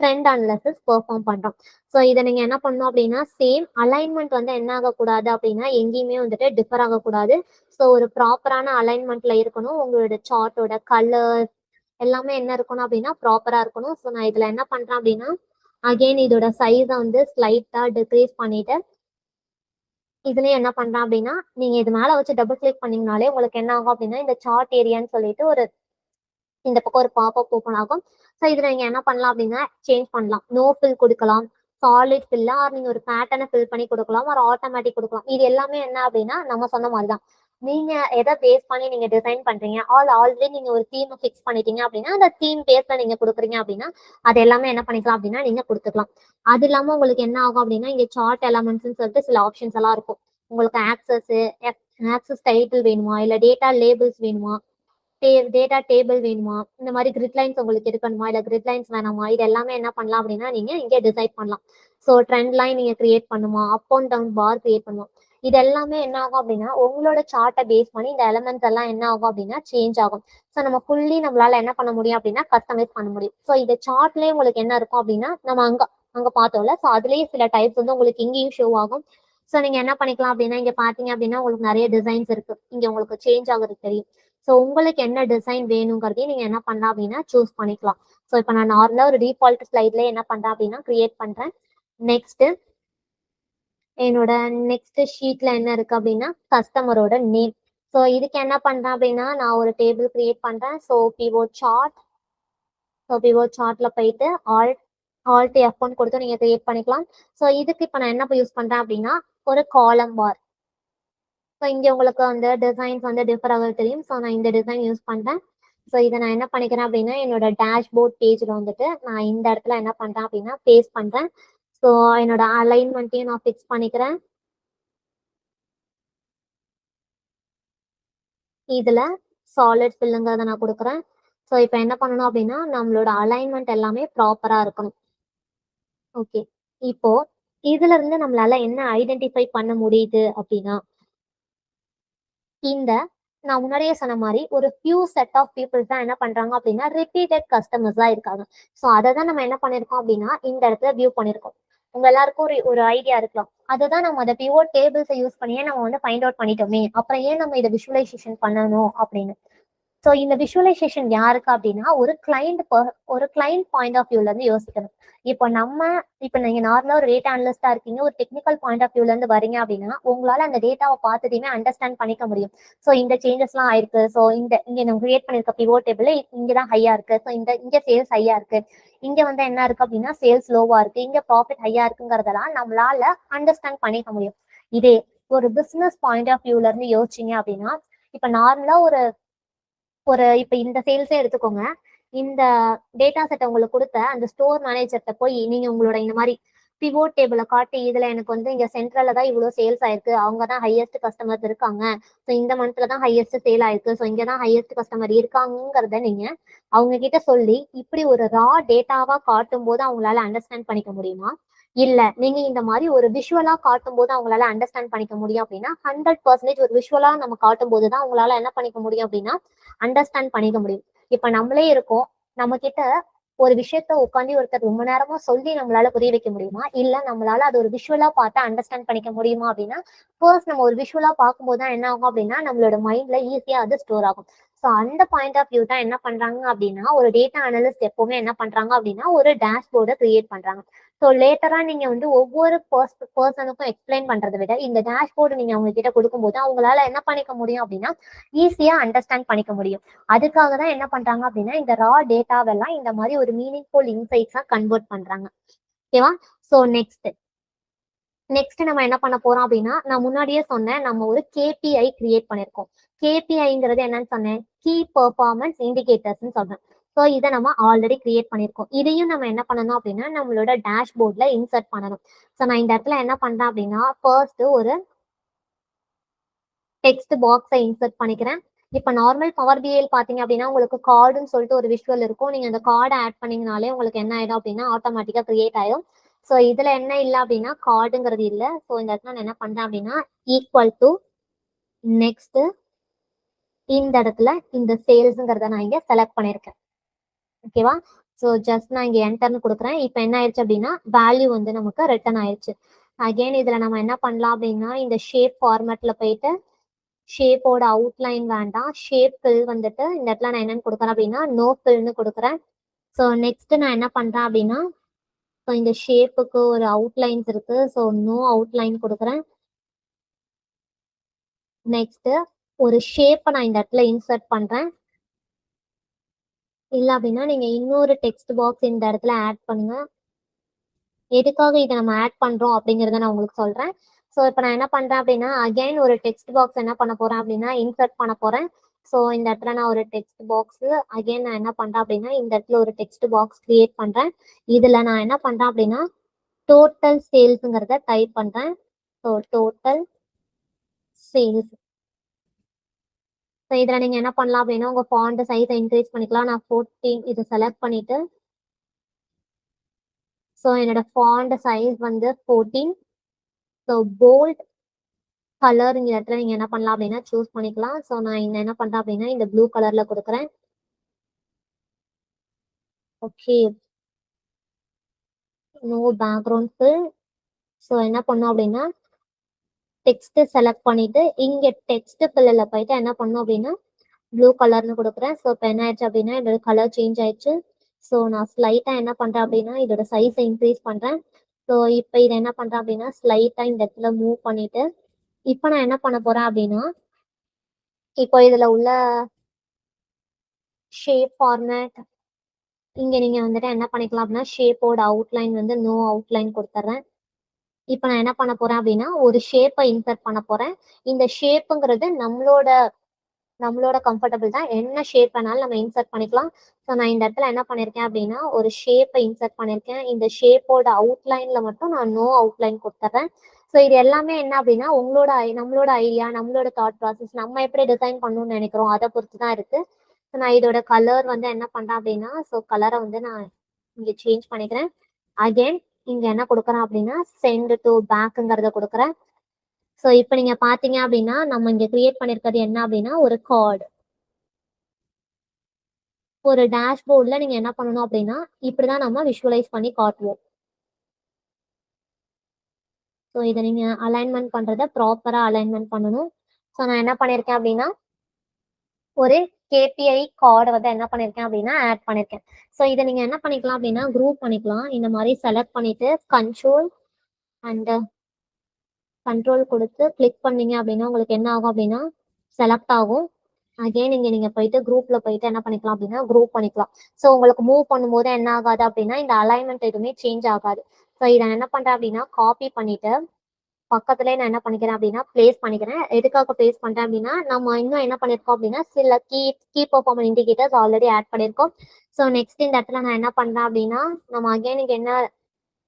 ட்ரெண்ட் அனாலிசிஸ் பெர்ஃபார்ம் பண்றோம். ஸோ இதை நீங்க என்ன பண்ணணும் அப்படின்னா சேம் அலைன்மெண்ட் என்ன ஆகக்கூடாது அப்படின்னா எங்கேயுமே டிஃபர் ஆகக்கூடாது. ஸோ ஒரு ப்ராப்பரான அலைன்மெண்ட்ல இருக்கணும். உங்களோட சார்ட்டோட கலர்ஸ் எல்லாமே என்ன இருக்கணும் அப்படின்னா ப்ராப்பரா இருக்கணும். ஸோ நான் இதுல என்ன பண்றேன் அப்படின்னா அகெயின் இதோட சைஸை ஸ்லைட்டா டிக்ரீஸ் பண்ணிட்டு இதுலயும் என்ன பண்றேன் அப்படின்னா நீங்க இது மேல வச்சு டபுள் கிளிக் பண்ணீங்கனாலே உங்களுக்கு என்ன ஆகும் அப்படின்னா இந்த சார்ட் ஏரியான்னு சொல்லிட்டு ஒரு இந்த பக்கம் ஒரு பாப்அப் ஓப்பன் ஆகும். ஸோ இதுல நீங்க என்ன பண்ணலாம் அப்படின்னா சேஞ்ச் பண்ணலாம். நோ ஃபில் கொடுக்கலாம், சாலிட் ஃபில்லா நீங்க ஒரு பேட்டர்னை ஃபில் பண்ணி கொடுக்கலாம், ஒரு ஆட்டோமேட்டிக் கொடுக்கலாம். இது எல்லாமே என்ன அப்படின்னா நம்ம சொன்ன மாதிரிதான் நீங்க எதை பேஸ் பண்ணி நீங்க டிசைன் பண்றீங்க ஆல்ரெடி நீங்க ஒரு தீம் ஃபிக்ஸ் பண்ணிட்டீங்க அப்படின்னா அந்த தீம் பேஸ்ல நீங்க கொடுக்குறீங்க அப்படின்னா அது எல்லாமே என்ன பண்ணிக்கலாம் அப்படின்னா நீங்க கொடுத்துக்கலாம். அது இல்லாம உங்களுக்கு என்ன ஆகும் அப்படின்னா இங்க சார்ட் எலமெண்ட்ஸ்ன்னு சொல்லிட்டு சில ஆப்ஷன்ஸ் எல்லாம் இருக்கும். உங்களுக்கு ஆக்சஸ் டைட்டில் வேணுமா இல்ல டேட்டா லேபிள்ஸ் வேணுமா டேட்டா டேபிள் வேணுமா இந்த மாதிரி கிரிட் லைன்ஸ் உங்களுக்கு இருக்கணுமா இல்ல கிரிட் லைன்ஸ் வேணாமா இது எல்லாமே என்ன பண்ணலாம் அப்படின்னா நீங்க இங்கே டிசைட் பண்ணலாம். ஸோ ட்ரெண்ட் லைன் நீங்க கிரியேட் பண்ணுமா up and down bar create பண்ணுவோம். இது எல்லாமே என்ன ஆகும் அப்படின்னா உங்களோட சார்ட்டை பேஸ் பண்ணி இந்த எலமெண்ட்ஸ் எல்லாம் என்ன ஆகும் அப்படின்னா சேஞ்ச் ஆகும். ஸோ நம்ம ஃபுல்லி நம்மளால என்ன பண்ண முடியும் அப்படின்னா கஸ்டமைஸ் பண்ண முடியும். ஸோ இந்த சார்ட்லயே உங்களுக்கு என்ன இருக்கும் அப்படின்னா நம்ம அங்க பார்த்தோம்ல. ஸோ அதுலயே சில டைப்ஸ் உங்களுக்கு இங்கேயும் ஷோ ஆகும். ஸோ நீங்க என்ன பண்ணிக்கலாம் அப்படின்னா இங்க பாத்தீங்க அப்படின்னா உங்களுக்கு நிறைய டிசைன்ஸ் இருக்கு. இங்க உங்களுக்கு சேஞ்ச் ஆகுறது தெரியும். ஸோ உங்களுக்கு என்ன டிசைன் வேணுங்கிறதையும் நீங்க என்ன பண்ணலாம் அப்படின்னா சூஸ் பண்ணிக்கலாம். ஸோ இப்போ நான் நார்மலா ஒரு டிஃபால்ட் ஸ்லைட்ல என்ன பண்றேன் அப்படின்னா கிரியேட் பண்றேன். நெக்ஸ்ட் என்னோட நெக்ஸ்ட் ஷீட்ல என்ன இருக்கு அப்படின்னா கஸ்டமரோட நேம். ஸோ இதுக்கு என்ன பண்றேன் அப்படின்னா நான் ஒரு டேபிள் கிரியேட் பண்றேன். ஸோ பிஓ சார்ட்ல போயிட்டு ஆல்ட் F1 கொடுத்து நீங்க கிரியேட் பண்ணிக்கலாம். ஸோ இதுக்கு இப்போ நான் என்ன யூஸ் பண்றேன் அப்படின்னா ஒரு காலம் பார். ஸோ இங்க உங்களுக்கு அந்த டிசைன்ஸ் டிஃபர் ஆக தெரியும். ஸோ நான் இந்த டிசைன் யூஸ் பண்றேன். ஸோ இதை நான் என்ன பண்ணிக்கிறேன் அப்படின்னா என்னோட டேஷ்போர்ட் பேஜ்ல நான் இந்த இடத்துல என்ன பண்றேன் அப்படின்னா பேஸ்ட் பண்றேன். ஸோ என்னோட அலைன்மெண்ட்டையும் நான் ஃபிக்ஸ் பண்ணிக்கிறேன். இதுல சாலிட் ஃபில்லுங்கிறத நான் கொடுக்குறேன். ஸோ இப்போ என்ன பண்ணணும் அப்படின்னா நம்மளோட அலைன்மெண்ட் எல்லாமே ப்ராப்பரா இருக்கணும். ஓகே இப்போ இதுல இருந்து நம்மளால என்ன ஐடென்டிஃபை பண்ண முடியுது அப்படின்னா, இந்த நான் முன்னாடியே சொன்ன மாதிரி ஒரு ஃபியூ செட் ஆஃப் பீப்புள்ஸ் தான் என்ன பண்றாங்க அப்படின்னா ரிப்பீட்டட் கஸ்டமர்ஸ் தான் இருக்காங்க. ஸோ அதை தான் நம்ம என்ன பண்ணிருக்கோம் அப்படின்னா இந்த இடத்துல வியூ பண்ணிருக்கோம். உங்க எல்லாருக்கும் ஒரு ஐடியா இருக்கலாம். அதுதான் நம்ம அதை பிவோட் டேபிள்ஸை யூஸ் பண்ணியே நம்ம வந்து ஃபைண்ட் அவுட் பண்ணிட்டோமே, அப்புறம் ஏன் நம்ம இதை விஷுவலைசேஷன் பண்ணணும் அப்படின்னு. ஸோ இந்த விஷுவலைசேஷன் யாருக்கு அப்படின்னா ஒரு கிளைண்ட் பாயிண்ட் ஆஃப் வியூல இருந்து யோசிக்கணும். இப்போ நீங்க நார்மலா ஒரு டேட்டா அனலிஸ்டா இருக்கீங்க, ஒரு டெக்னிக்கல் பாயிண்ட் ஆஃப் வியூல இருந்து வரீங்க அப்படின்னா உங்களால அந்த டேட்டாவை பார்த்துட்டுமே அண்டர்ஸ்டாண்ட் பண்ணிக்க முடியும். ஸோ இந்த சேஞ்சஸ்லாம் ஆயிருக்கு, ஸோ இங்க நம்ம கிரியேட் பண்ணிருக்க பிவோட் டேபிள் இங்கதான் ஹையா இருக்கு, ஸோ இங்க சேல்ஸ் ஹையா இருக்கு, இங்க வந்து என்ன இருக்கு அப்படின்னா சேல்ஸ் லோவா இருக்கு, இங்க ப்ராஃபிட் ஹையா இருக்குங்கிறதெல்லாம் நம்மளால அண்டர்ஸ்டாண்ட் பண்ணிக்க முடியும். இதே ஒரு பிசினஸ் பாயிண்ட் ஆஃப் வியூல இருந்து யோசிச்சீங்க அப்படின்னா, இப்ப நார்மலா ஒரு ஒரு இப்ப இந்த சேல்ஸே எடுத்துக்கோங்க. இந்த டேட்டா செட் உங்களுக்கு கொடுத்த அந்த ஸ்டோர் மேனேஜர்கிட்ட போய் நீங்க உங்களோட இந்த மாதிரி பிவோட் டேபிளை காட்டி, இதுல எனக்கு வந்து இங்க சென்ட்ரல்ல தான் இவ்வளவு சேல்ஸ் ஆயிருக்கு, அவங்க தான் ஹையஸ்ட் கஸ்டமர்ஸ் இருக்காங்க, ஸோ இந்த மந்த்ல தான் ஹையஸ்ட் சேல் ஆயிருக்கு, ஸோ இங்க தான் ஹையஸ்ட் கஸ்டமர் இருக்காங்கிறத நீங்க அவங்க கிட்ட சொல்லி இப்படி ஒரு ரா டேட்டாவா காட்டும் போது அவங்களால அண்டர்ஸ்டாண்ட் பண்ணிக்க முடியுமா? இல்ல நீங்க இந்த மாதிரி ஒரு விஷுவலா காட்டும் போது அவங்களால அண்டர்ஸ்டாண்ட் பண்ணிக்க முடியும் அப்படின்னா 100% ஒரு விஷுவலா நம்ம காட்டும் போதுதான் அவங்களால என்ன பண்ணிக்க முடியும் அப்படின்னா அண்டர்ஸ்டாண்ட் பண்ணிக்க முடியும். இப்ப நம்மளே இருக்கோம், நம்ம கிட்ட ஒரு விஷயத்த உட்காந்து ஒருத்தர் ரொம்ப நேரமா சொல்லி நம்மளால புரிய வைக்க முடியுமா? இல்ல நம்மளால அது ஒரு விஷுவலா பார்த்து அண்டர்ஸ்டாண்ட் பண்ணிக்க முடியுமா அப்படின்னா ஃபர்ஸ்ட் நம்ம ஒரு விஷுவலா பார்க்கும்போது தான் என்ன ஆகும் அப்படின்னா நம்மளோட மைண்ட்ல ஈஸியா அது ஸ்டோர் ஆகும். ஸோ அந்த பாயிண்ட் ஆஃப் வியூ தான் என்ன பண்றாங்க அப்படின்னா ஒரு டேட்டா அனலிஸ்ட் எப்பவுமே என்ன பண்றாங்க அப்படின்னா ஒரு டேஷ்போர்டை கிரியேட் பண்றாங்க. ஸோ லேட்டரா நீங்க வந்து ஒவ்வொரு பர்சனுக்கும் எக்ஸ்பிளைன் பண்றதை விட இந்த டேஷ்போர்டு நீங்க அவங்க கிட்ட கொடுக்கும்போது அவங்களால என்ன பண்ணிக்க முடியும் அப்படின்னா ஈஸியா அண்டர்ஸ்டாண்ட் பண்ணிக்க முடியும். அதுக்காக தான் என்ன பண்றாங்க அப்படின்னா இந்த ரா டேட்டாவெல்லாம் இந்த மாதிரி ஒரு மீனிங்ஃபுல் இன்சைட்ஸா கன்வெர்ட் பண்றாங்க. ஓகேவா? ஸோ நெக்ஸ்ட் நம்ம என்ன பண்ண போறோம் அப்படின்னா, நான் முன்னாடியே சொன்னேன் நம்ம ஒரு கேபிஐ கிரியேட் பண்ணிருக்கோம். கேபிஐங்கிறது என்னன்னு சொன்னேன், கீ பெர்ஃபார்மன்ஸ் இண்டிகேட்டர்ஸ்ன்னு சொல்றேன். ஸோ இதை நம்ம ஆல்ரெடி கிரியேட் பண்ணியிருக்கோம். இதையும் நம்ம என்ன பண்ணணும் அப்படின்னா நம்மளோட டேஷ்போர்ட்ல இன்சர்ட் பண்ணணும். ஸோ நான் இந்த இடத்துல என்ன பண்றேன் அப்படின்னா ஃபர்ஸ்ட் ஒரு டெக்ஸ்ட் பாக்ஸை இன்சர்ட் பண்ணிக்கிறேன். இப்போ நார்மல் பவர் பிஐல் பார்த்தீங்க அப்படின்னா உங்களுக்கு கார்டுன்னு சொல்லிட்டு ஒரு விஷுவல் இருக்கும். நீங்க அந்த கார்டை ஆட் பண்ணீங்கனாலே உங்களுக்கு என்ன ஆயிடும் அப்படின்னா ஆட்டோமேட்டிக்கா கிரியேட் ஆயிடும். ஸோ இதுல என்ன இல்லை அப்படின்னா கார்டுங்கிறது இல்லை. ஸோ இந்த இடத்துல நான் என்ன பண்றேன் அப்படின்னா ஈக்குவல் டு நெக்ஸ்ட் இந்த இடத்துல இந்த சேல்ஸுங்கிறத நான் இங்க செலக்ட் பண்ணியிருக்கேன். ஓகேவா? ஸோ ஜஸ்ட் நான் இங்க என்டர்னு கொடுக்குறேன். இப்போ என்ன ஆயிடுச்சு அப்படின்னா வேல்யூ வந்து நமக்கு ரிட்டர்ன் ஆயிடுச்சு. அகைன் இதுல நம்ம என்ன பண்ணலாம் அப்படின்னா இந்த ஷேப் ஃபார்மேட்ல போயிட்டு ஷேப்போட அவுட்லைன் வேண்டாம், ஷேப் ஃபில் வந்துட்டு இந்த இடத்துல நான் என்னன்னு கொடுக்குறேன் அப்படின்னா நோ ஃபில்னு கொடுக்குறேன். ஸோ நெக்ஸ்ட் நான் என்ன பண்றேன் அப்படின்னா ஸோ இந்த ஷேப்புக்கு ஒரு அவுட்லைன்ஸ் இருக்கு, ஸோ நோ அவுட்லைன் கொடுக்குறேன். நெக்ஸ்ட் ஒரு ஷேப்பை நான் இந்த இடத்துல இன்சர்ட் பண்றேன். இல்லை அப்படின்னா நீங்க இன்னொரு டெக்ஸ்ட் பாக்ஸ் இந்த இடத்துல ஆட் பண்ணுங்க. எதுக்காக இதை நம்ம ஆட் பண்றோம் அப்படிங்கிறத நான் உங்களுக்கு சொல்றேன். ஸோ இப்போ நான் என்ன பண்றேன் அப்படின்னா அகைன் ஒரு டெக்ஸ்ட் பாக்ஸ் என்ன பண்ண போறேன் அப்படின்னா இன்சர்ட் பண்ண போறேன். ஸோ இந்த இடத்துல நான் ஒரு டெக்ஸ்ட் பாக்ஸ் அகைன் நான் என்ன பண்றேன் அப்படின்னா இந்த இடத்துல ஒரு டெக்ஸ்ட் பாக்ஸ் கிரியேட் பண்றேன். இதுல நான் என்ன பண்றேன் அப்படின்னா டோட்டல் சேல்ஸுங்கிறத டைப் பண்றேன். So total sales. ஸோ இதில் நீங்கள் என்ன பண்ணலாம் அப்படின்னா உங்கள் ஃபாண்ட் சைஸை இன்க்ரீஸ் பண்ணிக்கலாம். நான் 14 இதை செலக்ட் பண்ணிட்டு ஸோ என்னோட ஃபாண்ட் சைஸ் வந்து 14. ஸோ போல்ட் கலர் இந்த இடத்துல நீங்கள் என்ன பண்ணலாம் அப்படின்னா சூஸ் பண்ணிக்கலாம். ஸோ நான் இந்த என்ன பண்ணுறேன் அப்படின்னா இந்த ப்ளூ கலரில் கொடுக்குறேன். Okay, no background fill. So என்ன பண்ணோம் அப்படின்னா டெக்ஸ்ட் செலக்ட் பண்ணிட்டு இங்க டெக்ஸ்ட் ஃபில்ல போயிட்டு என்ன பண்ணும் அப்படின்னா ப்ளூ கலர்னு கொடுக்குறேன். ஸோ இப்போ என்ன ஆயிடுச்சு அப்படின்னா இதோட கலர் சேஞ்ச் ஆயிடுச்சு. ஸோ நான் ஸ்லைட்டா என்ன பண்றேன் அப்படின்னா இதோட சைஸை இன்க்ரீஸ் பண்றேன். ஸோ இப்போ இதை என்ன பண்றேன் அப்படின்னா ஸ்லைட்டா இந்த இடத்துல மூவ் பண்ணிட்டு இப்போ நான் என்ன பண்ண போறேன் அப்படின்னா இப்போ இதுல உள்ள ஷேப் ஃபார்மேட் இங்க நீங்க வந்துட்டு என்ன பண்ணிக்கலாம் அப்படின்னா ஷேப்போட அவுட்லைன் வந்து நோ அவுட்லைன் கொடுத்துட்றேன். இப்போ நான் என்ன பண்ண போறேன் அப்படின்னா ஒரு ஷேப்பை இன்சர்ட் பண்ண போறேன். இந்த ஷேப்புங்கிறது நம்மளோட கம்ஃபர்டபுள் தான், என்ன ஷேப் வேணாலும் நம்ம இன்சர்ட் பண்ணிக்கலாம். ஸோ நான் இந்த இடத்துல என்ன பண்ணியிருக்கேன் அப்படின்னா ஒரு ஷேப்பை இன்சர்ட் பண்ணியிருக்கேன். இந்த ஷேப்போட அவுட்லைன்ல மட்டும் நான் நோ அவுட்லைன் கொடுத்துட்றேன். ஸோ இது எல்லாமே என்ன அப்படின்னா நம்மளோட ஐடியா, நம்மளோட தாட் ப்ராசஸ், நம்ம எப்படி டிசைன் பண்ணணும்னு நினைக்கிறோம் அதை பொறுத்து தான் இருக்கு. ஸோ நான் இதோட கலர் வந்து என்ன பண்றேன் அப்படின்னா ஸோ கலரை வந்து நான் இங்கே சேஞ்ச் பண்ணிக்கிறேன். அகைன் இங்க என்ன கொடுக்குறேன் அப்படின்னா சென்ட் டு பேக்குங்கிறத கொடுக்குறேன். ஸோ இப்போ நீங்க பாத்தீங்க அப்படின்னா நம்ம இங்க கிரியேட் பண்ணிருக்கிறது என்ன அப்படின்னா ஒரு கார்டு. ஒரு டேஷ்போர்ட்ல நீங்க என்ன பண்ணணும் அப்படின்னா இப்படிதான் நம்ம விஷுவலைஸ் பண்ணி காட்டுவோம். ஸோ இதை நீங்க அலைன்மெண்ட் பண்றத ப்ராப்பரா அலைன்மெண்ட் பண்ணணும். ஸோ நான் என்ன பண்ணிருக்கேன் அப்படின்னா ஒரு கேபிஐ கார்டு வந்து என்ன பண்ணிருக்கேன் அப்படின்னா ஆட் பண்ணிருக்கேன். ஸோ இதை நீங்க என்ன பண்ணிக்கலாம் அப்படின்னா குரூப் பண்ணிக்கலாம். இந்த மாதிரி செலக்ட் பண்ணிட்டு அண்ட் கண்ட்ரோல் கொடுத்து கிளிக் பண்ணீங்க அப்படின்னா உங்களுக்கு என்ன ஆகும் அப்படின்னா செலக்ட் ஆகும். அகைன் நீங்க போயிட்டு குரூப்ல போயிட்டு என்ன பண்ணிக்கலாம் அப்படின்னா குரூப் பண்ணிக்கலாம். ஸோ உங்களுக்கு மூவ் பண்ணும்போது என்ன ஆகாது அப்படின்னா இந்த அலைன்மெண்ட் எதுவுமே சேஞ்ச் ஆகாது. ஸோ இதை என்ன பண்றேன் அப்படின்னா காப்பி பண்ணிட்டு பக்கத்துலேயே நான் என்ன பண்ணிக்கிறேன் அப்படின்னா பிளேஸ் பண்ணிக்கிறேன். எதுக்காக பிளேஸ் பண்றேன் அப்படின்னா நம்ம இன்னும் என்ன பண்ணிருக்கோம் அப்படின்னா சில key performance indicators already add பண்ணிருக்கோம். ஸோ நெக்ஸ்ட் இந்த இடத்துல நான் என்ன பண்றேன் அப்படின்னா நம்ம அகைன் இங்க என்ன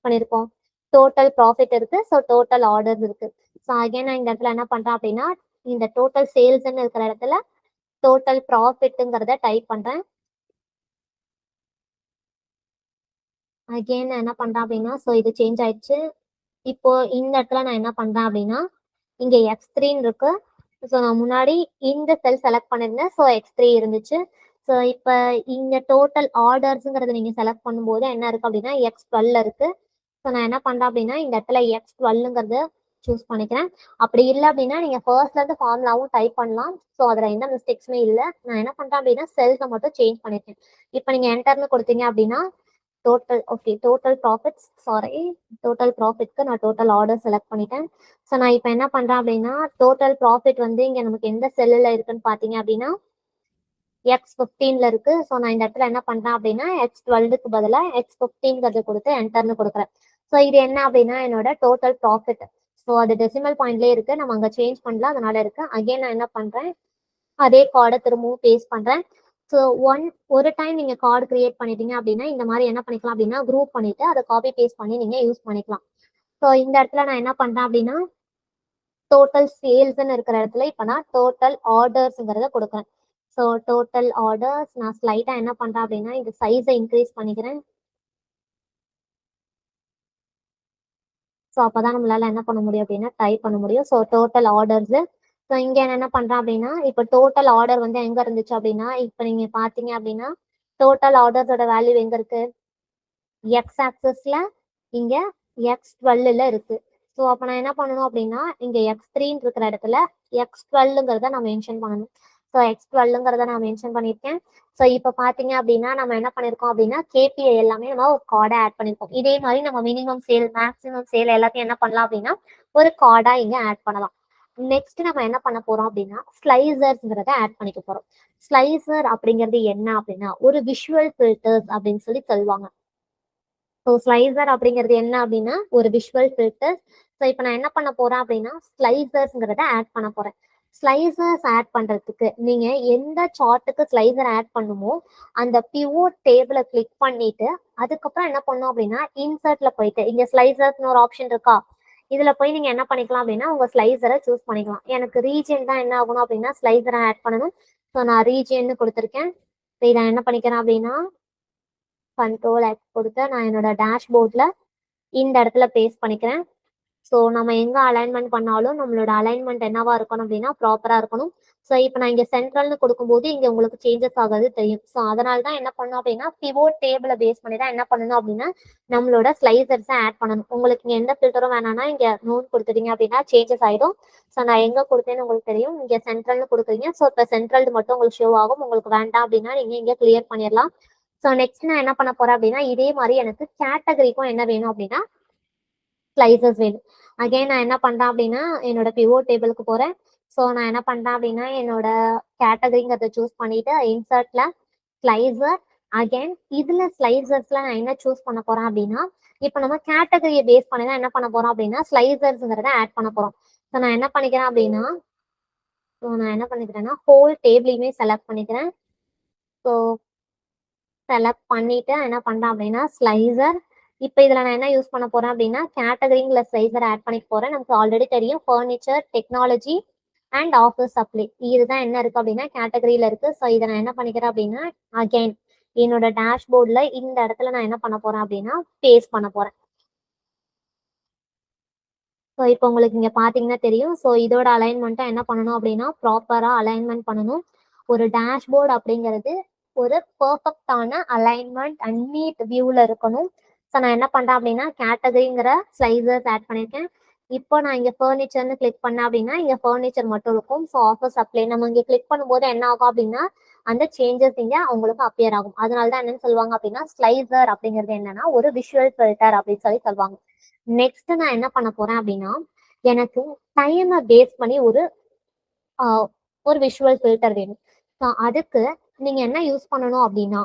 பண்ணிருக்கோம் டோட்டல் ப்ராஃபிட் இருக்கு. ஸோ டோட்டல் ஆர்டர்ஸ் இருக்கு. ஸோ அகைன் நான் இந்த இடத்துல என்ன பண்றேன் அப்படின்னா இந்த டோட்டல் சேல்ஸ்ன்னு இருக்கிற இடத்துல டோட்டல் ப்ராஃபிட்ங்கிறத டைப் பண்றேன். அகைன் என்ன பண்றேன் அப்படின்னா ஸோ இது சேஞ்ச் ஆயிடுச்சு. இப்போ இந்த இடத்துல நான் என்ன பண்றேன் அப்படின்னா இங்க X3 இருக்கு. ஸோ நான் முன்னாடி இந்த செல் செலக்ட் பண்ணிருந்தேன். ஸோ X3 இருந்துச்சு. ஸோ இப்போ இங்க டோட்டல் ஆர்டர்ஸ்ங்கிறத நீங்க செலக்ட் பண்ணும்போது என்ன இருக்கு அப்படின்னா X12 இருக்கு. ஸோ நான் என்ன பண்றேன் அப்படின்னா இந்த இடத்துல X12ங்கிறத சூஸ் பண்ணிக்கிறேன். அப்படி இல்லை அப்படின்னா நீங்க ஃபர்ஸ்ட்ல இருந்து ஃபார்முலாவும் டைப் பண்ணலாம். ஸோ அதுல எந்த மிஸ்டேக்ஸுமே இல்லை. நான் என்ன பண்றேன் அப்படின்னா செல்ஸை மட்டும் சேஞ்ச் பண்ணிருக்கேன். இப்போ நீங்க என்டர்னு கொடுத்தீங்க அப்படின்னா டோட்டல் ப்ராஃபிட்க்கு நான் டோட்டல் ஆர்டர் செலக்ட் பண்ணிட்டேன். ஸோ நான் இப்போ என்ன பண்றேன் அப்படின்னா டோட்டல் ப்ராஃபிட் வந்து இங்க நமக்கு எந்த செல்லுல இருக்குன்னு பாத்தீங்க அப்படின்னா X15ல இருக்கு. ஸோ நான் இந்த இடத்துல என்ன பண்றேன் அப்படின்னா X12க்கு பதிலாக X15 கொடுத்து என்டர்னு கொடுக்குறேன். ஸோ இது என்ன அப்படின்னா என்னோட டோட்டல் ப்ராஃபிட். ஸோ அது டெசிமல் பாயிண்ட்லேயே இருக்கு. நம்ம அங்கே சேஞ்ச் பண்ணலாம், அதனால இருக்கு. அகைன் நான் என்ன பண்றேன் அதே கார்டை திரும்பவும் பேஸ்ட் பண்றேன். ஸோ ஒரு டைம் நீங்க கார்டு கிரியேட் பண்ணிட்டீங்க அப்படின்னா இந்த மாதிரி என்ன பண்ணிக்கலாம் அப்படின்னா குரூப் பண்ணிட்டு அதை காப்பி பேஸ்ட் பண்ணி நீங்க யூஸ் பண்ணிக்கலாம். ஸோ இந்த இடத்துல நான் என்ன பண்றேன் அப்படின்னா டோட்டல் சேல்ஸ்ன்னு இருக்கிற இடத்துல இப்போ நான் டோட்டல் ஆர்டர்ஸ்ங்கிறத கொடுக்குறேன். ஸோ டோட்டல் ஆர்டர்ஸ் நான் ஸ்லைட்டா என்ன பண்றேன் அப்படின்னா இந்த சைஸை இன்க்ரீஸ் பண்ணிக்கிறேன். ஸோ அப்போதான் நம்மளால என்ன பண்ண முடியும் அப்படின்னா டைப் பண்ண முடியும். So total orders. ஸோ இங்க என்ன பண்றேன் அப்படின்னா இப்போ டோட்டல் ஆர்டர் வந்து எங்க இருந்துச்சு அப்படின்னா இப்போ நீங்க பாத்தீங்க அப்படின்னா டோட்டல் ஆர்டர்ஸோட வேல்யூ எங்க இருக்கு எக்ஸ் ஆக்சஸ்ல இங்க X12ல இருக்கு. ஸோ அப்போ நான் என்ன பண்ணணும் அப்படின்னா இங்க X3 இருக்கிற இடத்துல X12ங்கிறத நான் மென்ஷன் பண்ணணும். ஸோ X12ங்கிறத நான் மென்ஷன் பண்ணியிருக்கேன். ஸோ இப்போ பாத்தீங்க அப்படின்னா நம்ம என்ன பண்ணிருக்கோம் அப்படின்னா கேபிஐ எல்லாமே நம்ம ஒரு கார்டை ஆட் பண்ணிருக்கோம். இதே மாதிரி நம்ம மினிமம் சேல் மேக்ஸிமம் சேல் எல்லாத்தையும் என்ன பண்ணலாம் அப்படின்னா ஒரு கார்டா இங்க ஆட் பண்ணலாம். நெக்ஸ்ட் நம்ம என்ன பண்ண போறோம் அப்படின்னா ஸ்லைசர்ஸ்ங்கிறத ஆட் பண்ணிக்க போறோம். ஸ்லைசர் அப்படிங்கிறது என்ன அப்படின்னா ஒரு விஷுவல் ஃபில்டர்ஸ் அப்படின்னு சொல்லி சொல்லுவாங்க. ஸோ ஸ்லைசர் அப்படிங்கிறது என்ன அப்படின்னா ஒரு விஷுவல் ஃபில்டர். ஸோ இப்போ நான் என்ன பண்ண போறேன் அப்படின்னா ஸ்லைசர்ஸ்ங்கிறத ஆட் பண்ண போறேன். ஸ்லைசர்ஸ் ஆட் பண்றதுக்கு நீங்க எந்த சார்ட்டுக்கு ஸ்லைசர் ஆட் பண்ணுமோ அந்த பிவோட் டேபிளை கிளிக் பண்ணிட்டு அதுக்கப்புறம் என்ன பண்ணும் அப்படின்னா இன்சர்ட்ல போயிட்டு இங்க ஸ்லைசர்ஸ்னு ஒரு ஆப்ஷன் இருக்கா, இதுல போய் நீங்க என்ன பண்ணிக்கலாம் அப்படின்னா உங்க ஸ்லைசரை சூஸ் பண்ணிக்கலாம். எனக்கு ரீஜன் தான் என்ன ஆகணும் அப்படின்னா ஸ்லைசரை ஆட் பண்ணணும். ஸோ நான் ரீஜன்னு கொடுத்துருக்கேன். ஸோ இதை என்ன பண்ணிக்கிறேன் அப்படின்னா கண்ட்ரோல் X கொடுத்து நான் என்னோட டேஷ்போர்ட்ல இந்த இடத்துல பேஸ்ட் பண்ணிக்கிறேன். ஸோ நம்ம எங்க அலைன்மெண்ட் பண்ணாலும் நம்மளோட அலைன்மெண்ட் என்னவா இருக்கணும் அப்படின்னா ப்ராப்பரா இருக்கணும். ஸோ இப்போ நான் இங்க சென்ட்ரல்னு கொடுக்கும்போது இங்க உங்களுக்கு சேஞ்சஸ் ஆகாது தெரியும். ஸோ அதனால தான் என்ன பண்ணணும் அப்படின்னா பிவோட் டேபிளை பேஸ் பண்ணி தான் என்ன பண்ணணும் அப்படின்னா நம்மளோட ஸ்லைசர்ஸை ஆட் பண்ணணும். உங்களுக்கு இங்க எந்த ஃபில்டரும் வேணாம்னா இங்க நோட் கொடுத்துட்டீங்க அப்படின்னா சேஞ்சஸ் ஆயிடும். ஸோ நான் எங்க கொடுத்தேன்னு உங்களுக்கு தெரியும். இங்க சென்ட்ரல்னு கொடுக்குறீங்க. ஸோ இப்போ சென்ட்ரல் மட்டும் உங்களுக்கு ஷோ ஆகும். உங்களுக்கு வேண்டாம் அப்படின்னா நீங்க இங்க கிளியர் பண்ணிடலாம். ஸோ நெக்ஸ்ட் நான் என்ன பண்ண போறேன் அப்படின்னா இதே மாதிரி எனக்கு கேட்டகரிக்கும் என்ன வேணும் அப்படின்னா ஸ்லைசஸ் வேணும். அகைன் நான் என்ன பண்றேன் அப்படின்னா என்னோட பிவோட் டேபிளுக்கு போறேன். ஸோ நான் என்ன பண்றேன் அப்படின்னா என்னோட கேட்டகரிங்கிறத சூஸ் பண்ணிட்டு இன்சர்ட்ல ஸ்லைசர். அகைன் இதுல ஸ்லைசர்ஸ்ல நான் என்ன சூஸ் பண்ண போறேன் அப்படின்னா இப்போ நம்ம கேட்டகரியை பேஸ் பண்ணி தான் என்ன பண்ண போறோம் அப்படின்னா ஸ்லைசர்ஸ்ங்கிறத ஆட் பண்ண போறோம். ஸோ நான் என்ன பண்ணிக்கிறேன் அப்படின்னா ஹோல் டேபிளையுமே செலக்ட் பண்ணிக்கிறேன். ஸோ செலக்ட் பண்ணிட்டு என்ன பண்றேன் அப்படின்னா ஸ்லைசர். இப்போ இதுல நான் என்ன யூஸ் பண்ண போறேன் அப்படின்னா கேட்டகரிங்ல ஸ்லைசர் ஆட் பண்ணிக்க போறேன். நமக்கு ஆல்ரெடி தெரியும் furniture, technology and office supply இதுதான் என்ன இருக்கு அப்படின்னா கேட்டகரியில இருக்கு. ஸோ இதை நான் என்ன பண்ணிக்கிறேன் அப்படின்னா அகைன் என்னோட டேஷ்போர்ட்ல இந்த இடத்துல நான் என்ன பண்ண போறேன் அப்படின்னா பேஸ்ட் பண்ண போறேன். ஸோ இப்போ உங்களுக்கு இங்கே பார்த்தீங்கன்னா தெரியும். ஸோ இதோட அலைன்மெண்ட்டை என்ன பண்ணணும் அப்படின்னா ப்ராப்பராக அலைன்மெண்ட் பண்ணணும். ஒரு டேஷ்போர்டு அப்படிங்கிறது ஒரு பர்ஃபெக்டான அலைன்மெண்ட் அண்ட் நீட் வியூவில் இருக்கணும். ஸோ நான் என்ன பண்ணுறேன் அப்படின்னா கேட்டகரிங்கிற ஸ்லைசர்ஸ் ஆட் பண்ணியிருக்கேன். இப்போ நான் இங்கே ஃபர்னிச்சர்னு கிளிக் பண்ணேன் அப்படின்னா இங்கே ஃபர்னிச்சர் மட்டும் இருக்கும். ஸோ ஆஃபர் சப்ளை நம்ம இங்கே கிளிக் பண்ணும்போது என்ன ஆகும் அப்படின்னா அந்த சேஞ்சஸ் இங்கே அவங்களுக்கு அப்பியர் ஆகும். அதனால தான் என்னன்னு சொல்லுவாங்க அப்படின்னா ஸ்லைசர் அப்படிங்கிறது என்னன்னா ஒரு விஷுவல் ஃபில்டர் அப்படின்னு சொல்லுவாங்க. நெக்ஸ்ட் நான் என்ன பண்ண போறேன் அப்படின்னா எனக்கு டைமை பேஸ் பண்ணி ஒரு விஷுவல் ஃபில்டர் வேணும். ஸோ அதுக்கு நீங்க என்ன யூஸ் பண்ணணும் அப்படின்னா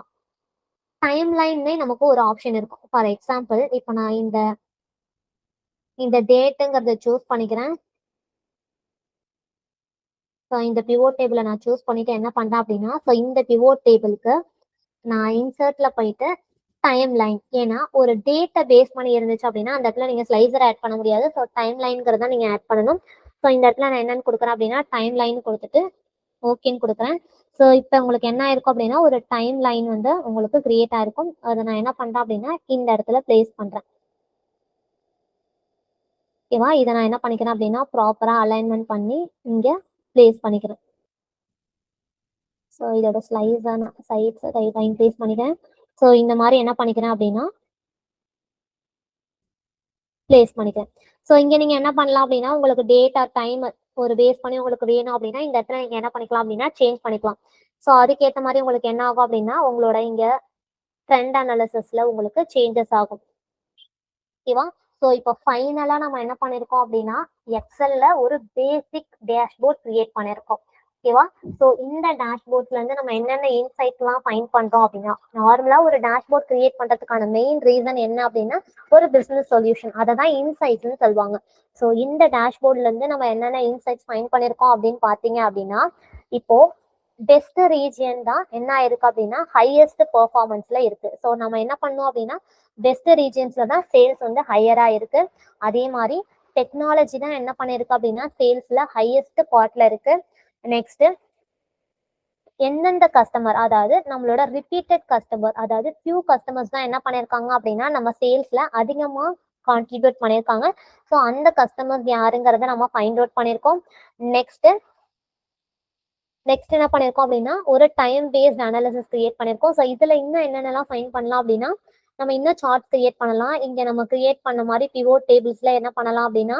டைம் லைன்னே நமக்கு ஒரு ஆப்ஷன் இருக்கும். ஃபார் எக்ஸாம்பிள் இப்போ நான் இந்த டேட்டுங்கிறத சூஸ் பண்ணிக்கிறேன். ஸோ இந்த பிவோட் டேபிளை நான் சூஸ் பண்ணிட்டு என்ன பண்றேன் அப்படின்னா ஸோ இந்த பிவோட் டேபிளுக்கு நான் இன்சர்ட்ல போயிட்டு டைம் லைன், ஏன்னா ஒரு டேட்டை பேஸ் பண்ணி இருந்துச்சு அப்படின்னா அந்த இடத்துல நீங்க ஸ்லைசர் ஆட் பண்ண முடியாது. ஸோ டைம் லைன்ங்கிறத நீங்க ஆட் பண்ணணும். ஸோ இந்த இடத்துல நான் என்னன்னு கொடுக்குறேன் அப்படின்னா டைம் லைன் கொடுத்துட்டு ஓகேன்னு கொடுக்குறேன். ஸோ இப்போ உங்களுக்கு என்ன ஆயிருக்கும் அப்படின்னா ஒரு டைம் லைன் வந்து உங்களுக்கு கிரியேட் ஆயிருக்கும். அதை நான் என்ன பண்றேன் அப்படின்னா இந்த இடத்துல பிளேஸ் பண்றேன். ஓகேவா, இதை நான் என்ன பண்ணிக்கிறேன் அப்படின்னா ப்ராப்பரா அலைன்மெண்ட் பண்ணி இங்க பிளேஸ் பண்ணிக்கிறேன். ஸோ இதோட சைட்ஸை இன்க்ரீஸ் பண்ணிக்கிறேன். ஸோ இந்த மாதிரி என்ன பண்ணிக்கிறேன் அப்படின்னா பிளேஸ் பண்ணிக்கிறேன். ஸோ இங்க நீங்க என்ன பண்ணலாம் அப்படின்னா உங்களுக்கு டேட் ஆர் டைம் ஒரு பேஸ் பண்ணி உங்களுக்கு வேணும் அப்படின்னா இந்த இடத்துல நீங்க என்ன பண்ணிக்கலாம் அப்படின்னா சேஞ்ச் பண்ணிக்கலாம். ஸோ அதுக்கேற்ற மாதிரி உங்களுக்கு என்ன ஆகும் அப்படின்னா உங்களோட இங்க ட்ரெண்ட் அனாலிசிஸ்ல உங்களுக்கு சேஞ்சஸ் ஆகும். ஓகேவா, ஸோ இப்போ ஃபைனலா நம்ம என்ன பண்ணிருக்கோம் அப்படின்னா எக்ஸல்ல ஒரு பேசிக் டேஷ்போர்ட் கிரியேட் பண்ணிருக்கோம். ஓகேவா, ஸோ இந்த டேஷ்போர்ட்ல இருந்து நம்ம என்னென்ன இன்சைட்லாம் ஃபைண்ட் பண்றோம் அப்படின்னா நார்மலா ஒரு டேஷ்போர்ட் கிரியேட் பண்றதுக்கான மெயின் ரீசன் என்ன அப்படின்னா ஒரு பிசினஸ் சொல்யூஷன், அதை தான் இன்சைட்ஸ்ன்னு சொல்லுவாங்க. ஸோ இந்த டேஷ்போர்ட்ல இருந்து நம்ம என்னென்ன இன்சைட்ஸ் ஃபைண்ட் பண்ணிருக்கோம் அப்படின்னு பாத்தீங்க அப்படின்னா இப்போ பெஸ்ட் ரீஜியன் தான் என்ன ஆயிருக்கு அப்படின்னா ஹையஸ்ட் பெர்ஃபார்மன்ஸ்ல இருக்கு. ஸோ நம்ம என்ன பண்ணோம் அப்படின்னா பெஸ்ட் ரீஜியன்ஸ்ல தான் சேல்ஸ் வந்து ஹையரா இருக்கு. அதே மாதிரி டெக்னாலஜி தான் என்ன பண்ணிருக்கு அப்படின்னா சேல்ஸ்ல ஹையஸ்ட் பார்ட்ல இருக்கு. நெக்ஸ்ட் எந்தெந்த கஸ்டமர், அதாவது நம்மளோட ரிப்பீட்டட் கஸ்டமர், அதாவது ஃபியூ கஸ்டமர்ஸ் தான் என்ன பண்ணிருக்காங்க அப்படின்னா நம்ம சேல்ஸ்ல அதிகமா கான்ட்ரிபியூட் பண்ணியிருக்காங்க. ஸோ அந்த கஸ்டமர்ஸ் யாருங்கிறத நம்ம ஃபைண்ட் அவுட் பண்ணியிருக்கோம். நெக்ஸ்ட் என்ன பண்ணிருக்கோம் அப்படின்னா ஒரு டைம் பேஸ்ட் அனாலிசிஸ் கிரியேட் பண்ணிருக்கோம். ஸோ இதுல இன்னும் என்னென்னலாம் ஃபைண்ட் பண்ணலாம் அப்படின்னா நம்ம இன்னும் சார்ட் கிரியேட் பண்ணலாம். இங்க நம்ம கிரியேட் பண்ண மாதிரி பிவோட் டேபிள்ஸ்ல என்ன பண்ணலாம் அப்படின்னா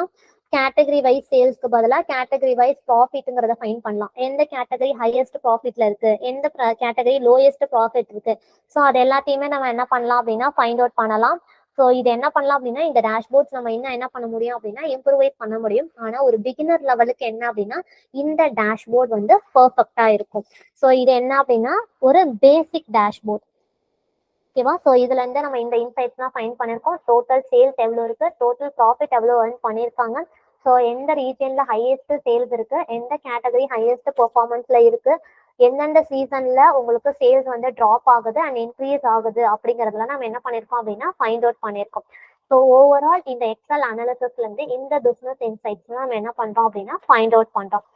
கேட்டகரி வைஸ் சேல்ஸ்க்கு பதிலாக கேட்டகரி வைஸ் ப்ராஃபிட்ங்கிறத ஃபைண்ட் பண்ணலாம். எந்த கேட்டகரி ஹையஸ்ட் ப்ராஃபிட்ல இருக்கு, எந்த கேட்டகரி லோயஸ்ட் ப்ராஃபிட் இருக்கு. ஸோ அது எல்லாத்தையுமே நம்ம என்ன பண்ணலாம் அப்படின்னா ஃபைண்ட் அவுட் பண்ணலாம். ஸோ இது என்ன பண்ணலாம் அப்படின்னா இந்த டேஷ்போர்ட்ஸ் நம்ம இன்னும் என்ன பண்ண முடியும் அப்படின்னா இம்ப்ரூவைஸ் பண்ண முடியும். ஆனால் ஒரு பிகினர் லெவலுக்கு என்ன அப்படின்னா இந்த டேஷ்போர்ட் வந்து பர்ஃபெக்டா இருக்கும். ஸோ இது என்ன அப்படின்னா ஒரு பேசிக் டேஷ்போர்ட். ஓகேவா, ஸோ இதுல இருந்து நம்ம இந்த இன்சைட்ஸ்லாம் ஃபைண்ட் பண்ணிருக்கோம். டோட்டல் சேல்ஸ் எவ்வளோ இருக்கு, டோட்டல் ப்ராஃபிட் எவ்வளோ earn பண்ணியிருக்காங்க, ஸோ எந்த ரீஜன்ல ஹையஸ்ட் சேல்ஸ் இருக்கு, எந்த கேட்டகரி ஹையஸ்ட் பெர்ஃபார்மன்ஸ்ல இருக்கு, எந்தெந்த சீசன்ல உங்களுக்கு சேல்ஸ் வந்து ட்ராப் ஆகுது அண்ட் இன்க்ரீஸ் ஆகுது அப்படிங்கறதுல நம்ம என்ன பண்ணிருக்கோம் அப்படின்னா ஃபைண்ட் அவுட் பண்ணிருக்கோம். ஸோ ஓவரால் இந்த எக்ஸல் அனாலிசிஸ்ல இருந்து இந்த பிசினஸ் இன்சைட்ஸ் நம்ம என்ன பண்றோம் அப்படின்னா ஃபைண்ட் அவுட் பண்றோம்.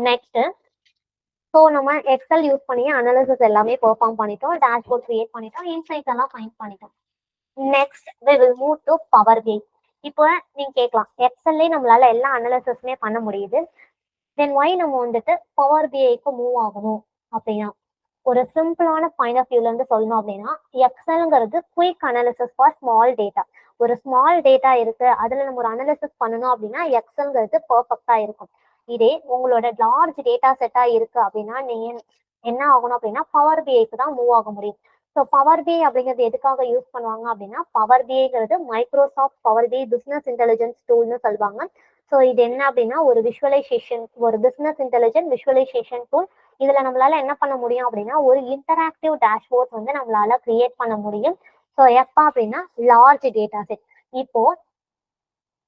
நெக்ஸ்ட் ஸோ நம்ம எக்ஸல் யூஸ் பண்ணி அனாலிசிஸ் எல்லாமே பெர்ஃபார்ம் பண்ணிட்டோம், டேஷ்போர்ட் கிரியேட் பண்ணிட்டோம், இன்சைட்ஸ் எல்லாம் ஃபைண்ட் பண்ணிட்டோம். Next we will move to Power BI. இப்போ நீங்க கேட்கலாம் எக்ஸல்லே நம்மளால எல்லா அனாலிசிஸுமே பண்ண முடியுது, தென் ஒய் நம்ம வந்துட்டு பவர் பிஐக்கு மூவ் ஆகணும் அப்படின்னா ஒரு சிம்பிளான பாயிண்ட் ஆஃப் வியூல இருந்து சொல்லணும் அப்படின்னா எக்ஸல்ங்கிறது quick analysis for small data. ஒரு ஸ்மால் டேட்டா இருக்கு, அதுல நம்ம ஒரு அனாலிசிஸ் பண்ணணும் அப்படின்னா எக்ஸல்ங்கிறது பர்ஃபெக்டா இருக்கும். இதே உங்களோட லார்ஜ் டேட்டா செட்டா இருக்கு அப்படின்னா நீங்க என்ன ஆகணும் அப்படின்னா பவர் பிஐக்கு தான் மூவ் ஆக முடியும். ஸோ பவர் பிஐ அப்படிங்கிறது எதுக்காக யூஸ் பண்ணுவாங்க அப்படின்னா பவர் பிஐங்கிறது மைக்ரோசாஃப்ட் பவர் பிஐ பிசினஸ் இன்டெலிஜென்ஸ் டூல்னு சொல்லுவாங்க. ஸோ இது என்ன அப்படின்னா ஒரு விஷுவலைசேஷன், ஒரு பிசினஸ் இன்டெலிஜென்ட் விஷுவலைசேஷன் டூல். இதுல நம்மளால என்ன பண்ண முடியும் அப்படின்னா ஒரு இன்டராக்டிவ் டேஷ்போர்ட் வந்து நம்மளால கிரியேட் பண்ண முடியும். ஸோ எப்ப அப்படின்னா லார்ஜ் டேட்டா செட். இப்போ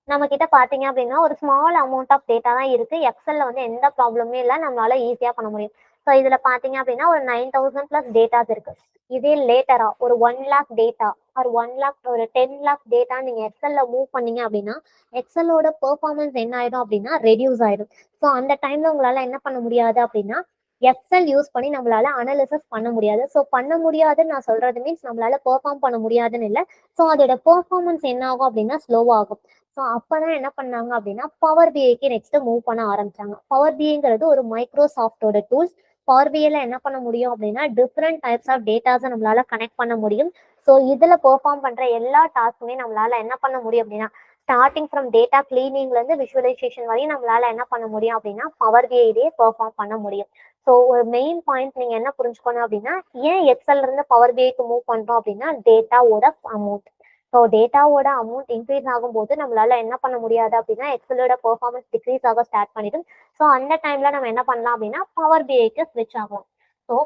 நம்ம கிட்ட பாத்தீங்க அப்படின்னா ஒரு ஸ்மால் அமௌண்ட் ஆஃப் டேட்டா தான் இருக்கு, எக்ஸல்ல வந்து எந்த ப்ராப்ளமே இல்லை, நம்மளால ஈஸியா பண்ண முடியும். ஸோ இதுல பாத்தீங்க அப்படின்னா ஒரு 9000+ டேட்டாஸ் இருக்கு. இதே லேட்டரா ஒரு 1 lakh டேட்டா ஒரு 1 lakh ஒரு 10 lakh டேட்டா நீங்க எக்ஸல்ல மூவ் பண்ணீங்க அப்படின்னா எக்ஸலோட பெர்ஃபார்மன்ஸ் என்ன ஆயிடும் அப்படின்னா ரெடியூஸ் ஆயிடும். ஸோ அந்த டைம்ல உங்களால என்ன பண்ண முடியாது அப்படின்னா எக்ஸல் யூஸ் பண்ணி நம்மளால அனாலிசிஸ் பண்ண முடியாது. ஸோ பண்ண முடியாதுன்னு நான் சொல்றது மீன்ஸ் நம்மளால பெர்ஃபார்ம் பண்ண முடியாதுன்னு இல்லை, ஸோ அதோட பெர்ஃபார்மன்ஸ் என்ன ஆகும் அப்படின்னா ஸ்லோவா ஆகும். ஸோ அப்பதான் என்ன பண்ணாங்க அப்படின்னா பவர் பிஐக்கு நெக்ஸ்ட் மூவ் பண்ண ஆரம்பிச்சாங்க. பவர் பிஐங்கிறது ஒரு மைக்ரோசாஃப்டோட டூல்ஸ். பவர் பிஐல என்ன பண்ண முடியும் அப்படின்னா டிஃப்ரெண்ட் டைப்ஸ் ஆஃப் டேட்டாஸை நம்மளால கனெக்ட் பண்ண முடியும். ஸோ இதுல பெர்ஃபார்ம் பண்ற எல்லா டாஸ்க்குமே நம்மளால என்ன பண்ண முடியும் அப்படின்னா ஸ்டார்டிங் ஃப்ரம் டேட்டா கிளீனிங்ல இருந்து விஷுவலைசேஷன் வரையும் நம்மளால என்ன பண்ண முடியும் அப்படின்னா பவர் பிஐலேயே பெர்ஃபார்ம் பண்ண முடியும். ஸோ ஒரு மெயின் பாயிண்ட் நீங்க என்ன புரிஞ்சுக்கணும் அப்படின்னா ஏன் எக்ஸல்ல இருந்து பவர் பிஐக்கு மூவ் பண்றோம் அப்படின்னா டேட்டாவோட அமௌண்ட். ஸோ டேட்டாவோட அமௌண்ட் இன்க்ரீஸ் ஆகும்போது நம்மளால என்ன பண்ண முடியாது அப்படின்னா எக்ஸலோட பெர்ஃபார்மன்ஸ் டிக்ரீஸ் ஆக ஸ்டார்ட் பண்ணிடும். ஸோ அந்த டைம்ல நம்ம என்ன பண்ணலாம் அப்படின்னா பவர் பிஐக்கு ஸ்விட்ச் ஆகும். ஸோ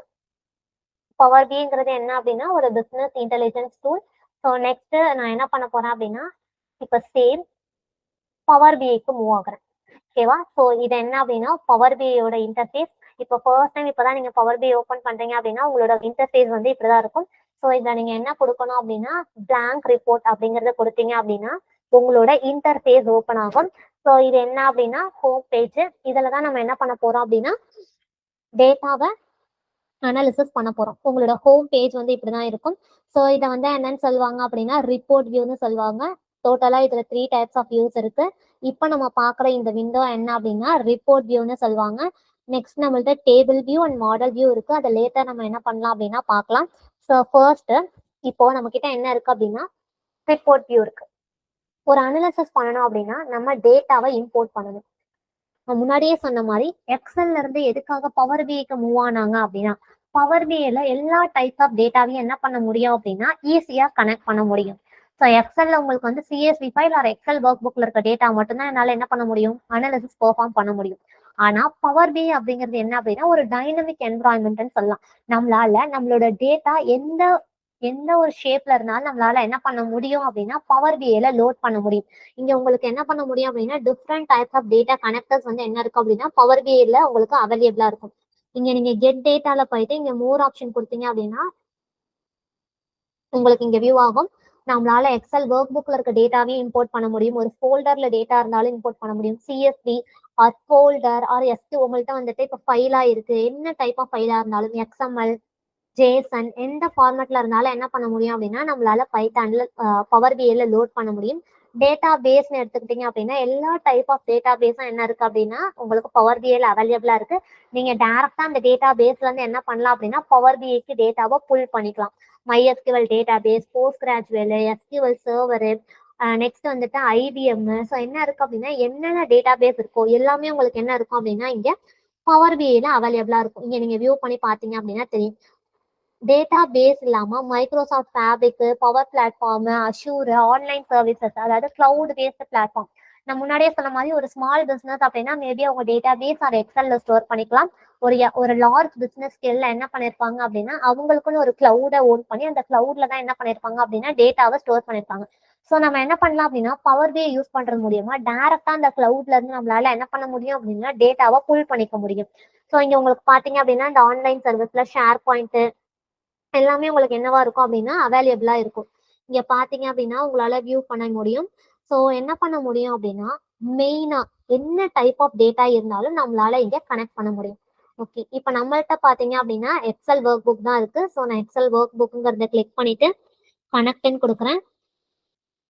பவர் பிங்கிறது என்ன அப்படின்னா ஒரு business intelligence tool. So next நான் என்ன பண்ண போறேன் அப்படின்னா இப்போ சேம் பவர் பிஐக்கு மூவ் ஆகுறேன். ஓகேவா? ஸோ இது என்ன அப்படின்னா பவர் பிஐயோட இன்டர்ஃபேஸ். இப்போ ஃபர்ஸ்ட் டைம் இப்போதான் நீங்க பவர் பிஐ ஓப்பன் பண்றீங்க அப்படின்னா உங்களோட இன்டர்ஃபேஸ் வந்து இப்படிதான் இருக்கும். ஸோ இதை நீங்க என்ன கொடுக்கணும் அப்படின்னா பிளாங்க் ரிப்போர்ட் அப்படிங்கறத கொடுத்தீங்க அப்படின்னா உங்களோட இன்டர்ஃபேஸ் ஓப்பன் ஆகும். ஸோ இது என்ன அப்படின்னா ஹோம் பேஜ். இதுல தான் நம்ம என்ன பண்ண போறோம் அப்படின்னா டேட்டாவை அனாலிசிஸ் பண்ண போறோம். உங்களோட ஹோம் பேஜ் வந்து இப்படிதான் இருக்கும். ஸோ இதை வந்து என்னன்னு சொல்லுவாங்க அப்படின்னா ரிப்போர்ட் வியூன்னு சொல்லுவாங்க. டோட்டலா இதுல 3 டைப்ஸ் ஆஃப் வியூஸ் இருக்கு. இப்போ நம்ம பாக்குற இந்த விண்டோ என்ன அப்படின்னா ரிப்போர்ட் வியூன்னு சொல்லுவாங்க. நெக்ஸ்ட் நம்மள்ட்ட table view and model view இருக்கு. அதை லேட்டர் நம்ம என்ன பண்ணலாம் அப்படின்னா பார்க்கலாம். ஸோ ஃபர்ஸ்ட் இப்போ நம்ம கிட்ட என்ன இருக்கு அப்படின்னா ரிப்போர்ட் வியூ இருக்கு. ஒரு அனாலிசிஸ் பண்ணணும் அப்படின்னா நம்ம டேட்டாவை இம்போர்ட் பண்ணணும். நான் முன்னாடியே சொன்ன மாதிரி எக்ஸல்ல இருந்து எதுக்காக பவர் பிஐக்கு மூவ் ஆனாங்க அப்படின்னா பவர் பிஐல எல்லா டைப் ஆஃப் டேட்டாவையும் என்ன பண்ண முடியும் அப்படின்னா ஈஸியா கனெக்ட் பண்ண முடியும். ஸோ எக்ஸல்ல உங்களுக்கு வந்து சிஎஸ்வி ஃபைல் ஆர் எக்ஸல் ஒர்க் புக்ல இருக்க டேட்டா மட்டும்தான் என்னால என்ன பண்ண முடியும் அனாலிசிஸ் பெர்ஃபார்ம் பண்ண முடியும். ஆனா பவர் பிஐ அப்படிங்கிறது என்ன அப்படின்னா ஒரு டைனமிக் என்விரான்மெண்ட்னு சொல்லலாம். நம்மளோட டேட்டா எந்த எந்த ஒரு ஷேப்ல இருந்தாலும் நம்மளால என்ன பண்ண முடியும் அப்படின்னா பவர் பிஐல லோட் பண்ண முடியும். இங்க உங்களுக்கு என்ன பண்ண முடியும் அப்படின்னா different types of data connectors வந்து என்ன இருக்கும் அப்படின்னா பவர் பிஐல உங்களுக்கு அவைலபிளா இருக்கும். இங்க நீங்க கெட் டேட்டால போயிட்டு இங்க மோர் ஆப்ஷன் கொடுத்தீங்க அப்படின்னா உங்களுக்கு இங்க வியூ ஆகும். நம்மளால எக்ஸல் ஒர்க் புக்ல இருக்க டேட்டாவையும் இம்போர்ட் பண்ண முடியும். ஒரு ஃபோல்டர்ல டேட்டா இருந்தாலும் இம்போர்ட் பண்ண முடியும். CSV or folder or SD உங்கள்கிட்ட வந்துட்டு இப்போ ஃபைலா இருக்கு. என்ன டைப் ஆஃப் ஃபைலா இருந்தாலும் எக்ஸ்எம்எல் ஜேசன் எந்த ஃபார்மேட்ல இருந்தாலும் என்ன பண்ண முடியும் அப்படின்னா நம்மளால பைத்தான்ல பவர் பிஐல லோட் பண்ண முடியும். டேட்டா பேஸ்ன்னு எடுத்துக்கிட்டீங்க அப்படின்னா எல்லா டைப் ஆஃப் டேட்டா பேஸும் என்ன இருக்கு அப்படின்னா உங்களுக்கு பவர் பிஐல அவைலபிளா இருக்கு. நீங்க டைரக்டா அந்த டேட்டா பேஸ்ல இருந்து என்ன பண்ணலாம் அப்படின்னா பவர் பிஐக்கு டேட்டாவை புல் பண்ணிக்கலாம். MySQL டேட்டா பேஸ், போஸ்ட்கிராஜுவல், எஸ்கியூஎல் சர்வரு, நெக்ஸ்ட் வந்துட்டு ஐபிஎம். ஸோ என்ன இருக்கு அப்படின்னா என்னென்ன டேட்டா பேஸ் இருக்கோ எல்லாமே உங்களுக்கு என்ன இருக்கும் அப்படின்னா இங்க பவர் பிஐல அவைலபிளா இருக்கும். இங்க நீங்க வியூ பண்ணி பாத்தீங்க அப்படின்னா தெரியும். டேட்டா பேஸ் இல்லாம Microsoft fabric, power platform, Azure, online services அதாவது கிளவுட் பேஸ்ட் பிளாட்ஃபார்ம். நான் முன்னாடியே சொன்ன மாதிரி ஒரு ஸ்மால் பிசினஸ் அப்படின்னா மேபி அவங்க டேட்டா பேஸ் ஆர் எக்ஸல்ல ஸ்டோர் பண்ணிக்கலாம். ஒரு லார்ஜ் பிசினஸ் ஸ்கேல்ல என்ன பண்ணிருப்பாங்க அப்படின்னா அவங்களுக்குன்னு ஒரு கிளவுடை ஓன் பண்ணி அந்த கிளவுட்ல தான் என்ன பண்ணிருப்பாங்க அப்படின்னா டேட்டாவை ஸ்டோர் பண்ணிருப்பாங்க. ஸோ நம்ம என்ன பண்ணலாம் அப்படின்னா பவர் பிஐ யூஸ் பண்றது மூலியமா டைரக்டா அந்த கிளவுட்ல இருந்து நம்மளால என்ன பண்ண முடியும் அப்படின்னா டேட்டாவை புல் பண்ணிக்க முடியும். ஸோ இங்க உங்களுக்கு பாத்தீங்க அப்படின்னா இந்த ஆன்லைன் சர்வீஸ்ல ஷேர் பாயிண்ட் எல்லாமே உங்களுக்கு என்னவா இருக்கும் அப்படின்னா அவைலபிளா இருக்கும். இங்க பாத்தீங்க அப்படின்னா உங்களால வியூ பண்ண முடியும். ஸோ என்ன பண்ண முடியும் அப்படின்னா மெயினா என்ன டைப் ஆஃப் டேட்டா இருந்தாலும் நம்மளால இங்க கனெக்ட் பண்ண முடியும். ஓகே, இப்போ நம்மள்ட்ட பாத்தீங்க அப்படின்னா எக்ஸல் ஒர்க் புக் தான் இருக்கு. ஸோ நான் எக்ஸல் ஒர்க் புக்குங்கிறத கிளிக் பண்ணிட்டு கனெக்ட்னு கொடுக்குறேன்.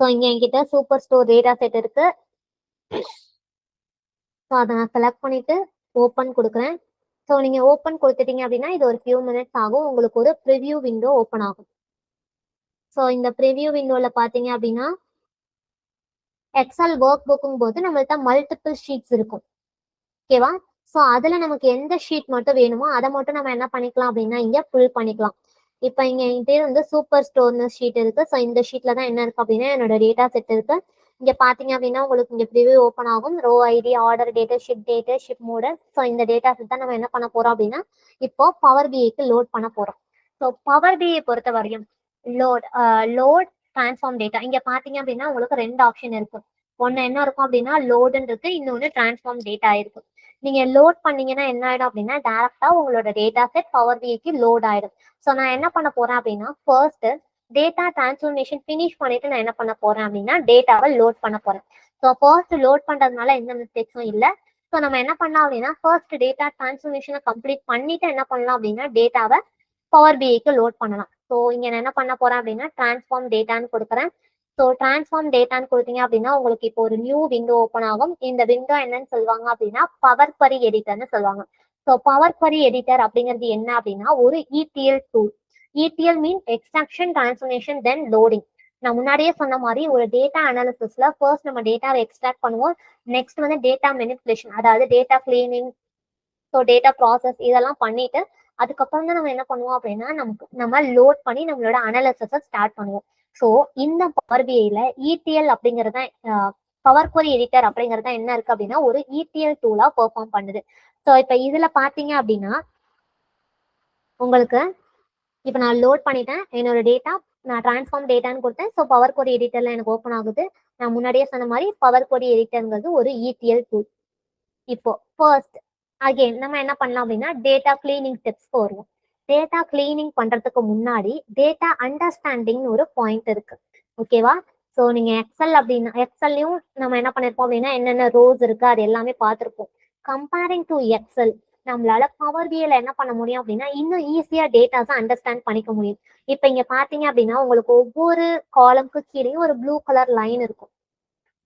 ஸோ இங்க என்கிட்ட சூப்பர் ஸ்டோர் டேட்டா செட் இருக்கு. ஸோ அதை நான் செலக்ட் பண்ணிட்டு ஓப்பன் கொடுக்குறேன். ஸோ நீங்க ஓப்பன் கொடுத்துட்டீங்க அப்படின்னா இது ஒரு ஃபியூ மினிட்ஸ் ஆகும். உங்களுக்கு ஒரு ப்ரிவியூ விண்டோ ஓப்பன் ஆகும். ஸோ இந்த ப்ரிவியூ விண்டோல பாத்தீங்க அப்படின்னா எக்ஸல் ஒர்க் புக்கும் போது நம்மள்ட்ட மல்டிபிள் ஷீட்ஸ் இருக்கும். ஓகேவா? ஸோ அதுல நமக்கு எந்த ஷீட் மட்டும் வேணுமோ அதை மட்டும் நம்ம என்ன பண்ணிக்கலாம் அப்படின்னா இங்க புல் பண்ணிக்கலாம். இப்போ இங்க என்கிட்ட வந்து சூப்பர் ஸ்டோர்னு ஷீட் இருக்கு. ஸோ இந்த ஷீட்ல தான் என்ன இருக்கு அப்படின்னா என்னோட டேட்டா செட் இருக்கு. இங்க பாத்தீங்க அப்படின்னா உங்களுக்கு இங்க ப்ரிவியூ ஓப்பன் ஆகும். Row ID, order data, ship mode. So இந்த டேட்டா செட் தான் நம்ம என்ன பண்ண போறோம் அப்படின்னா இப்போ பவர் பிஐக்கு லோட் பண்ண போறோம். ஸோ பவர் பிஐ பொறுத்த வரையும் லோட் டிரான்ஸ்ஃபார்ம் டேட்டா இங்க பாத்தீங்க அப்படின்னா உங்களுக்கு 2 ஆப்ஷன் இருக்கு. ஒன்னு என்ன இருக்கும் அப்படின்னா லோடுன்னு இருக்கு, இன்னொன்னு டிரான்ஸ்ஃபார்ம் டேட்டா இருக்கு. நீங்க லோட் பண்ணீங்கன்னா என்ன ஆயிடும் அப்படின்னா டைரக்டா உங்களோட டேட்டா செட் பவர் பிஐக்கு லோட் ஆயிடும். ஸோ நான் என்ன பண்ண போறேன் அப்படின்னா ஃபர்ஸ்ட் டேட்டா டிரான்ஸ்ஃபர்மேஷன் ஃபினிஷ் பண்ணிட்டு நான் என்ன பண்ண போறேன் அப்படின்னா டேட்டாவை லோட் பண்ண போறேன். ஸோ ஃபர்ஸ்ட் லோட் பண்றதுனால எந்த மிஸ்டேக்ஸும் இல்லை. ஸோ நம்ம என்ன பண்ணலாம் அப்படின்னா ஃபர்ஸ்ட் டேட்டா டிரான்ஸ்ஃபர்மேஷனை கம்ப்ளீட் பண்ணிட்டு என்ன பண்ணலாம் அப்படின்னா டேட்டாவை பவர் பிஐக்கு லோட் பண்ணலாம். ஸோ இங்க நான் என்ன பண்ண போறேன் அப்படின்னா டிரான்ஸ்ஃபார்ம் டேட்டான்னு கொடுக்குறேன். ஸோ டிரான்ஸ்ஃபார்ம் டேட்டான்னு கொடுத்தீங்க அப்படின்னா உங்களுக்கு இப்போ ஒரு நியூ விண்டோ ஓப்பன் ஆகும். இந்த விண்டோ என்னன்னு சொல்லுவாங்க அப்படின்னா பவர் query எடிட்டர்னு சொல்லுவாங்க. ஸோ பவர் query எடிட்டர் அப்படிங்கிறது என்ன அப்படின்னா ஒரு ETL டூல். ETL மீன் எக்ஸ்ட்ராக்ஷன், டிரான்ஸ்ஃபர்மேஷன், தென் லோடிங். நான் முன்னாடியே சொன்ன மாதிரி ஒரு டேட்டா அனாலிசிஸ்ல ஃபர்ஸ்ட் நம்ம டேட்டாவை எக்ஸ்ட்ராக்ட் பண்ணுவோம். நெக்ஸ்ட் வந்து டேட்டா மெனிப்புலேஷன், அதாவது data cleaning, so data process இதெல்லாம் பண்ணிட்டு அதுக்கப்புறம் தான் நம்ம என்ன பண்ணுவோம் அப்படின்னா நம்ம லோட் பண்ணி நம்மளோட அனாலிசிஸை ஸ்டார்ட் பண்ணுவோம். ஸோ இந்த பவர் பிஐல ETL அப்படிங்கிறத பவர் query எடிட்டர் அப்படிங்கிறத என்ன இருக்கு அப்படின்னா ஒரு ETL டூலா பெர்ஃபார்ம் பண்ணுது. ஸோ இப்போ இதுல பாத்தீங்க அப்படின்னா உங்களுக்கு இப்போ நான் லோட் பண்ணிட்டேன் என்னோட டேட்டா, நான் டிரான்ஸ்ஃபார்ம் டேட்டான்னு கொடுத்தேன். ஸோ பவர் query எடிட்டர்ல எனக்கு ஓப்பன் ஆகுது. நான் முன்னாடியே சொன்ன மாதிரி பவர் query எடிட்டர்ங்கிறது ஒரு ETL டூல். இப்போ ஃபர்ஸ்ட் அகைன் நம்ம என்ன பண்ணலாம் அப்படின்னா டேட்டா கிளீனிங் ஸ்டெப்ஸ்க்கு வருவோம். டேட்டா கிளீனிங் பண்றதுக்கு முன்னாடி டேட்டா அண்டர்ஸ்டாண்டிங் ஒரு பாயிண்ட் இருக்கு. ஓகேவா? ஸோ நீங்க எக்ஸல்லையும் நம்ம என்ன பண்ணிருப்போம் அப்படின்னா என்னென்ன ரோஸ் இருக்கு அது எல்லாமே பார்த்துருப்போம். கம்பேரிங் டு எக்ஸல் நம்மளால பவர் பிஐல என்ன பண்ண முடியும் அப்படின்னா இன்னும் ஈஸியா டேட்டாஸை அண்டர்ஸ்டாண்ட் பண்ணிக்க முடியும். இப்போ இங்க பாத்தீங்க அப்படின்னா உங்களுக்கு ஒவ்வொரு காலம்க்கு கீழேயும் ஒரு ப்ளூ கலர் லைன் இருக்கும்.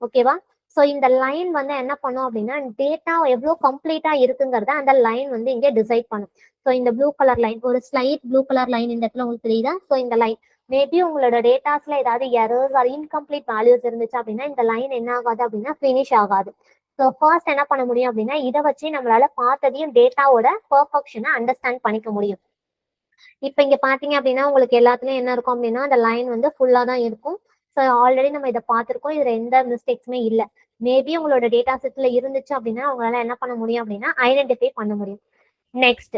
ஓகேவா? ஸோ இந்த லைன் வந்து என்ன பண்ணும் அப்படின்னா டேட்டா எவ்வளோ கம்ப்ளீட்டா இருக்குங்கிறத அந்த லைன் வந்து இங்கே டிசைட் பண்ணும். ஸோ இந்த ப்ளூ கலர் லைன், ஒரு ஸ்லைட் ப்ளூ கலர் லைன் இந்த இடத்துல உங்களுக்கு தெரியுதா? ஸோ இந்த லைன் மேபி உங்களோட டேட்டாஸ்ல ஏதாவது எரர்ஸ் ஆர் இன்கம்ப்ளீட் வேல்யூஸ் இருந்துச்சு அப்படின்னா இந்த லைன் என்ன ஆகாது அப்படின்னா ஃபினிஷ் ஆகாது. ஸோ ஃபர்ஸ்ட் என்ன பண்ண முடியும் அப்படின்னா இதை வச்சு நம்மளால பார்த்ததையும் டேட்டாவோட பெர்ஃபெக்ஷனை அண்டர்ஸ்டாண்ட் பண்ணிக்க முடியும். இப்போ இங்க பாத்தீங்க அப்படின்னா உங்களுக்கு எல்லாத்துலயும் என்ன இருக்கும் அப்படின்னா அந்த லைன் வந்து ஃபுல்லா தான் இருக்கும். ஸோ ஆல்ரெடி நம்ம இதை பார்த்துருக்கோம், இதுல எந்த மிஸ்டேக்ஸுமே இல்லை. மேபி உங்களோட டேட்டா செட்ல இருந்துச்சு அப்படின்னா உங்களால என்ன பண்ண முடியும் அப்படின்னா ஐடென்டிஃபை பண்ண முடியும். நெக்ஸ்ட்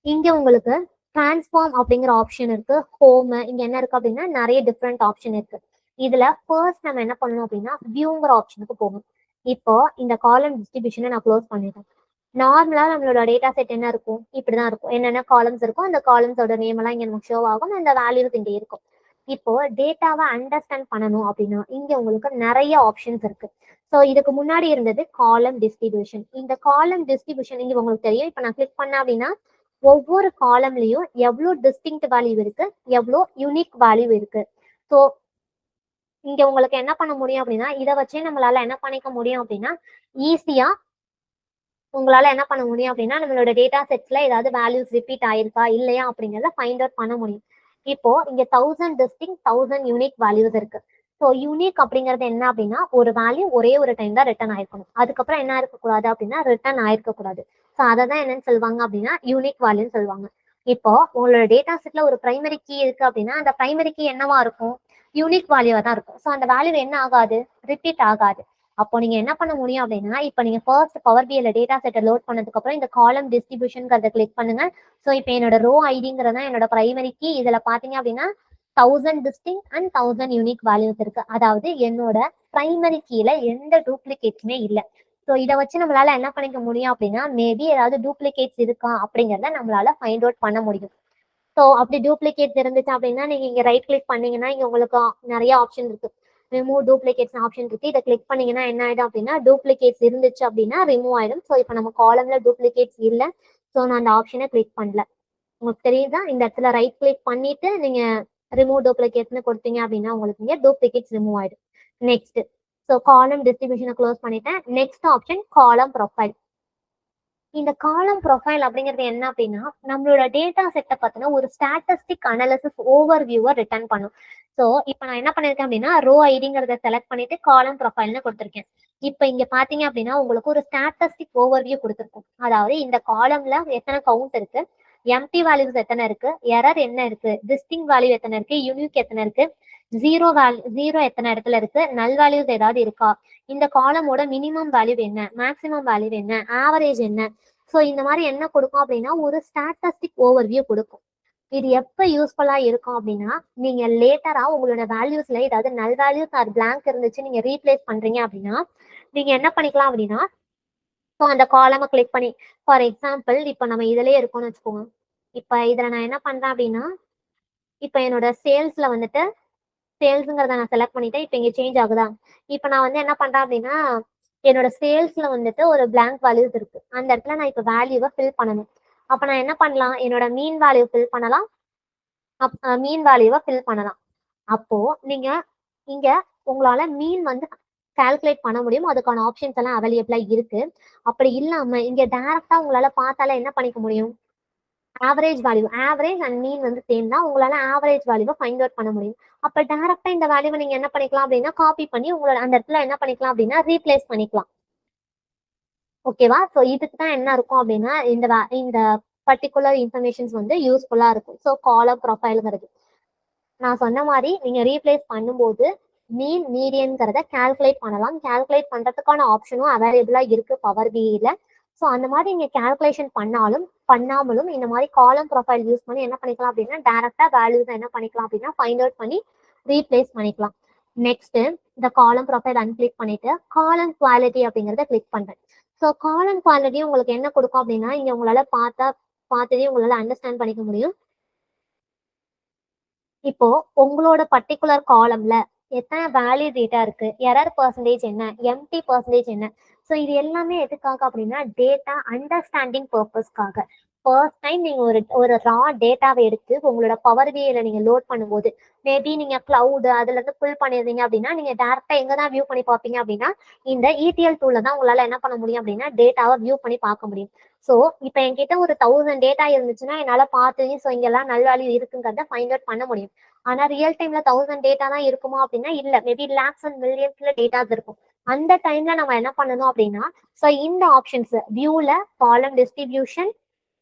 இங்க உங்களுக்கு டிரான்ஸ்ஃபார்ம் அப்படிங்கிற ஆப்ஷன் இருக்கு. ஹோம் இங்க என்ன இருக்கு அப்படின்னா நிறைய டிஃப்ரெண்ட் ஆப்ஷன் இருக்கு. இதுல ஃபர்ஸ்ட் நம்ம என்ன பண்ணணும் அப்படின்னா வியூங்கிற ஆப்ஷனுக்கு போகணும். இப்போ இந்த காலம் டிஸ்ட்ரிபியூஷனை நான் க்ளோஸ் பண்ணிட்டேன். நார்மலா நம்மளோட டேட்டா செட் என்ன இருக்கும், இப்படிதான் இருக்கும். என்னென்ன காலம்ஸ் இருக்கும் அந்த காலம்ஸோட நேம் எல்லாம் இங்க நமக்கு ஷோ ஆகும், அந்த வேல்யூஸ் இங்க இருக்கும். இப்போ டேட்டாவை அண்டர்ஸ்டாண்ட் பண்ணணும் அப்படின்னா இங்க உங்களுக்கு நிறைய ஆப்ஷன்ஸ் இருக்கு. ஸோ இதுக்கு முன்னாடி இருந்தது காலம் டிஸ்ட்ரிபியூஷன். இந்த காலம் டிஸ்ட்ரிபியூஷன் இங்க உங்களுக்கு தெரியும். இப்போ நான் கிளிக் பண்ணேன் அப்படின்னா ஒவ்வொரு காலம்லயும் எவ்வளோ டிஸ்டிங்க்ட் வேல்யூ இருக்கு, எவ்வளோ யூனிக் வேல்யூ இருக்கு. ஸோ இங்க உங்களுக்கு என்ன பண்ண முடியும் அப்படின்னா இதை வச்சே நம்மளால என்ன பண்ணிக்க முடியும் அப்படின்னா ஈஸியா உங்களால என்ன பண்ண முடியும் அப்படின்னா நம்மளோட டேட்டா செட்ஸ்ல ஏதாவது வேல்யூஸ் ரிப்பீட் ஆயிருக்கா இல்லையா அப்படிங்கிறத ஃபைண்ட் அவுட் பண்ண முடியும். இப்போ இங்க 1000 டிஸ்டிங் 1000 யூனிக் வேல்யூஸ் இருக்கு. ஸோ யூனிக் அப்படிங்கிறது என்ன அப்படின்னா ஒரு வேல்யூ ஒரே ஒரு டைம் தான் ரிட்டர்ன் ஆயிருக்கணும், அதுக்கப்புறம் என்ன இருக்கக்கூடாது அப்படின்னா ரிட்டர்ன் ஆயிருக்க கூடாது. ஸோ அதை தான் என்னன்னு சொல்லுவாங்க அப்படின்னா யூனிக் வேல்யூன்னு சொல்லுவாங்க. இப்போ உங்களோட டேட்டா செட்ல ஒரு பிரைமரி கீ இருக்கு அப்படின்னா அந்த பிரைமரி கீ என்னவா இருக்கும், யூனிக் வேல்யூவா தான் இருக்கும். ஸோ அந்த வேல்யூ என்ன ஆகாது, ரிப்பீட் ஆகாது. அப்போ நீங்க என்ன பண்ண முடியும் அப்படின்னா இப்போ நீங்க ஃபர்ஸ்ட் பவர் பிஐல டேட்டா செட்டை லோட் பண்ணதுக்கு அப்புறம் இந்த காலம் டிஸ்ட்ரிபியூஷன்ங்கிறத கிளிக் பண்ணுங்க. ஸோ இப்போ என்னோட ரோ ஐடிங்கிறதா என்னோட பிரைமரி கீ. இதுல பாத்தீங்க அப்படின்னா 1000 டிஸ்டிங் அண்ட் 1000 யூனிக் வேல்யூஸ் இருக்கு. அதாவது என்னோட பிரைமரி கீல எந்த டூப்ளிகேட்ஸுமே இல்லை. ஸோ இதை வச்சு நம்மளால என்ன பண்ணிக்க முடியும் அப்படின்னா மேபி ஏதாவது டூப்ளிகேட்ஸ் இருக்கா அப்படிங்கிறத நம்மளால ஃபைண்ட் அவுட் பண்ண முடியும். ஸோ அப்படி டூப்ளிகேட்ஸ் இருந்துச்சு அப்படின்னா நீங்க இங்க ரைட் கிளிக் பண்ணீங்கன்னா இங்க உங்களுக்கு நிறைய ஆப்ஷன் இருக்கு. ரிமூவ் டூப்ளிகேட்ஸ் ஆப்ஷன் இருக்கு. இதை கிளிக் பண்ணீங்கன்னா என்ன ஆயிடும் அப்படின்னா டூப்ளிகேட்ஸ் இருந்துச்சு அப்படின்னா ரிமூவ் ஆயிடும். ஸோ இப்போ நம்ம காலம்ல டூப்ளிகேட்ஸ் இல்லை. ஸோ நான் அந்த ஆப்ஷனை கிளிக் பண்ணல. உங்களுக்கு தெரியுதா? இந்த இடத்துல ரைட் கிளிக் பண்ணிட்டு நீங்க ரிமூவ் டூப்ளிகேட்ஸ்னு கொடுத்தீங்க அப்படின்னா உங்களுக்கு இங்க டூப்ளிகேட்ஸ் ரிமூவ் ஆயிடும். நெக்ஸ்ட் ஸோ காலம் டிஸ்ட்ரிபியூஷனை க்ளோஸ் பண்ணிட்டேன். நெக்ஸ்ட் ஆப்ஷன் காலம் ப்ரொஃபைல். இந்த காலம் ப்ரொஃபைல் அப்படிங்கிறது என்ன அப்படின்னா நம்மளோட டேட்டா செட்டை பத்தின ஒரு ஸ்டாட்டிஸ்டிக் அனாலிசிஸ் ஓவர் வியூவை ரிட்டர்ன் பண்ணும். ஸோ இப்போ நான் என்ன பண்ணிருக்கேன் அப்படின்னா ரோ ஐடிங்கிறத செலக்ட் பண்ணிட்டு காலம் ப்ரொஃபைல்னு கொடுத்துருக்கேன். இப்போ இங்க பாத்தீங்க அப்படின்னா உங்களுக்கு ஒரு ஸ்டாட்டிஸ்டிக் ஓவர் வியூ கொடுத்துருக்கும். அதாவது இந்த காலம்ல எத்தனை கவுண்ட் இருக்கு, எம்டி வேல்யூஸ் எத்தனை இருக்கு, எரர் என்ன இருக்கு, டிஸ்டிங் வேல்யூ எத்தனை இருக்கு, யூனிக் எத்தனை இருக்கு, ஜீரோ எத்தனை இடத்துல இருக்கு, நல் வேல்யூஸ் ஏதாவது இருக்கா, இந்த காலமோட மினிமம் வேல்யூ என்ன, மேக்சிமம் வேல்யூ என்ன, ஆவரேஜ் என்ன. ஸோ இந்த மாதிரி என்ன கொடுக்கும் அப்படின்னா ஒரு ஸ்டாட்டிஸ்டிக் ஓவர் வியூ கொடுக்கும். இது எப்ப யூஸ்ஃபுல்லா இருக்கும் அப்படின்னா நீங்க லேட்டரா உங்களோட வேல்யூஸ்ல ஏதாவது நல் வேல்யூஸ் ஆர் பிளாங்க் இருந்துச்சு நீங்க ரீப்ளேஸ் பண்றீங்க அப்படின்னா நீங்க என்ன பண்ணிக்கலாம் அப்படின்னா ஸோ அந்த காலமை கிளிக் பண்ணி ஃபார் எக்ஸாம்பிள் இப்போ நம்ம இதுலயே இருக்கோம்னு வச்சுக்கோங்க. இப்போ இதுல நான் என்ன பண்றேன் அப்படின்னா இப்போ என்னோட சேல்ஸ்ல வந்துட்டு சேல்ஸுங்கிறத நான் செலக்ட் பண்ணிட்டேன். இப்போ இங்க சேஞ்ச் ஆகுதா? இப்போ நான் வந்து என்ன பண்றேன் அப்படின்னா என்னோட சேல்ஸ்ல வந்துட்டு ஒரு பிளாங்க் வேல்யூஸ் இருக்கு. அந்த இடத்துல நான் இப்போ வேல்யூவை ஃபில் பண்ணணும். அப்ப நான் என்ன பண்ணலாம், என்னோட மீன் வேல்யூ ஃபில் பண்ணலாம், மீன் வேல்யூவை ஃபில் பண்ணலாம். அப்போ நீங்க இங்க உங்களால மீன் வந்து கால்குலேட் பண்ண முடியும், அதுக்கான ஆப்ஷன்ஸ் எல்லாம் அவைலபிளா இருக்கு. அப்படி இல்லாம இங்க டைரக்டா உங்களால பார்த்தால என்ன பண்ணிக்க முடியும், ஆவரேஜ் வேல்யூ, ஆவரேஜ் அண்ட் மீன் வந்து சேர்ந்தா உங்களால ஆவரேஜ் வேல்யூவை ஃபைண்ட் அவுட் பண்ண முடியும். அப்ப டைரக்டா இந்த வேல்யூவை நீங்க என்ன பண்ணிக்கலாம் அப்படின்னா காப்பி பண்ணி உங்களோட அந்த இடத்துல என்ன பண்ணிக்கலாம் அப்படின்னா ரீப்ளேஸ் பண்ணிக்கலாம். ஓகேவா? ஸோ இதுக்கு தான் என்ன இருக்கும் அப்படின்னா இந்த பர்டிகுலர் இன்ஃபர்மேஷன்ஸ் வந்து யூஸ்ஃபுல்லா இருக்கும். ஸோ காலம் ப்ரொஃபைலுங்கிறது நான் சொன்ன மாதிரி நீங்க ரீப்ளேஸ் பண்ணும்போது மீன் மீடியன்கிறத கால்குலேட் பண்ணலாம். கால்குலேட் பண்றதுக்கான ஆப்ஷனும் அவைலபிளா இருக்கு பவர் பிஐல. ஸோ அந்த மாதிரி நீங்க கால்குலேஷன் பண்ணாமலும் இந்த மாதிரி காலம் ப்ரொஃபைல் யூஸ் பண்ணி என்ன பண்ணிக்கலாம் அப்படின்னா டைரக்டா வேல்யூஸ் என்ன பண்ணிக்கலாம் அப்படின்னா ஃபைண்ட் அவுட் பண்ணி ரீப்ளேஸ் பண்ணிக்கலாம். நெக்ஸ்ட் இந்த காலம் ப்ரொஃபைல் அன்கிளிக் பண்ணிட்டு காலம் குவாலிட்டி அப்படிங்கிறத கிளிக் பண்றேன். ஸோ காலம் குவாலிட்டி உங்களுக்கு என்ன கொடுக்கும் அப்படின்னா இங்க உங்களால பார்த்ததே உங்களால அண்டர்ஸ்டாண்ட் பண்ணிக்க முடியும். இப்போ உங்களோட பர்டிகுலர் காலம்ல எத்தனை வேல்யூ டேட்டா இருக்கு, எரர் பர்சன்டேஜ் என்ன, எம்டி பர்சன்டேஜ் என்ன. ஸோ இது எல்லாமே எதுக்காக அப்படின்னா டேட்டா அண்டர்ஸ்டாண்டிங் பர்பஸ்க்காக. ஃபர்ஸ்ட் டைம் நீங்க ஒரு ரா டேட்டாவை எடுத்து உங்களோட பவர் பிஐல நீங்க லோட் பண்ணும்போது மேபி நீங்க கிளவுட் அதுல இருந்து புல் பண்ணிருந்தீங்க அப்படின்னா நீங்க டேரக்டா எங்க தான் வியூ பண்ணி பார்ப்பீங்க அப்படின்னா இந்த இடிஎல் டூல்ல தான் உங்களால என்ன பண்ண முடியும் அப்படின்னா டேட்டாவை வியூ பண்ணி பார்க்க முடியும். ஸோ இப்போ என்கிட்ட ஒரு 1000 டேட்டா இருந்துச்சுன்னா என்னால பார்த்து ஸோ இங்கெல்லாம் நல் வேல்யூ இருக்குங்கிறத ஃபைண்ட் அவுட் பண்ண முடியும். ஆனா ரியல் டைம்ல 1000 டேட்டா தான் இருக்குமா அப்படின்னா இல்ல, மேபி லேக்ஸ் அண்ட் மில்லியன்ஸ்ல டேட்டாஸ் இருக்கும். அந்த டைம்ல நம்ம என்ன பண்ணணும் அப்படின்னா ஸோ இந்த ஆப்ஷன்ஸ் வியூல காலம் டிஸ்ட்ரிபியூஷன்,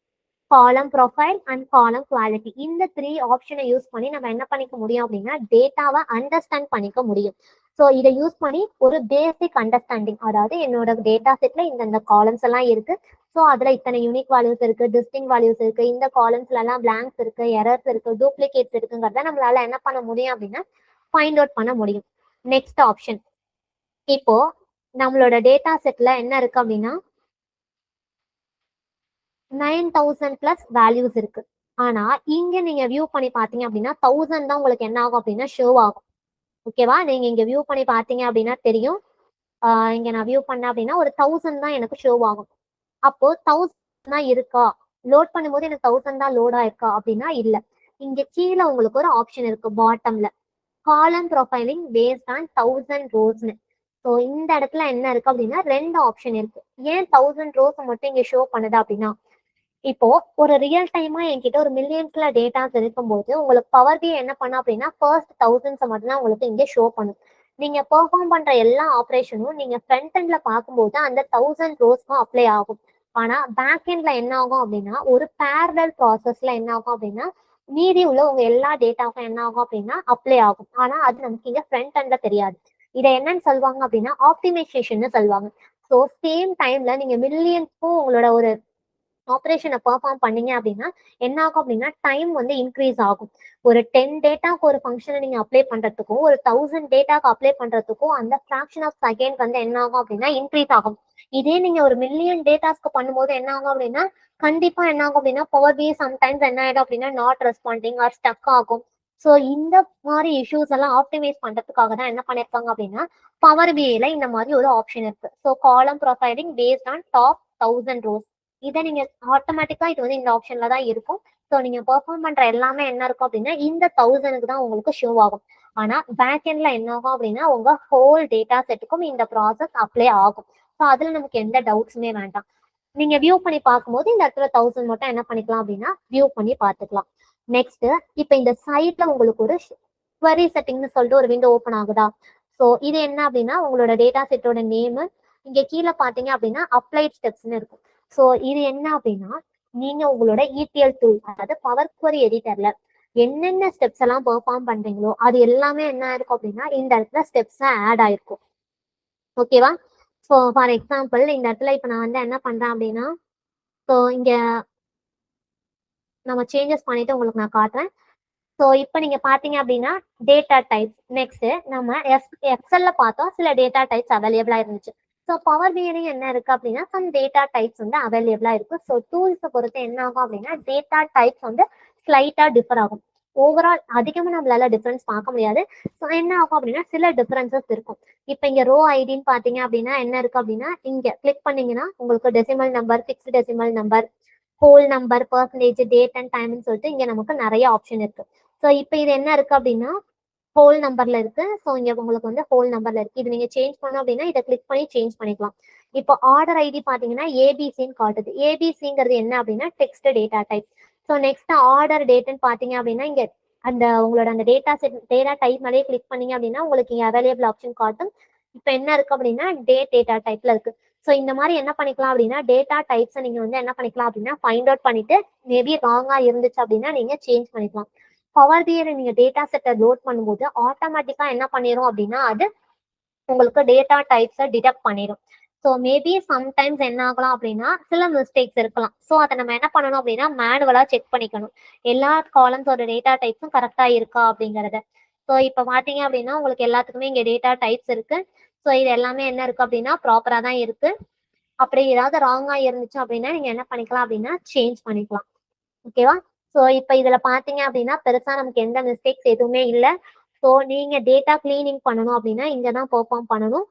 காலம் ப்ரொஃபைல் அண்ட் காலம் குவாலிட்டி, இந்த 3 ஆப்ஷனை யூஸ் பண்ணி நம்ம என்ன பண்ணிக்க முடியும் அப்படின்னா டேட்டாவை அண்டர்ஸ்டாண்ட் பண்ணிக்க முடியும். ஸோ இதை யூஸ் பண்ணி ஒரு பேசிக் அண்டர்ஸ்டாண்டிங், அதாவது என்னோட டேட்டா செட்ல இந்த காலம்ஸ் எல்லாம் இருக்கு, ஸோ அதுல இத்தனை யூனிக் வேல்யூஸ் இருக்கு, டிஸ்டிங் வேல்யூஸ் இருக்கு, இந்த காலம்ஸ்ல எல்லாம் பிளாங்க்ஸ் இருக்கு, எரர்ஸ் இருக்கு, டூப்ளிகேட்ஸ் இருக்குங்கிறத நம்மளால என்ன பண்ண முடியும் அப்படின்னா ஃபைண்ட் அவுட் பண்ண முடியும். நெக்ஸ்ட் ஆப்ஷன், இப்போ நம்மளோட டேட்டா செட்ல என்ன இருக்கு அப்படின்னா 9000+ வேல்யூஸ் இருக்கு. ஆனா இங்க நீங்க வியூ பண்ணி பாத்தீங்க அப்படின்னா 1000 தான் உங்களுக்கு என்ன ஆகும் அப்படின்னா ஷோ ஆகும். ஓகேவா? நீங்க இங்க வியூ பண்ணி பாத்தீங்க அப்படின்னா தெரியும். இங்க நான் வியூ பண்ணேன் அப்படின்னா ஒரு 1000 தான் எனக்கு ஷோ ஆகும். அப்போ 1000 தான் இருக்கா, லோட் பண்ணும்போது எனக்கு 1000 தான் லோட் ஆயிருக்கா அப்படின்னா இல்ல. இங்க கீழே உங்களுக்கு ஒரு ஆப்ஷன் இருக்கு பாட்டம்ல, காலம் ப்ரொஃபைலிங் பேஸ்ட் ஆன் 1000 ரோஸ்னு. ஸோ இந்த இடத்துல என்ன இருக்கு அப்படின்னா 2 ஆப்ஷன் இருக்கு. ஏன் 1000 ரோஸ் மட்டும் இங்க ஷோ பண்ணுது அப்படின்னா இப்போ ஒரு ரியல் டைமா என்கிட்ட ஒரு மில்லியன்ஸ்ல டேட்டாஸ் இருக்கும்போது உங்களுக்கு பவர் பிஐ என்ன பண்ணா அப்படின்னா ஃபர்ஸ்ட் 1000s மட்டும் தான் உங்களுக்கு இங்க ஷோ பண்ணும். நீங்க பெர்ஃபார்ம் பண்ற எல்லா ஆப்ரேஷனும் நீங்க ஃப்ரண்ட் எண்ட்ல பார்க்கும்போது அந்த 1000 ரோஸ்க்கும் அப்ளை ஆகும். ஆனா பேக் எண்ட்ல என்ன ஆகும் அப்படின்னா ஒரு பேரலல் ப்ராசஸ்ல என்ன ஆகும் அப்படின்னா மீதி உள்ள உங்க எல்லா டேட்டாவுக்கும் என்ன ஆகும் அப்படின்னா அப்ளை ஆகும். ஆனா அது நமக்கு இங்க ஃப்ரண்ட் எண்ட்ல தெரியாது. இதை என்னன்னு சொல்லுவாங்க அப்படின்னா ஆப்டிமைசேஷன் சொல்லுவாங்க. ஸோ சேம் டைம்ல நீங்க மில்லியன்ஸ்க்கும் உங்களோட ஒரு ஆப்ரேஷனை பெர்ஃபார்ம் பண்ணீங்க அப்படின்னா என்ன ஆகும் அப்படின்னா டைம் வந்து இன்க்ரீஸ் ஆகும். ஒரு 10 டேட்டாக்கு ஒரு ஃபங்க்ஷனை நீங்க அப்ளை பண்றதுக்கும் ஒரு 1000 டேட்டாக்கு அப்ளை பண்றதுக்கும் அந்த ஃபிராக்ஷன் ஆஃப் செகண்ட் வந்து என்ன ஆகும் அப்படின்னா இன்க்ரீஸ் ஆகும். இதே நீங்க ஒரு மில்லியன் டேட்டாஸ்க்கு பண்ணும்போது என்ன ஆகும் அப்படின்னா கண்டிப்பா என்ன ஆகும் அப்படின்னா பவர் பிஐ சம்டைம்ஸ் என்ன ஆயிடும் அப்படின்னா நாட் ரெஸ்பாண்டிங் ஆர் ஸ்டக் ஆகும். ஸோ இந்த மாதிரி இஷ்யூஸ் எல்லாம் ஆப்டிமைஸ் பண்றதுக்காக தான் என்ன பண்ணிருக்காங்க அப்படின்னா பவர் பிஐல இந்த மாதிரி ஒரு ஆப்ஷன் இருக்கு. ஸோ காலம் profiling based on top 1000 rose, இதை நீங்க ஆட்டோமேட்டிக்கா இது வந்து இந்த ஆப்ஷன்ல தான் இருக்கும். ஸோ நீங்க பெர்ஃபார்ம் பண்ற எல்லாமே என்ன இருக்கும் அப்படின்னா இந்த 1000க்கு தான் உங்களுக்கு ஷோ ஆகும். ஆனா பேக் எண்ட்ல என்ன ஆகும் அப்படின்னா உங்க ஹோல் டேட்டா செட்டுக்கும் இந்த ப்ராசஸ் அப்ளை ஆகும். ஸோ அதுல நமக்கு எந்த டவுட்ஸுமே வேண்டாம். நீங்க வியூ பண்ணி பார்க்கும்போது இந்த இடத்துல 1000 மட்டும் என்ன பண்ணிக்கலாம் அப்படின்னா வியூ பண்ணி பார்த்துக்கலாம். நெக்ஸ்ட் இப்போ இந்த சைட்ல உங்களுக்கு ஒரு query செட்டிங்னு சொல்லிட்டு ஒரு விண்டோ ஓப்பன் ஆகுதா. ஸோ இது என்ன அப்படின்னா உங்களோட டேட்டா செட்டோட நேமு, இங்க கீழே பாத்தீங்க அப்படின்னா அப்ளைட் ஸ்டெப்ஸ்னு இருக்கும். ஸோ இது என்ன அப்படின்னா நீங்க உங்களோட இடிஎல் டூல் அதாவது பவர் குவரி எடிட்டர்ல என்னென்ன ஸ்டெப்ஸ் எல்லாம் பெர்ஃபார்ம் பண்றீங்களோ அது எல்லாமே என்ன ஆயிருக்கும் அப்படின்னா இந்த இடத்துல ஸ்டெப்ஸா ஆட் ஆயிருக்கும். ஓகேவா? ஸோ ஃபார் எக்ஸாம்பிள் இந்த இடத்துல இப்போ நான் வந்து என்ன பண்றேன் அப்படின்னா ஸோ இங்க நம்ம சேஞ்சஸ் பண்ணிட்டு உங்களுக்கு நான் காட்டுறேன். ஸோ இப்போ நீங்க பாத்தீங்க அப்படின்னா டேட்டா டைப்ஸ், நெக்ஸ்ட் நம்ம எக்ஸல்ல பார்த்தோம் சில டேட்டா டைப்ஸ் அவைலபிளா இருந்துச்சு. ஸோ பவர் பிஐலையும் என்ன இருக்கு அப்படின்னா சம் டேட்டா டைப்ஸ் வந்து அவைலபிளா இருக்கு. ஸோ டூல்ஸை பொறுத்து என்ன ஆகும் அப்படின்னா டேட்டா டைப்ஸ் வந்து ஸ்லைட்டா டிஃபர் ஆகும். ஓவரால் அதிகமா நம்மளால டிஃபரன்ஸ் பார்க்க முடியாது. ஸோ என்ன ஆகும் அப்படின்னா சில டிஃபரன்சஸ் இருக்கும். இப்போ இங்க ரோ ஐடின்னு பாத்தீங்க அப்படின்னா என்ன இருக்கு அப்படின்னா இங்க கிளிக் பண்ணீங்கன்னா உங்களுக்கு decimal number, fixed decimal number, whole number, percentage, date and டைம்னு சொல்லிட்டு இங்க நமக்கு நிறைய ஆப்ஷன் இருக்கு. ஸோ இப்போ இது என்ன இருக்கு அப்படின்னா ஹோல் நம்பர்ல இருக்கு. ஸோ இங்க உங்களுக்கு வந்து ஹோல் நம்பர்ல இருக்கு. இது நீங்க சேஞ்ச் பண்ணணும் அப்படின்னா இதை கிளிக் பண்ணி சேஞ்ச் பண்ணிக்கலாம். இப்போ ஆர்டர் ஐடி பாத்தீங்கன்னா ஏபிசின்னு காட்டுது. ஏபிசிங்கிறது என்ன அப்படின்னா text data type. So next order டேட்னு பாத்தீங்க அப்படின்னா இங்க அந்த உங்களோட அந்த டேட்டா டைப் மேலேயே கிளிக் பண்ணீங்க அப்படின்னா உங்களுக்கு இங்க அவைலபிள் ஆப்ஷன் காட்டும். இப்போ என்ன இருக்கு அப்படின்னா டேட்டா டைப்ல இருக்கு. ஸோ இந்த மாதிரி என்ன பண்ணிக்கலாம் அப்படின்னா டேட்டா டைப்ஸை நீங்க வந்து என்ன பண்ணிக்கலாம் அப்படின்னா ஃபைண்ட் அவுட் பண்ணிட்டு மேபி ராங்கா இருந்துச்சு அப்படின்னா நீங்க சேஞ்ச் பண்ணிக்கலாம். பவர் பிஐ நீங்க டேட்டா செட்டை லோட் பண்ணும்போது ஆட்டோமேட்டிக்கா என்ன பண்ணிரும் அப்படின்னா அது உங்களுக்கு டேட்டா டைப்ஸை டிடெக்ட் பண்ணிடும். ஸோ மேபி சம்டைம்ஸ் என்ன ஆகலாம் அப்படின்னா சில மிஸ்டேக்ஸ் இருக்கலாம். ஸோ அதை நம்ம என்ன பண்ணணும் அப்படின்னா மேனுவலா செக் பண்ணிக்கணும் எல்லா காலம்ஸோட டேட்டா டைப்ஸும் கரெக்டா இருக்கா அப்படிங்கறத. ஸோ இப்போ பாத்தீங்க அப்படின்னா உங்களுக்கு எல்லாத்துக்குமே இங்க டேட்டா டைப்ஸ் இருக்கு. ஸோ இது எல்லாமே என்ன இருக்கு அப்படின்னா ப்ராப்பரா தான் இருக்கு. அப்படி ஏதாவது ராங்கா இருந்துச்சு அப்படின்னா நீங்க என்ன பண்ணிக்கலாம் அப்படின்னா சேஞ்ச் பண்ணிக்கலாம். ஓகேவா? ஸோ இப்போ இதுல பாத்தீங்க அப்படின்னா பெருசா நமக்கு எந்த மிஸ்டேக்ஸ் எதுவுமே இல்லை. ஸோ நீங்க டேட்டா கிளீனிங் பண்ணணும் அப்படின்னா இங்க தான் பெர்ஃபார்ம் பண்ணணும்.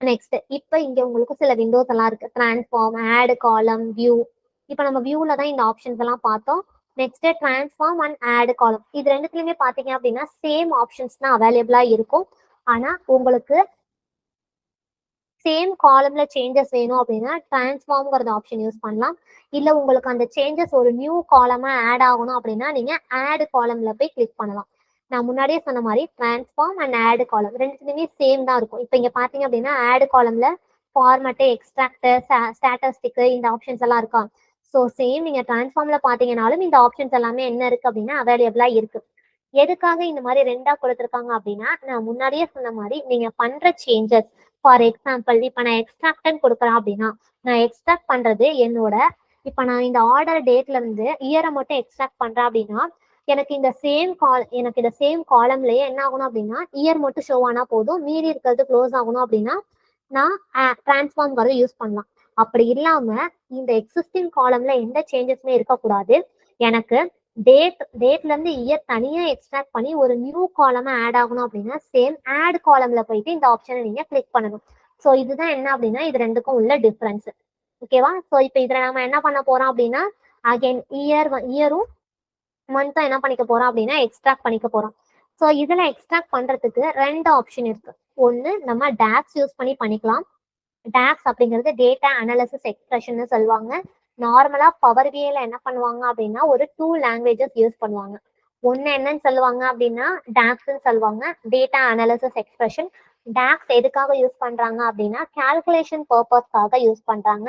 நெக்ஸ்ட் இப்போ இங்க உங்களுக்கு சில விண்டோஸ் எல்லாம் இருக்கு. டிரான்ஸ்ஃபார்ம், ஆட் காலம், வியூ. இப்போ நம்ம வியூல தான் இந்த ஆப்ஷன்ஸ் எல்லாம் பார்த்தோம். நெக்ஸ்ட் டிரான்ஸ்ஃபார்ம் அண்ட் ஆட் காலம். இது ரெண்டுத்துலயுமே பாத்தீங்க அப்படின்னா சேம் ஆப்ஷன்ஸ் தான் அவைலபிளா இருக்கும். ஆனா உங்களுக்கு சேம் காலம்ல சேஞ்சஸ் வேணும் அப்படின்னா டிரான்ஸ்ஃபார்ம்ங்கிறது ஆப்ஷன் யூஸ் பண்ணலாம். இல்ல உங்களுக்கு அந்த சேஞ்சஸ் ஒரு நியூ காலமா ஆட் ஆகணும் அப்படின்னா நீங்க ஆட் காலம்ல போய் கிளிக் பண்ணலாம். நான் முன்னாடியே சொன்ன மாதிரி டிரான்ஸ்ஃபார்ம் அண்ட் ஆட் காலம் ரெண்டுத்துலயுமே சேம் தான் இருக்கும். இப்போ இங்க பாத்தீங்க அப்படின்னா ஆட் காலம்ல ஃபார்மேட்டு, எக்ஸ்ட்ராக்ட், ஸ்டாட்டிஸ்டிக் இந்த ஆப்ஷன்ஸ் எல்லாம் இருக்கா. ஸோ சேம் நீங்க டிரான்ஸ்ஃபார்ம்ல பாத்தீங்கன்னாலும் இந்த ஆப்ஷன்ஸ் எல்லாமே என்ன இருக்கு அப்படின்னா அவைலபிளா இருக்கு. எதுக்காக இந்த மாதிரி ரெண்டா கொடுத்துருக்காங்க அப்படின்னா நான் முன்னாடியே சொன்ன மாதிரி நீங்க பண்ற சேஞ்சஸ் ஃபார் எக்ஸாம்பிள் இப்போ நான் எக்ஸ்ட்ராக்ட்னு கொடுக்குறேன் அப்படின்னா நான் எக்ஸ்ட்ராக்ட் பண்றது என்னோட இப்போ நான் இந்த ஆர்டர் டேட்ல இருந்து இயரை மட்டும் எக்ஸ்ட்ராக்ட் பண்றேன் அப்படின்னா எனக்கு இந்த சேம் காலம்லயே என்ன ஆகணும் அப்படின்னா இயர் மட்டும் ஷோ ஆனா போதும், மீறி இருக்கிறது க்ளோஸ் ஆகணும் அப்படின்னா நான் டிரான்ஸ்ஃபார்ம்ங்கிறத யூஸ் பண்ணலாம். அப்படி இல்லாம இந்த எக்ஸிஸ்டிங் காலம்ல எந்த சேஞ்சஸுமே இருக்கக்கூடாது. எனக்கு டேட்ல இருந்து இயர் தனியா எக்ஸ்ட்ராக்ட் பண்ணி ஒரு நியூ காலமா ஆட் ஆகணும் அப்படின்னா சேம் ஆட் காலம்ல போயிட்டு இந்த ஆப்ஷனை நீங்க கிளிக் பண்ணணும். ஸோ இதுதான் என்ன அப்படின்னா இது ரெண்டுக்கும் உள்ள டிஃபரன்ஸ். ஓகேவா? ஸோ இப்போ இதுல நம்ம என்ன பண்ண போறோம் அப்படின்னா அகைன் இயரும் மந்த்தும் என்ன பண்ணிக்க போறோம் அப்படின்னா எக்ஸ்ட்ராக்ட் பண்ணிக்க போறோம். ஸோ இதுல எக்ஸ்ட்ராக்ட் பண்றதுக்கு ரெண்டு ஆப்ஷன் இருக்கு. ஒன்னு நம்ம டாக்ஸ் யூஸ் பண்ணி பண்ணிக்கலாம். டாக்ஸ் அப்படிங்கிறது டேட்டா அனாலிசிஸ் எக்ஸ்பிரஷன் சொல்லுவாங்க. நார்மலா பவர் பிஐல என்ன பண்ணுவாங்க அப்படின்னா ஒரு 2 லாங்குவேஜஸ் யூஸ் பண்ணுவாங்க. ஒன்னு என்னன்னு சொல்லுவாங்க அப்படின்னா டாக்ஸ்ன்னு சொல்லுவாங்க, டேட்டா அனாலிசிஸ் எக்ஸ்பிரஷன். டாக்ஸ் எதுக்காக யூஸ் பண்றாங்க அப்படின்னா கால்குலேஷன் பர்பஸ்க்காக யூஸ் பண்றாங்க.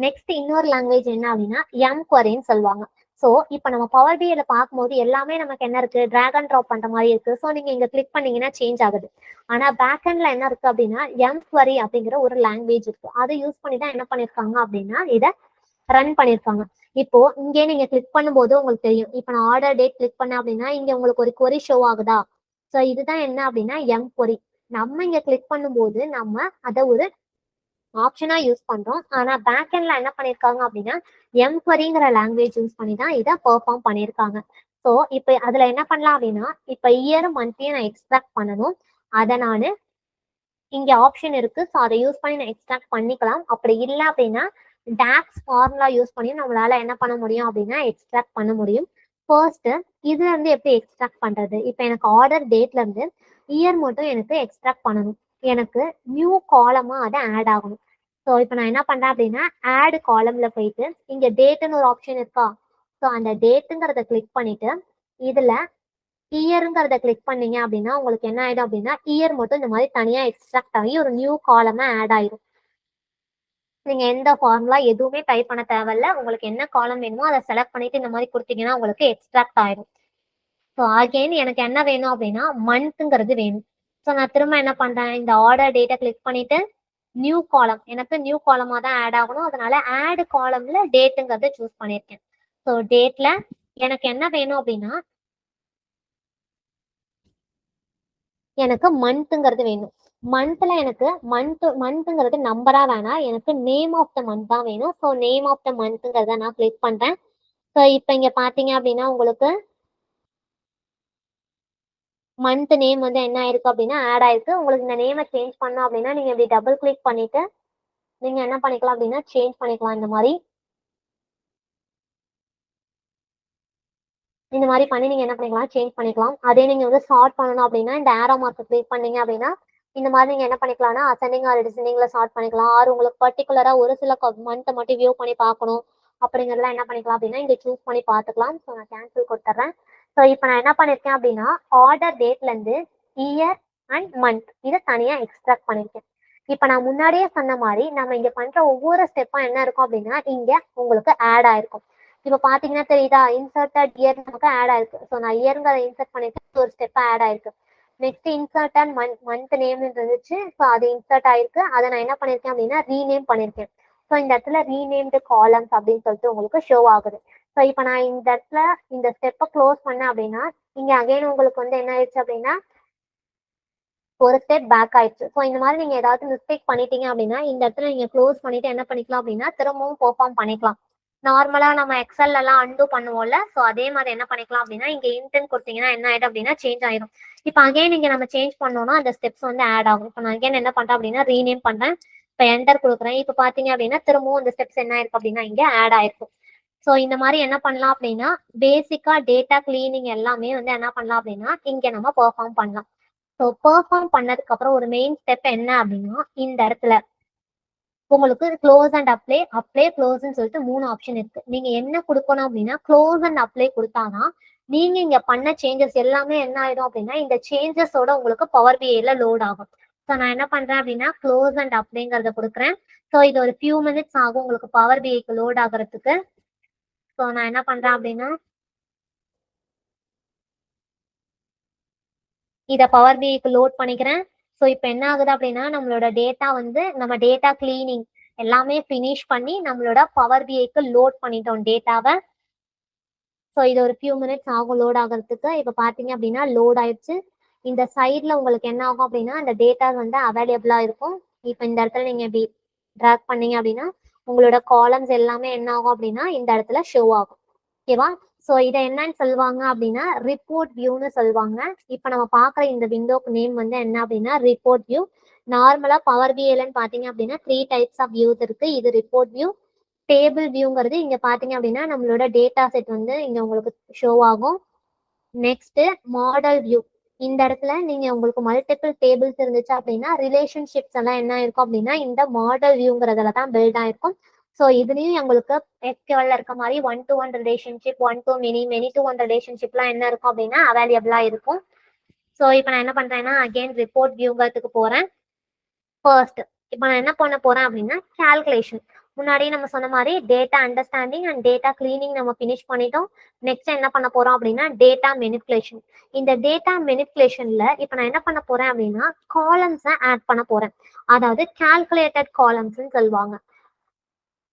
நெக்ஸ்ட் இன்னொரு லாங்குவேஜ் என்ன அப்படின்னா எம்குவரின்னு சொல்லுவாங்க. ஸோ இப்போ நம்ம பவர் பிஐல பார்க்கும்போது எல்லாமே நமக்கு என்ன இருக்கு, டிராக் அண்ட் ட்ராப் பண்ற மாதிரி இருக்கு. ஸோ நீங்க இங்க கிளிக் பண்ணீங்கன்னா சேஞ்ச் ஆகுது. ஆனா பேக் எண்ட்ல என்ன இருக்கு அப்படின்னா எம்குவரி அப்படிங்கிற ஒரு லாங்குவேஜ் இருக்கு. அதை யூஸ் பண்ணி தான் என்ன பண்ணிருக்காங்க அப்படின்னா இதை ரன் பண்ணிருக்காங்க. இப்போ இங்கே நீங்க கிளிக் பண்ணும்போது உங்களுக்கு தெரியும். இப்போ நான் ஆர்டர் டேட் கிளிக் பண்ணேன் அப்படின்னா இங்க உங்களுக்கு ஒரு கொரி ஷோ ஆகுதா. ஸோ இதுதான் என்ன அப்படின்னா எம்குவரி. நம்ம இங்க கிளிக் பண்ணும்போது நம்ம அதை ஒரு ஆப்ஷனா யூஸ் பண்றோம். ஆனா பேக் எண்ட்ல என்ன பண்ணிருக்காங்க அப்படின்னா எம்குவரிங்கிற லாங்குவேஜ் யூஸ் பண்ணி தான் இதை பெர்ஃபார்ம் பண்ணிருக்காங்க. ஸோ இப்போ அதுல என்ன பண்ணலாம் அப்படின்னா இப்போ இயர் மந்த்தையும் நான் எக்ஸ்ட்ராக்ட் பண்ணணும். அதை நான் இங்க ஆப்ஷன் இருக்கு. ஸோ அதை யூஸ் பண்ணி நான் எக்ஸ்ட்ராக்ட் பண்ணிக்கலாம். அப்படி இல்லை அப்படின்னா டாக்ஸ் ஃபார்முலா யூஸ் பண்ணி நம்மளால என்ன பண்ண முடியும் அப்படின்னா எக்ஸ்ட்ராக்ட் பண்ண முடியும். ஃபர்ஸ்ட் இதுல இருந்து எப்படி எக்ஸ்ட்ராக்ட் பண்றது. இப்போ எனக்கு ஆர்டர் டேட்ல இருந்து இயர் மட்டும் எனக்கு எக்ஸ்ட்ராக்ட் பண்ணணும். எனக்கு நியூ காலமா அதை ஆட் ஆகணும். ஸோ இப்போ நான் என்ன பண்றேன் அப்படின்னா ஆட் காலம்ல போயிட்டு இங்க டேட்னு ஒரு ஆப்ஷன் இருக்கா. ஸோ அந்த டேட்டுங்கிறத கிளிக் பண்ணிட்டு இதுல இயருங்கிறத கிளிக் பண்ணீங்க அப்படின்னா உங்களுக்கு என்ன ஆயிடும் அப்படின்னா இயர் மட்டும் இந்த மாதிரி தனியா எக்ஸ்ட்ராக்ட் ஆகி ஒரு நியூ காலமா ஆட் ஆயிடும். நீங்க எந்த ஃபார்முலா எதுவுமே டைப் பண்ண தேவையில்ல. உங்களுக்கு என்ன காலம் வேணுமோ அதை செலக்ட் பண்ணிட்டு இந்த மாதிரி கொடுத்தீங்கன்னா உங்களுக்கு எக்ஸ்ட்ராக்ட் ஆயிடும். ஸோ அகைன் எனக்கு என்ன வேணும் அப்படின்னா மந்த்ங்கிறது வேணும். ஸோ நான் திரும்ப என்ன பண்றேன், இந்த ஆர்டர் டேட்டை கிளிக் பண்ணிட்டு நியூ காலம், எனக்கு நியூ காலமா தான் ஆட் ஆகணும். அதனால ஆட் காலம்ல டேட்டுங்கிறத சூஸ் பண்ணியிருக்கேன். ஸோ டேட்ல எனக்கு என்ன வேணும் அப்படின்னா எனக்கு மந்த்ங்கிறது வேணும். மந்த்ல எனக்கு மந்த்ங்கிறது நம்பரா வேணாம், எனக்கு நேம் ஆஃப் த மந்த் தான் வேணும். ஸோ நேம் ஆஃப் த மந்த்ங்கிறத நான் கிளிக் பண்றேன். ஸோ இப்போ இங்க பாத்தீங்க அப்படின்னா உங்களுக்கு மந்த் நேம் வந்து என்ன ஆயிருக்கு அப்படின்னா ஆட் ஆயிருக்கு. உங்களுக்கு இந்த நேமை சேஞ்ச் பண்ணோம் அப்படின்னா நீங்க இப்படி டபுள் கிளிக் பண்ணிட்டு நீங்க என்ன பண்ணிக்கலாம் அப்படின்னா சேஞ்ச் பண்ணிக்கலாம். இந்த மாதிரி இந்த மாதிரி பண்ணி நீங்க என்ன பண்ணிக்கலாம், சேஞ்ச் பண்ணிக்கலாம். அதே நீங்க வந்து சார்ட் பண்ணணும் அப்படின்னா இந்த ஏரோ மார்க் கிளிக் பண்ணீங்க அப்படின்னா இந்த மாதிரி நீங்க என்ன பண்ணிக்கலாம்னா அசெண்டிங் ஆர் டிசெண்டிங்ல சார்ட் பண்ணிக்கலாம். ஆர் உங்களுக்கு பர்டிகுலரா ஒரு சில மந்த்தை மட்டும் வியூ பண்ணி பார்க்கணும் அப்படிங்கிறதுலாம் என்ன பண்ணிக்கலாம் அப்படின்னா இங்க சூஸ் பண்ணி பார்த்துக்கலாம். ஸோ நான் கேன்சல் கொடுத்துட்றேன். ஸோ இப்போ நான் என்ன பண்ணிருக்கேன் அப்படின்னா ஆர்டர் டேட்ல இருந்து இயர் அண்ட் மந்த் இதை தனியா எக்ஸ்ட்ராக்ட் பண்ணிருக்கேன். இப்போ நான் முன்னாடியே சொன்ன மாதிரி நம்ம இங்க பண்ற ஒவ்வொரு ஸ்டெப்பும் என்ன இருக்கும் அப்படின்னா இங்க உங்களுக்கு ஆட் ஆயிருக்கும். இப்போ பாத்தீங்கன்னா தெரியுதா, இன்சர்டட் இயர் நமக்கு ஆட் ஆயிருக்கு. ஸோ நான் இயர்ங்கிறத இன்சர்ட் பண்ணிட்டு ஒரு ஸ்டெப் ஆட் ஆயிருக்கு. Next insert and month name இருந்துச்சு. ஸோ அது இன்சர்ட் ஆயிருக்கு. அதை நான் என்ன பண்ணிருக்கேன் அப்படின்னா ரீநேம் பண்ணிருக்கேன். ஸோ இந்த இடத்துல ரீநேம்டு காலம்ஸ் அப்படின்னு சொல்லிட்டு உங்களுக்கு ஷோ ஆகுது. ஸோ இப்போ நான் இந்த இடத்துல இந்த ஸ்டெப்பை க்ளோஸ் பண்ணேன் அப்படின்னா இங்க அகைன் உங்களுக்கு வந்து என்ன ஆயிடுச்சு அப்படின்னா ஒரு ஸ்டெப் பேக் ஆயிடுச்சு. ஸோ இந்த மாதிரி நீங்க ஏதாவது மிஸ்டேக் பண்ணிட்டீங்க அப்படின்னா இந்த இடத்துல நீங்க க்ளோஸ் பண்ணிட்டு என்ன பண்ணிக்கலாம் அப்படின்னா திரும்பவும் பெர்ஃபார்ம் பண்ணிக்கலாம். நார்மலா நம்ம எக்ஸல் எல்லாம் அன்டூ பண்ணுவோம்ல, ஸோ அதே மாதிரி என்ன பண்ணிக்கலாம் அப்படின்னா இங்க இன்டென்ட் கொடுத்தீங்கன்னா என்ன ஆயிடும் அப்படின்னா சேஞ்ச் ஆயிடும். இப்போ அகைன் நீங்க நம்ம சேஞ்ச் பண்ணோம்னா அந்த ஸ்டெப்ஸ் வந்து ஆட் ஆகும். இப்போ நான் அகைன் என்ன பண்றேன் அப்படின்னா ரீநேம் பண்றேன். இப்போ என்டர் கொடுக்குறேன். இப்போ பாத்தீங்க அப்படின்னா திரும்பவும் அந்த ஸ்டெப்ஸ் என்ன ஆயிருக்கு அப்படின்னா இங்க ஆட் ஆயிருக்கும். ஸோ இந்த மாதிரி என்ன பண்ணலாம் அப்படின்னா பேசிக்கா டேட்டா கிளீனிங் எல்லாமே வந்து என்ன பண்ணலாம் அப்படின்னா இங்க நம்ம பெர்ஃபார்ம் பண்ணலாம். ஸோ பெர்ஃபார்ம் பண்ணதுக்கு அப்புறம் ஒரு மெயின் ஸ்டெப் என்ன அப்படின்னா இந்த இடத்துல உங்களுக்கு க்ளோஸ் அண்ட் அப்ளை, அப்ளை க்ளோஸ்ன்னு சொல்லிட்டு 3 ஆப்ஷன் இருக்கு. நீங்க என்ன கொடுக்கணும் அப்படின்னா க்ளோஸ் அண்ட் அப்ளை கொடுத்தானா நீங்க இங்க பண்ண சேஞ்சஸ் எல்லாமே என்ன ஆயிடும் அப்படின்னா இந்த சேஞ்சஸோட உங்களுக்கு பவர் பிஐல லோட் ஆகும். ஸோ நான் என்ன பண்றேன் அப்படின்னா க்ளோஸ் அண்ட் அப்ளைங்கிறத கொடுக்குறேன். ஸோ இது ஒரு ஃபியூ மினிட்ஸ் ஆகும் உங்களுக்கு பவர் பிஐக்கு லோட் ஆகிறதுக்கு. ஸோ நான் என்ன பண்றேன் அப்படின்னா இதை பவர் பிஐக்கு லோட் பண்ணிக்கிறேன். ஸோ இப்போ என்ன ஆகுது அப்படின்னா நம்மளோட டேட்டா வந்து நம்ம டேட்டா கிளீனிங் எல்லாமே ஃபினிஷ் பண்ணி நம்மளோட பவர் பிஐக்கு லோட் பண்ணிட்டோம் டேட்டாவை. ஸோ இது ஒரு ஃபியூ மினிட்ஸ் ஆகும் லோட் ஆகிறதுக்கு. இப்போ பார்த்தீங்க அப்படின்னா லோட் ஆயிடுச்சு. இந்த சைடில் உங்களுக்கு என்ன ஆகும் அப்படின்னா அந்த டேட்டா வந்து அவைலபிளாக இருக்கும். இப்போ இந்த இடத்துல நீங்கள் இப்படி ட்ராக் பண்ணீங்க அப்படின்னா உங்களோட காலம்ஸ் எல்லாமே என்ன ஆகும் அப்படின்னா இந்த இடத்துல ஷோ ஆகும். ஓகேவா? ஸோ இதை என்னன்னு சொல்லுவாங்க அப்படின்னா ரிப்போர்ட் வியூன்னு சொல்லுவாங்க. இப்போ நம்ம பார்க்குற இந்த விண்டோக்கு நேம் வந்து என்ன அப்படின்னா ரிப்போர்ட் வியூ. நார்மலாக பவர் பிஐலன்னு பார்த்தீங்க அப்படின்னா 3 டைப்ஸ் ஆஃப் வியூஸ் இருக்கு. இது ரிப்போர்ட் வியூ. டேபிள் வியூங்கிறது இங்க பாத்தீங்க அப்படின்னா நம்மளோட டேட்டா செட் வந்து இங்க உங்களுக்கு ஷோ ஆகும். Next model view. இந்த இடத்துல நீங்க உங்களுக்கு மல்டிபிள் டேபிள்ஸ் இருந்துச்சு அப்படின்னா ரிலேஷன்ஷிப்ஸ் எல்லாம் என்ன இருக்கும் அப்படின்னா இந்த மாடல் வியூங்கிறதுல தான் பில்ட் ஆயிருக்கும். ஸோ இதுலயும் எங்களுக்கு எஸ்கியூஎல்ல இருக்க மாதிரி 1-to-1 ரிலேஷன்ஷிப், 1-to மெனி, மெனி-to-1 ரிலேஷன்ஷிப்லாம் என்ன இருக்கும் அப்படின்னா அவைலபிளா இருக்கும். ஸோ இப்போ நான் என்ன பண்றேன்னா அகைன் ரிப்போர்ட் வியூங்கிறதுக்கு போறேன். ஃபர்ஸ்ட் இப்போ நான் என்ன பண்ண போறேன் அப்படின்னா கால்குலேஷன். முன்னாடியே நம்ம சொன்ன மாதிரி data understanding and data cleaning நம்ம ஃபினிஷ் பண்ணிட்டோம். நெக்ஸ்ட் என்ன பண்ண போறோம் அப்படின்னா டேட்டா மெனிப்புலேஷன். இந்த டேட்டா மெனிப்புலேஷன்ல இப்போ நான் என்ன பண்ண போறேன் அப்படின்னா காலம்ஸை ஆட் பண்ண போறேன். அதாவது கால்குலேட்டட் காலம்ஸ்ன்னு சொல்லுவாங்க.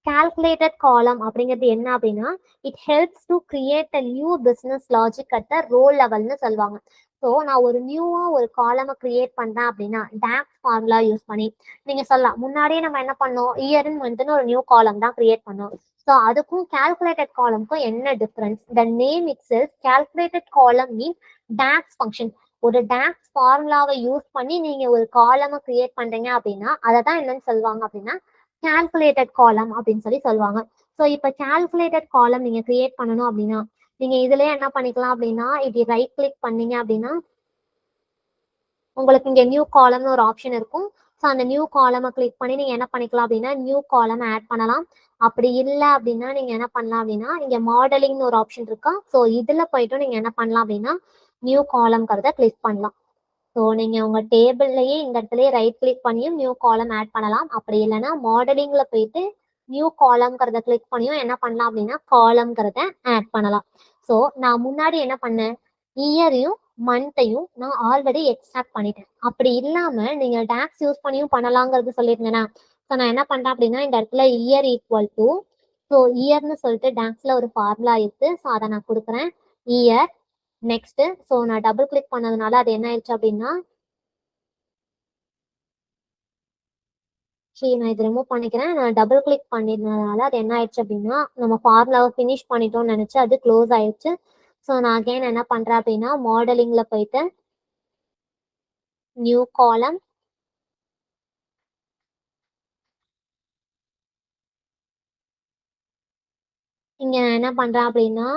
கால்குலேட்டட் காலம் அப்படிங்கிறது என்ன அப்படின்னா it helps to create a new business logic at the row லெவல்னு சொல்லுவாங்க. ஸோ நான் ஒரு நியூவா ஒரு காலமை கிரியேட் பண்றேன் அப்படின்னா டாக்ஸ் ஃபார்முலா யூஸ் பண்ணி நீங்க சொல்லலாம். முன்னாடியே நம்ம என்ன பண்ணோம் இயர் அண்ட் மந்த்னு ஒரு நியூ காலம் தான் கிரியேட் பண்ணோம். ஸோ அதுக்கும் கால்குலேட்டட் காலம்க்கும் என்ன difference? The name it sells calculated காலம் மீன் டாக்ஸ் ஃபங்க்ஷன். ஒரு டாக்ஸ் ஃபார்முலாவை யூஸ் பண்ணி நீங்க ஒரு காலமை கிரியேட் பண்றீங்க அப்படின்னா அதை தான் என்னன்னு சொல்லுவாங்க அப்படின்னா கால்குலேட்டட் காலம் அப்படின்னு சொல்லி சொல்லுவாங்க. ஸோ இப்போ கால்குலேட்டட் காலம் நீங்க கிரியேட் பண்ணணும் அப்படின்னா நீங்க இதுலயே என்ன பண்ணிக்கலாம் அப்படின்னா இப்படி ரைட் கிளிக் பண்ணீங்க அப்படின்னா உங்களுக்கு இங்க நியூ காலம்னு ஒரு ஆப்ஷன் இருக்கும். ஸோ அந்த நியூ காலமை கிளிக் பண்ணி நீங்க என்ன பண்ணிக்கலாம் அப்படின்னா நியூ காலம் ஆட் பண்ணலாம். அப்படி இல்லை அப்படின்னா நீங்க என்ன பண்ணலாம் அப்படின்னா இங்க மாடலிங்னு ஒரு ஆப்ஷன் இருக்கா. ஸோ இதுல போயிட்டு நீங்க என்ன பண்ணலாம் அப்படின்னா நியூ காலம்ங்கிறத கிளிக் பண்ணலாம். ஸோ நீங்க உங்க டேபிள்லயே இந்த இடத்துலயே ரைட் கிளிக் பண்ணியும் நியூ காலம் ஆட் பண்ணலாம். அப்படி இல்லைன்னா மாடலிங்ல போயிட்டு நியூ காலம்ங்கிறத கிளிக் பண்ணியும் என்ன பண்ணலாம் அப்படின்னா காலம்ங்கிறத ஆட் பண்ணலாம். ஸோ நான் முன்னாடி என்ன பண்ணேன் இயரையும் மந்த்தையும் நான் ஆல்ரெடி எக்ஸ்ட்ராக்ட் பண்ணிட்டேன். அப்படி இல்லாம நீங்க டாக்ஸ் யூஸ் பண்ணியும் பண்ணலாங்கிறது சொல்லியிருந்தேன்னா ஸோ நான் என்ன பண்றேன் அப்படின்னா இந்த இடத்துல இயர் ஈக்குவல் டு ஸோ இயர்னு சொல்லிட்டு டாக்ஸ்ல ஒரு ஃபார்முலா இருக்கு. ஸோ அதை நான் கொடுக்குறேன் இயர். நெக்ஸ்ட் ஸோ நான் டபுள் கிளிக் பண்ணதுனால அது என்ன ஆயிடுச்சு அப்படின்னா சரி நான் இதை ரிமூவ் பண்ணிக்கிறேன். நான் டபுள் கிளிக் பண்ணிருந்ததுனால அது என்ன ஆயிடுச்சு அப்படின்னா நம்ம ஃபார்முலாவை ஃபினிஷ் பண்ணிட்டோம்னு நினைச்சு அது க்ளோஸ் ஆயிடுச்சு. ஸோ நான் அகைன் என்ன பண்றேன் அப்படின்னா மாடலிங்ல போயிட்டு நியூ காலம் இங்க நான் என்ன பண்றேன் அப்படின்னா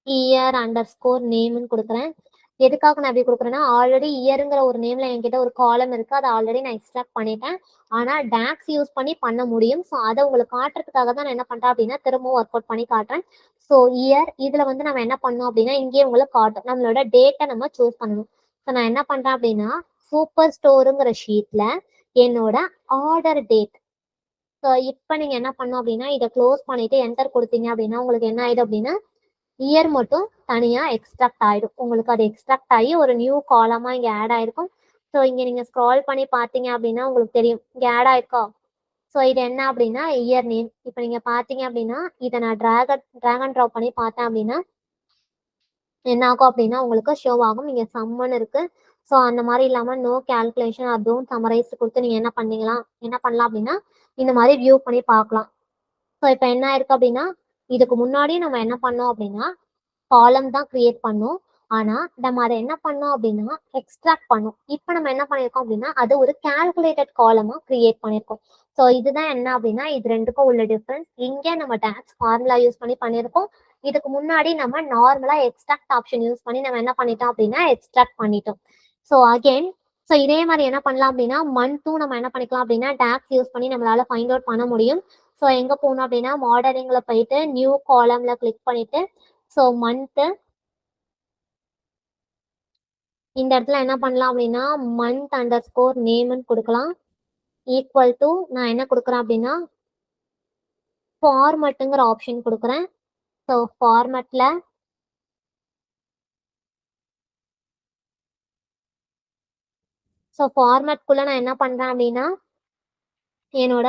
இயர் அண்டர் ஸ்கோர் நேம்னு கொடுக்குறேன். எதுக்காக நான் இப்படி கொடுக்குறேன்னா, ஆல்ரெடி இயருங்கிற ஒரு நேம்ல என்கிட்ட ஒரு காலம் இருக்கு, அதை ஆல்ரெடி நான் எக்ஸ்ட்ராக்ட் பண்ணிட்டேன். ஆனா டாக்ஸ் யூஸ் பண்ணி பண்ண முடியும். ஸோ அதை உங்களுக்கு காட்டுறதுக்காக தான் நான் என்ன பண்றேன் அப்படின்னா திரும்பவும் ஒர்க் அவுட் பண்ணி காட்டுறேன். ஸோ இயர் இதுல வந்து நம்ம என்ன பண்ணோம் அப்படின்னா, இங்கேயே உங்களுக்கு காட்டும், நம்மளோட டேட்டை நம்ம சூஸ் பண்ணணும். ஸோ நான் என்ன பண்றேன் அப்படின்னா, சூப்பர் ஸ்டோருங்கிற ஷீட்ல என்னோட ஆர்டர் டேட். ஸோ இப்போ நீங்க என்ன பண்ணணும் அப்படின்னா, இதை க்ளோஸ் பண்ணிட்டு என்டர் கொடுத்தீங்க அப்படின்னா உங்களுக்கு என்ன ஆயிடும் அப்படின்னா, இயர் மட்டும் தனியா எக்ஸ்ட்ராக்ட் ஆயிடும். உங்களுக்கு அது எக்ஸ்ட்ராக்ட் ஆகி ஒரு நியூ காலமா இங்க ஆட் ஆயிருக்கும். ஸோ இங்க நீங்க ஸ்க்ரால் பண்ணி பார்த்தீங்க அப்படின்னா உங்களுக்கு தெரியும் இங்க ஆட் ஆயிருக்கா. ஸோ இது என்ன அப்படின்னா இயர் நேம். இப்போ நீங்க பார்த்தீங்க அப்படின்னா இதை நான் ட்ராக் அண்ட் ட்ராப் பண்ணி பார்த்தேன் அப்படின்னா என்ன ஆகும் அப்படின்னா உங்களுக்கு ஷோ ஆகும். இங்க சம்மன் இருக்கு. ஸோ அந்த மாதிரி இல்லாம நோ கேல்குலேஷன் அதுவும் சமரைஸ் கொடுத்து நீங்க என்ன பண்ணலாம் அப்படின்னா இந்த மாதிரி வியூ பண்ணி பார்க்கலாம். ஸோ இப்போ என்ன ஆயிருக்கு அப்படின்னா, இதுக்கு முன்னாடி நம்ம என்ன பண்ணோம் அப்படின்னா காலம் தான் கிரியேட் பண்ணோம். ஆனா நம்ம அதை என்ன பண்ணோம் அப்படின்னா எக்ஸ்ட்ராக்ட் பண்ணோம். இப்போ நம்ம என்ன பண்ணியிருக்கோம் அப்படின்னா அது ஒரு கால்குலேட்டட் காலமா கிரியேட் பண்ணியிருக்கோம். ஸோ இதுதான் என்ன அப்படின்னா இது ரெண்டுக்கும் உள்ள டிஃபரன்ஸ். இங்கே நம்ம டாக்ஸ் ஃபார்முலா யூஸ் பண்ணி பண்ணியிருக்கோம். இதுக்கு முன்னாடி நம்ம நார்மலா எக்ஸ்ட்ராக்ட் ஆப்ஷன் யூஸ் பண்ணி நம்ம என்ன பண்ணிட்டோம் அப்படின்னா எக்ஸ்ட்ராக்ட் பண்ணிட்டோம். ஸோ அகெயின் ஸோ இதே மாதிரி என்ன பண்ணலாம் அப்படின்னா மந்த்தும் நம்ம என்ன பண்ணிக்கலாம் அப்படின்னா டாக்ஸ் யூஸ் பண்ணி நம்மளால ஃபைண்ட் அவுட் பண்ண முடியும். ஸோ எங்க போகணும் அப்படின்னா மாடலிங்ல போயிட்டு நியூ காலம்ல கிளிக் பண்ணிட்டு ஸோ மந்த்து இந்த இடத்துல என்ன பண்ணலாம் அப்படின்னா மந்த் அண்டர் ஸ்கோர் நேம்னு கொடுக்கலாம். ஈக்குவல் டு நான் என்ன கொடுக்குறேன் அப்படின்னா ஃபார்மட்டுங்கிற ஆப்ஷன் கொடுக்குறேன். ஸோ ஃபார்மட்ல ஸோ ஃபார்மட்குள்ள நான் என்ன பண்றேன் அப்படின்னா என்னோட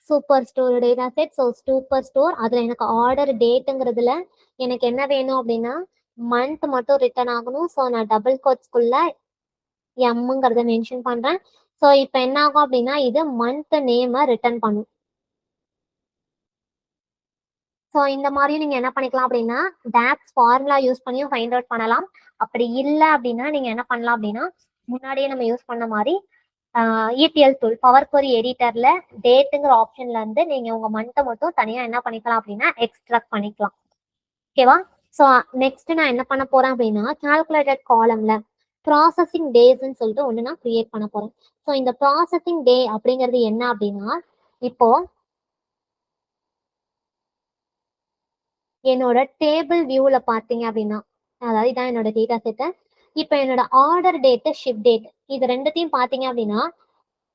super store data set. So super store அதுல எனக்கு ஆர்டர் டேட்டுங்கிறதுல எனக்கு என்ன வேணும் அப்படின்னா மந்த் மட்டும் ரிட்டர்ன் ஆகணும். ஸோ நான் டபுள் கோட்ஸ்குள்ள எம்ங்கிறத மென்ஷன் பண்றேன். ஸோ இப்போ என்ன ஆகும் அப்படின்னா இது மந்த் நேமை ரிட்டர்ன் பண்ணும். ஸோ இந்த மாதிரியும் நீங்க என்ன பண்ணிக்கலாம் அப்படின்னா டாக்ஸ் ஃபார்முலா யூஸ் பண்ணியும் ஃபைண்ட் அவுட் பண்ணலாம். அப்படி இல்லை அப்படின்னா நீங்க என்ன பண்ணலாம் அப்படின்னா முன்னாடியே நம்ம யூஸ் பண்ண மாதிரி இடிஎல் டூல் பவர் கொரி எடிட்டர்ல டேட்டுங்கிற ஆப்ஷன்ல இருந்து நீங்க உங்க மந்த்தை மட்டும் தனியா என்ன பண்ணிக்கலாம் அப்படின்னா எக்ஸ்ட்ராக்ட் பண்ணிக்கலாம். ஓகேவா. ஸோ நெக்ஸ்ட் நான் என்ன பண்ண போறேன் அப்படின்னா கால்குலேட்டட் காலம்ல ப்ராசஸிங் டேஸ்ன்னு சொல்லிட்டு ஒன்று நான் கிரியேட் பண்ண போறேன். ஸோ இந்த ப்ராசஸிங் டே அப்படிங்கிறது என்ன அப்படின்னா இப்போ என்னோட டேபிள் வியூவில் பார்த்தீங்க அப்படின்னா அதாவது இதான் என்னோட டேட்டா செட்டு. இப்போ என்னோட ஆர்டர் டேட்டு ஷிப் டேட் இது ரெண்டுத்தையும் பார்த்தீங்க அப்படின்னா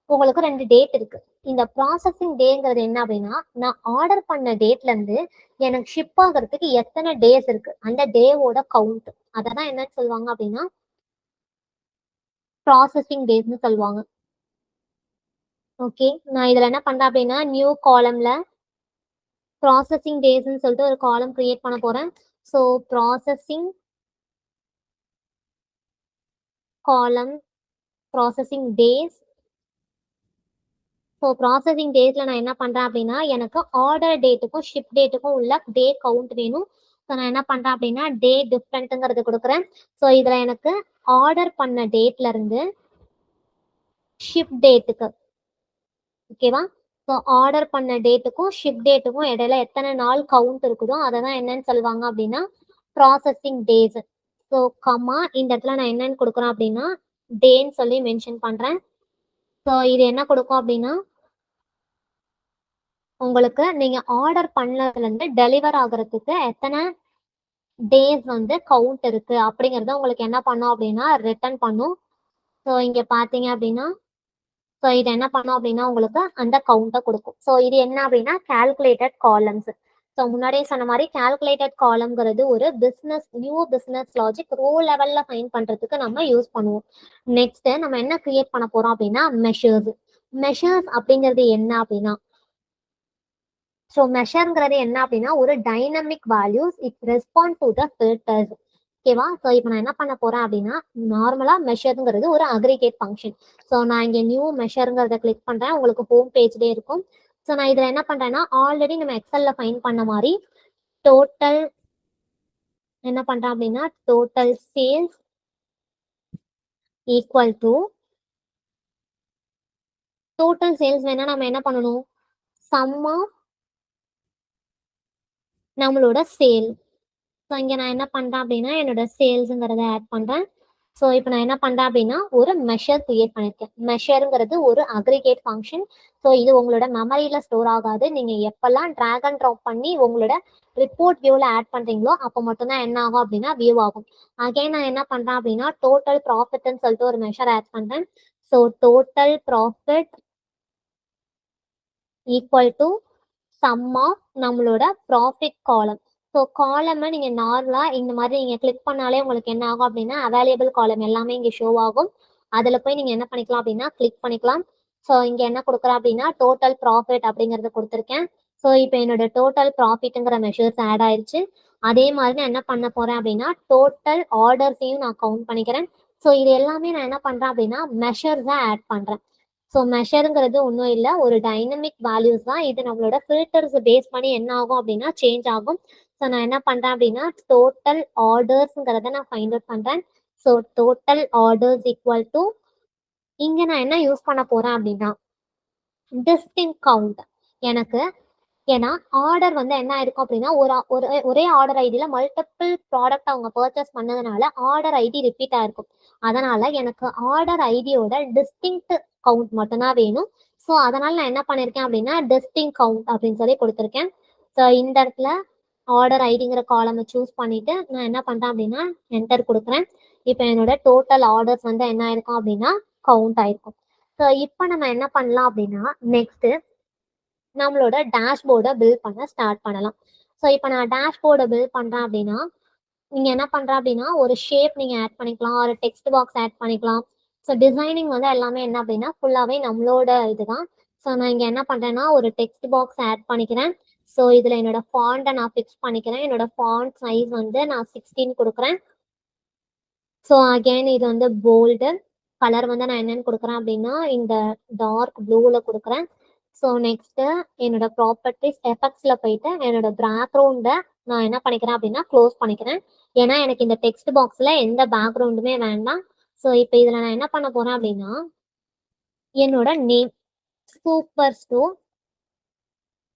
உங்களுக்கு ரெண்டு டேட் இருக்கு. இந்த ப்ராசஸிங் டேங்கிறது என்ன அப்படின்னா நான் ஆர்டர் பண்ண டேட்ல இருந்து எனக்கு ஷிப் ஆகிறதுக்கு எத்தனை டேஸ் இருக்கு அந்த டேவோட கவுண்ட் அதை தான் என்னன்னு சொல்லுவாங்க அப்படின்னா ப்ராசஸிங் டேஸ்ன்னு சொல்லுவாங்க. ஓகே நான் இதுல என்ன பண்றேன் அப்படின்னா நியூ காலம்ல ப்ராசஸிங் டேஸ்ன்னு சொல்லிட்டு ஒரு காலம் கிரியேட் பண்ண போறேன். ஸோ ப்ராசஸிங் காலம் ப்ராசஸிங் டேஸ். ஸோ ப்ராசஸிங் டேஸ்ல நான் என்ன பண்றேன் அப்படின்னா எனக்கு ஆர்டர் டேட்டுக்கும் ஷிப் டேட்டுக்கும் உள்ள டே கவுண்ட் வேணும். ஸோ நான் என்ன பண்றேன் அப்படின்னா டே டிஃப்ரெண்ட்டுங்கிறது கொடுக்குறேன். ஸோ இதுல எனக்கு ஆர்டர் பண்ண டேட்ல இருந்து ஷிப் டேட்டுக்கு ஓகேவா. ஸோ ஆர்டர் பண்ண டேட்டுக்கும் ஷிப் டேட்டுக்கும் இடையில எத்தனை நாள் கவுண்ட் இருக்குதோ அதை தான் என்னன்னு சொல்லுவாங்க அப்படின்னா ப்ராசஸிங் டேஸ். ஸோ கம்மா இந்த இடத்துல நான் என்னன்னு கொடுக்குறேன் அப்படின்னா டேன்னு சொல்லி மென்ஷன் பண்றேன். ஸோ இது என்ன கொடுக்கும் அப்படின்னா உங்களுக்கு நீங்க ஆர்டர் பண்ணதுல இருந்து டெலிவர் ஆகுறதுக்கு எத்தனை டேஸ் வந்து கவுண்ட் இருக்கு அப்படிங்கறத உங்களுக்கு என்ன பண்ணும் அப்படின்னா ரிட்டர்ன் பண்ணும். ஸோ இங்க பாத்தீங்க அப்படின்னா ஸோ இது என்ன பண்ணும் அப்படின்னா உங்களுக்கு அந்த கவுண்டை கொடுக்கும். ஸோ இது என்ன அப்படின்னா கால்குலேட்டட் காலம்ஸ். ஸோ முன்னாடியே சொன்ன மாதிரி கால்குலேட்டட் காலம்ங்கிறது ஒரு நியூ பிஸ்னஸ் லாஜிக் ரோ லெவல்ல ஃபைண்ட் பண்றதுக்கு நம்ம யூஸ் பண்ணுவோம். நெக்ஸ்ட் நம்ம என்ன கிரியேட் பண்ண போறோம் அப்படின்னா மெஷர்ஸ் அப்படிங்கிறது என்ன அப்படின்னா ஸோ மெஷர்ங்கிறது என்ன அப்படின்னா ஒரு dynamic values it respond to the filters. ஓகேவா. ஸோ இப்போ நான் என்ன பண்ண போறேன் அப்படின்னா நார்மலா மெஷருங்கிறது ஒரு அக்ரிகேட் ஃபங்க்ஷன். ஸோ நான் இங்கே நியூ மெஷருங்கிறத கிளிக் பண்றேன் உங்களுக்கு ஹோம் பேஜ்லேயே இருக்கும். ஸோ நான் இதில் என்ன பண்றேன்னா ஆல்ரெடி நம்ம எக்ஸல்ல ஃபைண்ட் பண்ண மாதிரி டோட்டல் என்ன பண்றேன் அப்படின்னா total sales equal to total sales வேணா நம்ம என்ன பண்ணணும் சம் ஆஃப் நம்மளோட சேல். ஸோ இங்கே நான் என்ன பண்ணுறேன் அப்படின்னா என்னோட சேல்ஸுங்கிறத ஆட் பண்ணுறேன். ஸோ இப்போ நான் என்ன பண்ணுறேன் அப்படின்னா ஒரு மெஷர் கிரியேட் பண்ணியிருக்கேன். மெஷருங்கிறது ஒரு அக்ரிகேட் ஃபங்க்ஷன். ஸோ இது உங்களோட மெமரியில் ஸ்டோர் ஆகாது. நீங்கள் எப்பெல்லாம் ட்ராக் அண்ட் ட்ராப் பண்ணி உங்களோட ரிப்போர்ட் வியூவில் ஆட் பண்ணுறீங்களோ அப்போ மட்டும்தான் என்ன ஆகும் அப்படின்னா வியூ ஆகும். அகைன் நான் என்ன பண்ணுறேன் அப்படின்னா டோட்டல் ப்ராஃபிட்னு சொல்லிட்டு ஒரு மெஷர் ஆட் பண்ணுறேன். So total profit equal to sum of நம்மளோட ப்ராஃபிட் காலம். ஸோ காலமை நீங்கள் நார்மலாக இந்த மாதிரி நீங்கள் கிளிக் பண்ணாலே உங்களுக்கு என்ன ஆகும் அப்படின்னா அவைலபிள் காலம் எல்லாமே இங்கே ஷோ ஆகும். அதில் போய் நீங்கள் என்ன பண்ணிக்கலாம் அப்படின்னா கிளிக் பண்ணிக்கலாம். ஸோ இங்கே என்ன கொடுக்குறேன் அப்படின்னா டோட்டல் ப்ராஃபிட் அப்படிங்கிறத கொடுத்துருக்கேன். ஸோ இப்போ என்னோட டோட்டல் ப்ராஃபிட்டுங்கிற மெஷர்ஸ் ஆட் ஆயிடுச்சு. அதே மாதிரி நான் என்ன பண்ண போகிறேன் அப்படின்னா டோட்டல் ஆர்டர்ஸையும் நான் கவுண்ட் பண்ணிக்கிறேன். ஸோ இது எல்லாமே நான் என்ன பண்ணுறேன் அப்படின்னா மெஷர்ஸாக ஆட் பண்ணுறேன். ஸோ மெஷருங்கிறது ஒன்றும் இல்லை, ஒரு டைனமிக் வேல்யூஸ் தான். இது நம்மளோட ஃபில்டர்ஸ் பேஸ் பண்ணி என்ன ஆகும் அப்படின்னா சேஞ்ச் ஆகும். ஸோ நான் என்ன பண்ணுறேன் அப்படின்னா டோட்டல் ஆர்டர்ஸுங்கிறத நான் ஃபைண்ட் அவுட் பண்ணுறேன். So total orders equal to இங்கே நான் என்ன யூஸ் பண்ண போகிறேன் அப்படின்னா டிஸ்டிங் கவுண்ட். எனக்கு ஏன்னா ஆர்டர் வந்து என்ன ஆயிருக்கும் அப்படின்னா ஒரே ஆர்டர் ஐடியில் மல்டிபிள் ப்ராடக்ட் அவங்க பர்ச்சேஸ் பண்ணதுனால ஆர்டர் ஐடி ரிப்பீட் ஆயிருக்கும். அதனால எனக்கு ஆர்டர் ஐடியோட டிஸ்டிங்க்ட் கவுண்ட் மட்டும்தான் வேணும். ஸோ அதனால நான் என்ன பண்ணியிருக்கேன் அப்படின்னா டிஸ்டிங் கவுண்ட் அப்படின்னு சொல்லி கொடுத்துருக்கேன். ஸோ இந்த இடத்துல ஆர்டர் ஐடிங்கிற காலமை சூஸ் பண்ணிட்டு நான் என்ன பண்ணுறேன் அப்படின்னா என்டர் கொடுக்குறேன். இப்போ என்னோட டோட்டல் ஆர்டர்ஸ் வந்து என்ன ஆயிருக்கும் அப்படின்னா கவுண்ட் ஆயிருக்கும். ஸோ இப்போ நம்ம என்ன பண்ணலாம் அப்படின்னா நெக்ஸ்ட் நம்மளோட டேஷ்போர்டை பில்ட் பண்ண ஸ்டார்ட் பண்ணலாம். ஸோ இப்போ நான் டேஷ்போர்டை பில்ட் பண்ணுறேன் அப்படின்னா நீங்கள் என்ன பண்ணுறேன் அப்படின்னா ஒரு ஷேப் நீங்கள் ஆட் பண்ணிக்கலாம், ஒரு டெக்ஸ்ட் பாக்ஸ் ஆட் பண்ணிக்கலாம். ஸோ டிசைனிங் வந்து எல்லாமே என்ன அப்படின்னா ஃபுல்லாகவே நம்மளோட இதுதான். ஸோ நான் இங்கே என்ன பண்ணுறேன்னா ஒரு டெக்ஸ்ட் பாக்ஸ் ஆட் பண்ணிக்கிறேன். ஸோ இதில் என்னோட ஃபாண்ட்டை நான் ஃபிக்ஸ் பண்ணிக்கிறேன். என்னோட ஃபாண்ட் சைஸ் வந்து நான் 16 கொடுக்குறேன். ஸோ அகெயின் இது வந்து போல்டு கலர் வந்து நான் என்னென்னு கொடுக்குறேன் அப்படின்னா இந்த டார்க் ப்ளூவில் கொடுக்குறேன். ஸோ நெக்ஸ்ட்டு என்னோட ப்ராப்பர்ட்டிஸ் எஃபெக்ட்ஸில் போயிட்டு என்னோட பேக்ரவுண்டை நான் என்ன பண்ணிக்கிறேன் அப்படின்னா க்ளோஸ் பண்ணிக்கிறேன். ஏன்னா எனக்கு இந்த டெக்ஸ்ட் பாக்ஸில் எந்த பேக்ரவுண்டுமே வேண்டாம். ஸோ இப்போ இதில் நான் என்ன பண்ண போகிறேன் அப்படின்னா என்னோட name super store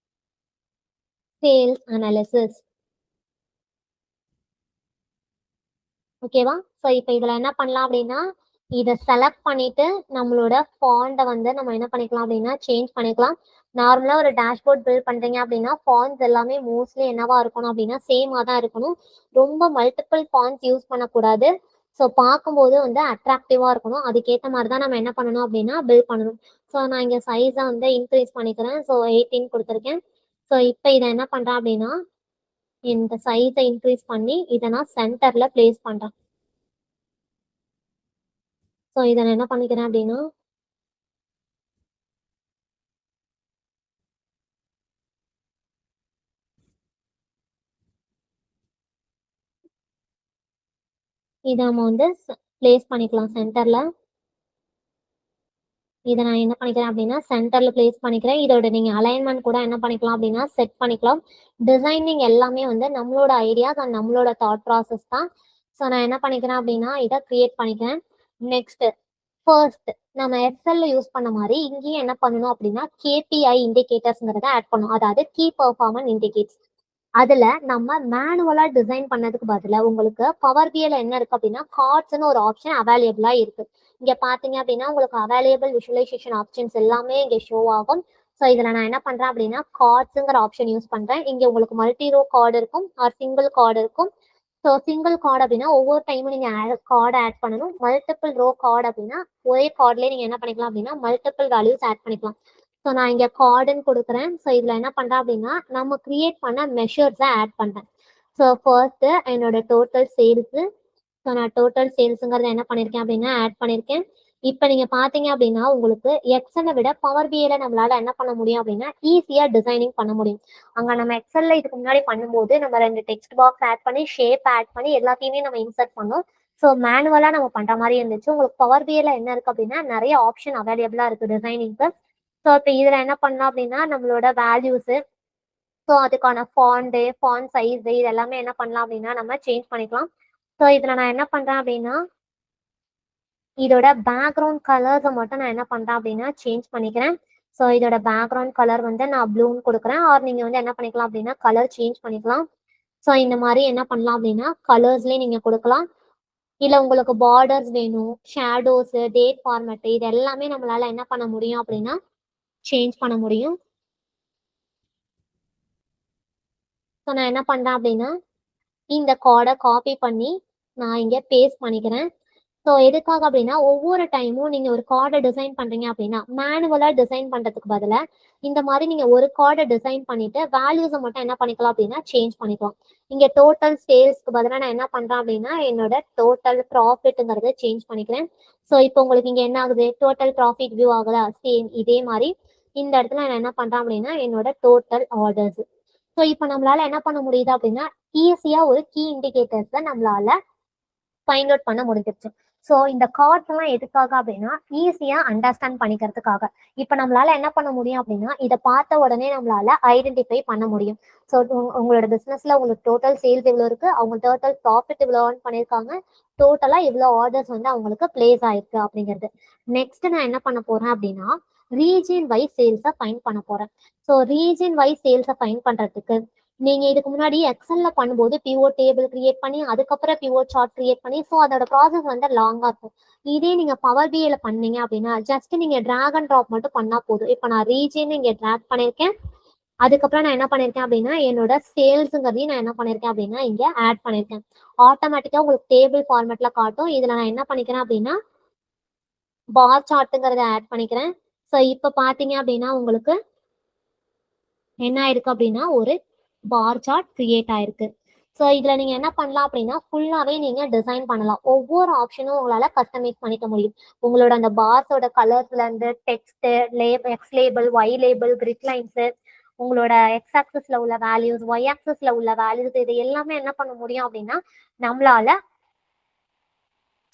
sales analysis. ஓகேவா? ஸோ இப்போ இதில் என்ன பண்ணலாம் அப்படின்னா இதை செலக்ட் பண்ணிட்டு நம்மளோட ஃபாண்ட்டை வந்து நம்ம என்ன பண்ணிக்கலாம் அப்படின்னா சேஞ்ச் பண்ணிக்கலாம். நார்மலாக ஒரு டேஷ்போர்ட் பில்ட் பண்ணுறீங்க அப்படின்னா ஃபாண்ட்ஸ் எல்லாமே மோஸ்ட்லி என்னவா இருக்கணும் அப்படின்னா சேமாக தான் இருக்கணும். ரொம்ப மல்டிபிள் ஃபாண்ட்ஸ் யூஸ் பண்ணக்கூடாது. ஸோ பார்க்கும்போது வந்து அட்ராக்டிவாக இருக்கணும். அதுக்கேற்ற மாதிரி தான் நம்ம என்ன பண்ணணும் அப்படின்னா பில்ட் பண்ணணும். ஸோ நான் இங்கே சைஸை வந்து இன்க்ரீஸ் பண்ணிக்கிறேன். ஸோ 18 கொடுத்துருக்கேன். ஸோ இப்போ இதை என்ன பண்ணுறேன் அப்படின்னா இந்த சைஸை இன்க்ரீஸ் பண்ணி இதை நான் சென்டரில் பிளேஸ் பண்ணுறேன். ஸோ இதை நான் என்ன பண்ணிக்கிறேன் அப்படின்னா இதை நம்ம வந்து பிளேஸ் பண்ணிக்கலாம் சென்டரில். இதை நான் என்ன பண்ணிக்கிறேன் அப்படின்னா சென்டரில் பிளேஸ் பண்ணிக்கிறேன். இதோட நீங்கள் அலைன்மெண்ட் கூட என்ன பண்ணிக்கலாம் அப்படின்னா செட் பண்ணிக்கலாம். டிசைனிங் எல்லாமே வந்து நம்மளோட ஐடியாஸ் அண்ட் நம்மளோட தாட் ப்ராசஸ் தான். ஸோ நான் என்ன பண்ணிக்கிறேன் அப்படின்னா இதை கிரியேட் பண்ணிக்கிறேன். நெக்ஸ்ட் ஃபர்ஸ்ட் நம்ம எக்ஸல்ல யூஸ் பண்ண மாதிரி இங்கேயும் என்ன பண்ணணும் அப்படின்னா கேபிஐ இண்டிகேட்டர்ஸ்ங்கிறத ஆட் பண்ணணும். அதாவது கீ பெர்ஃபார்மன்ஸ் இண்டிகேட்ஸ். அதுல நம்ம மேனுவலா டிசைன் பண்ணதுக்கு பதிலாக உங்களுக்கு பவர் பிஐல என்ன இருக்கு அப்படின்னா கார்ட்ஸ்னு ஒரு ஆப்ஷன் அவைலபிளா இருக்கு. இங்க பாத்தீங்க அப்படின்னா உங்களுக்கு அவைலபிள் விஷுவலைசேஷன் ஆப்ஷன்ஸ் எல்லாமே இங்க ஷோ ஆகும். ஸோ இதுல நான் என்ன பண்றேன் அப்படின்னா கார்ட்ஸுங்கிற ஆப்ஷன் யூஸ் பண்றேன். இங்க உங்களுக்கு மல்டி ரோ கார்டு இருக்கும் ஆர் சிங்கிள் கார்டு இருக்கும். ஸோ சிங்கிள் கார்டு அப்படின்னா ஒவ்வொரு டைமும் நீங்க கார்டு ஆட் பண்ணணும். மல்டிபிள் ரோ கார்டு அப்படின்னா ஒரே கார்ட்லேயே நீங்க என்ன பண்ணிக்கலாம் அப்படின்னா மல்டிபிள் வேல்யூஸ் ஆட் பண்ணிக்கலாம். ஸோ நான் இங்கே கார்டுன்னு கொடுக்குறேன். ஸோ இதில் என்ன பண்ணுறேன் அப்படின்னா நம்ம கிரியேட் பண்ண மெஷர்ஸை ஆட் பண்ணுறேன். ஸோ ஃபர்ஸ்ட்டு என்னோட டோட்டல் சேல்ஸு. ஸோ நான் டோட்டல் சேல்ஸுங்கிறத என்ன பண்ணியிருக்கேன் அப்படின்னா ஆட் பண்ணியிருக்கேன். இப்போ நீங்கள் பார்த்தீங்க அப்படின்னா உங்களுக்கு எக்ஸலை விட பவர் பிஐல நம்மளால என்ன பண்ண முடியும் அப்படின்னா ஈஸியாக டிசைனிங் பண்ண முடியும். அங்கே நம்ம எக்ஸலில் இதுக்கு முன்னாடி பண்ணும்போது நம்ம 2 டெக்ஸ்ட் பாக்ஸ் ஆட் பண்ணி ஷேப் ஆட் பண்ணி எல்லாத்தையுமே நம்ம இன்சர்ட் பண்ணோம். ஸோ மேனுவலாக நம்ம பண்ணுற மாதிரி இருந்துச்சு. உங்களுக்கு பவர் பிஐல என்ன இருக்குது அப்படின்னா நிறைய ஆப்ஷன் அவைலபிளாக இருக்குது டிசைனிங்க்கு. ஸோ இப்போ இதில் என்ன பண்ணலாம் அப்படின்னா நம்மளோட வேல்யூஸு, ஸோ அதுக்கான ஃபாண்ட் சைஸு இது எல்லாமே என்ன பண்ணலாம் அப்படின்னா நம்ம சேஞ்ச் பண்ணிக்கலாம். ஸோ இதில் நான் என்ன பண்ணுறேன் அப்படின்னா இதோட பேக்ரவுண்ட் கலர்ஸை மட்டும் நான் என்ன பண்ணுறேன் அப்படின்னா சேஞ்ச் பண்ணிக்கிறேன். ஸோ இதோட பேக்ரவுண்ட் கலர் வந்து நான் ப்ளூன்னு கொடுக்குறேன். ஆர் நீங்கள் வந்து என்ன பண்ணிக்கலாம் அப்படின்னா கலர் சேஞ்ச் பண்ணிக்கலாம். ஸோ இந்த மாதிரி என்ன பண்ணலாம் அப்படின்னா கலர்ஸ்லேயே நீங்க கொடுக்கலாம். இல்ல உங்களுக்கு பார்டர்ஸ் வேணும், ஷேடோஸ், டேட் ஃபார்மேட் இது எல்லாமே நம்மளால என்ன பண்ண முடியும் அப்படின்னா சேஞ்ச் பண்ண முடியும். ஸோ நான் என்ன பண்றேன் அப்படின்னா இந்த கார்டை காப்பி பண்ணி நான் இங்க பேஸ்ட் பண்ணிக்கிறேன். ஸோ எதுக்காக அப்படின்னா ஒவ்வொரு டைமும் நீங்க ஒரு கார்டை டிசைன் பண்றீங்க அப்படின்னா மேனுவலா டிசைன் பண்றதுக்கு பதிலா இந்த மாதிரி நீங்க ஒரு கார்டை டிசைன் பண்ணிட்டு வேல்யூஸை மட்டும் என்ன பண்ணிக்கலாம் அப்படின்னா சேஞ்ச் பண்ணிக்கலாம். இங்க டோட்டல் சேல்ஸ்க்கு பதிலாக நான் என்ன பண்றேன் அப்படின்னா என்னோட டோட்டல் ப்ராஃபிட்ங்கிறத சேஞ்ச் பண்ணிக்கிறேன். ஸோ இப்போ உங்களுக்கு இங்க என்ன ஆகுது, டோட்டல் ப்ராஃபிட் வியூ ஆகுதா? சேம் இதே மாதிரி இந்த இடத்துல நான் என்ன பண்றேன் அப்படின்னா என்னோட டோட்டல் ஆர்டர்ஸ். ஸோ இப்போ நம்மளால என்ன பண்ண முடியுது அப்படின்னா ஈஸியா ஒரு கீ இண்டிகேட்டர்ஸை நம்மளால ஃபைண்ட் அவுட் பண்ண முடிஞ்சிருச்சு. ஸோ இந்த கார்ட்ஸ் எல்லாம் எதுக்காக அப்படின்னா ஈஸியா அண்டர்ஸ்டாண்ட் பண்ணிக்கிறதுக்காக. இப்போ நம்மளால என்ன பண்ண முடியும் அப்படின்னா இதை பார்த்த உடனே நம்மளால ஐடென்டிஃபை பண்ண முடியும். ஸோ உங்களோட பிசினஸ்ல உங்களுக்கு டோட்டல் சேல்ஸ் இவ்வளோ இருக்கு, அவங்க டோட்டல் ப்ராஃபிட் இவ்வளோ ஏர்ன் பண்ணியிருக்காங்க, டோட்டலா இவ்வளோ ஆர்டர்ஸ் வந்து அவங்களுக்கு பிளேஸ் ஆயிருக்கு அப்படிங்கிறது. நெக்ஸ்ட் நான் என்ன பண்ண போறேன் அப்படின்னா ரீஜன் வைஸ் சேல்ஸை ஃபைண்ட் பண்ண போறேன். ஸோ ரீஜன் வைஸ் சேல்ஸை ஃபைண்ட் பண்றதுக்கு நீங்க இதுக்கு முன்னாடி எக்ஸல்ல பண்ணும்போது பிவோட் டேபிள் கிரியேட் பண்ணி அதுக்கப்புறம் பிவோட் சார்ட் கிரியேட் பண்ணி ஸோ அதோட ப்ராசஸ் வந்து லாங்கா இருக்கும். இதே நீங்க பவர் பிஐல பண்ணீங்க அப்படின்னா ஜஸ்ட் நீங்க டிராக் அண்ட் ட்ராப் மட்டும் பண்ணா போதும். இப்போ நான் ரீஜன் இங்க டிராக் பண்ணிருக்கேன், அதுக்கப்புறம் நான் என்ன பண்ணிருக்கேன் அப்படின்னா என்னோட சேல்ஸுங்கிறதையும் நான் என்ன பண்ணிருக்கேன் அப்படின்னா இங்க ஆட் பண்ணிருக்கேன். ஆட்டோமேட்டிக்கா உங்களுக்கு டேபிள் ஃபார்மேட்ல காட்டும். இதுல நான் என்ன பண்ணிக்கிறேன் அப்படின்னா பார் சார்ட்டுங்கிறத ஆட் பண்ணிக்கிறேன். ஸோ இப்போ பாத்தீங்க அப்படின்னா உங்களுக்கு என்ன ஆயிருக்கு அப்படின்னா ஒரு பார் சார்ட் கிரியேட் ஆயிருக்கு. ஸோ இதுல நீங்க என்ன பண்ணலாம் அப்படின்னா ஃபுல்லாவே நீங்க டிசைன் பண்ணலாம். ஒவ்வொரு ஆப்ஷனும் உங்களால கஸ்டமைஸ் பண்ணிக்க முடியும். உங்களோட அந்த பார்ஸோட கலர்ஸ்ல இருந்து text, X label, Y label, grid lines, உங்களோட எக்ஸ் ஆக்சஸ்ல உள்ள வேல்யூஸ், ஒய் ஆக்சஸ்ல உள்ள வேல்யூஸ் இது எல்லாமே என்ன பண்ண முடியும் அப்படின்னா நம்மளால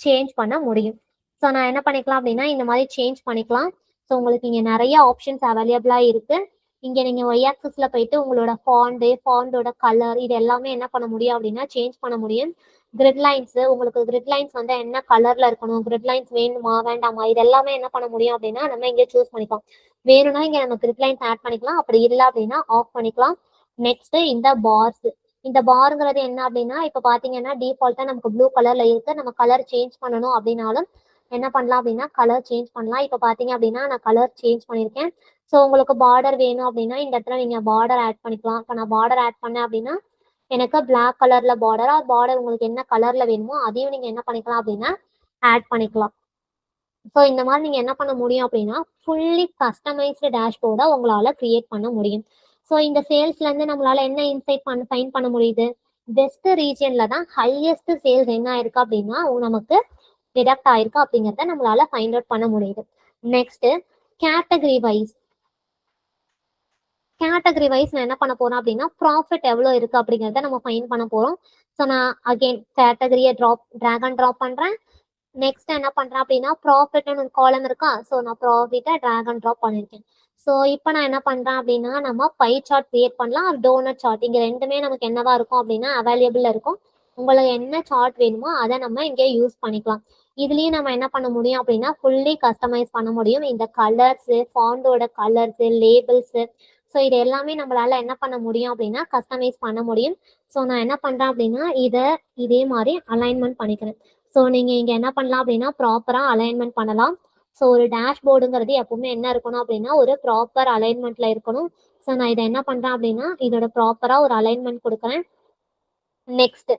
சேஞ்ச் பண்ண முடியும். ஸோ நான் என்ன பண்ணிக்கலாம் அப்படின்னா இந்த மாதிரி சேஞ்ச் பண்ணிக்கலாம். ஸோ உங்களுக்கு இங்க நிறைய ஆப்ஷன்ஸ் அவைலபிளா இருக்கு. இங்க நீங்க ஒய் ஆக்சஸ்ல போயிட்டு உங்களோட ஃபாண்டோட கலர் இது எல்லாமே என்ன பண்ண முடியும் அப்படின்னா சேஞ்ச் பண்ண முடியும். கிரிட் லைன்ஸ், உங்களுக்கு கிரிட் லைன்ஸ் வந்து என்ன கலர்ல இருக்கணும், கிரிட் லைன்ஸ் வேணுமா வேண்டாமா இது எல்லாமே என்ன பண்ண முடியும் அப்படின்னா நம்ம இங்க சூஸ் பண்ணிக்கலாம். வேணும்னா இங்க நம்ம கிரிட் லைன்ஸ் ஆட் பண்ணிக்கலாம், அப்படி இல்லை அப்படின்னா ஆஃப் பண்ணிக்கலாம். நெக்ஸ்ட் இந்த பார்ஸ், இந்த பார்ங்கிறது என்ன அப்படின்னா இப்ப பாத்தீங்கன்னா டிஃபால்ட்டா நமக்கு ப்ளூ கலர்ல இருக்கு. நம்ம கலர் சேஞ்ச் பண்ணணும் அப்படின்னாலும் என்ன பண்ணலாம் அப்படின்னா கலர் சேஞ்ச் பண்ணலாம். இப்ப பாத்தீங்க அப்படின்னா நான் கலர் சேஞ்ச் பண்ணிருக்கேன். ஸோ உங்களுக்கு பார்டர் வேணும் அப்படின்னா இந்த இடத்துல நீங்க பார்டர் ஆட் பண்ணிக்கலாம். இப்போ நான் பார்டர் ஆட் பண்ணேன் அப்படின்னா எனக்கு பிளாக் கலர்ல பார்டர் உங்களுக்கு என்ன கலர்ல வேணுமோ அதையும் நீங்க என்ன பண்ணிக்கலாம் அப்படின்னா ஆட் பண்ணிக்கலாம். ஸோ இந்த மாதிரி நீங்க என்ன பண்ண முடியும் அப்படின்னா ஃபுல்லி கஸ்டமைஸ்டு டேஷ்போர்டை உங்களால கிரியேட் பண்ண முடியும். ஸோ இந்த சேல்ஸ்ல இருந்து நம்மளால என்ன இன்சைட் ஃபைண்ட் பண்ண முடியுது, வெஸ்ட் ரீஜியன்ல தான் ஹையஸ்ட் சேல்ஸ் என்ன ஆயிருக்கு அப்படின்னா நமக்கு டிடக்ட் ஆயிருக்கு அப்படிங்கிறத நம்மளால ஃபைண்ட் அவுட் பண்ண முடியுது. நெக்ஸ்ட் கேட்டகரி வைஸ் நான் என்ன பண்ண போறேன் அப்படின்னா ப்ராஃபிட் எவ்வளவு இருக்கு அப்படிங்கிறத நம்ம ஃபைண்ட் பண்ண போறோம். ஸோ நான் அகைன் கேட்டகரியை டிராக் அண்ட் ட்ராப் பண்றேன். நெக்ஸ்ட் என்ன பண்றேன் அப்படின்னா ப்ராஃபிட்னு ஒரு காலம் இருக்கா, ஸோ நான் ப்ராஃபிட்டை டிராக் அண்ட் ட்ராப் பண்ணிருக்கேன். ஸோ இப்போ நான் என்ன பண்றேன் அப்படின்னா நம்ம பை சார்ட் கிரியேட் பண்ணலாம், டோனட் சார்ட் இங்க ரெண்டுமே நமக்கு என்னவா இருக்கும் அப்படின்னா அவைலபிள் இருக்கும். உங்களுக்கு என்ன சார்ட் வேணுமோ அதை நம்ம இங்கே யூஸ் பண்ணிக்கலாம். இதுலயும் நம்ம என்ன பண்ண முடியும் அப்படின்னா ஃபுல்லி கஸ்டமைஸ் பண்ண முடியும். இந்த கலர்ஸ், ஃபாண்டோட கலர்ஸ், லேபிள்ஸ், ஸோ இது எல்லாமே நம்மளால என்ன பண்ண முடியும் அப்படின்னா கஸ்டமைஸ் பண்ண முடியும். ஸோ நான் என்ன பண்றேன் அப்படின்னா இதே மாதிரி அலைன்மெண்ட் பண்ணிக்கிறேன். ஸோ நீங்க இங்க என்ன பண்ணலாம் அப்படின்னா ப்ராப்பரா அலைன்மெண்ட் பண்ணலாம். ஸோ ஒரு டேஷ்போர்டுங்கிறது எப்பவுமே என்ன இருக்கணும் அப்படின்னா ஒரு ப்ராப்பர் அலைன்மெண்ட்ல இருக்கணும். ஸோ நான் இதை என்ன பண்றேன் அப்படின்னா இதோட ப்ராப்பரா ஒரு அலைன்மெண்ட் கொடுக்குறேன். நெக்ஸ்ட்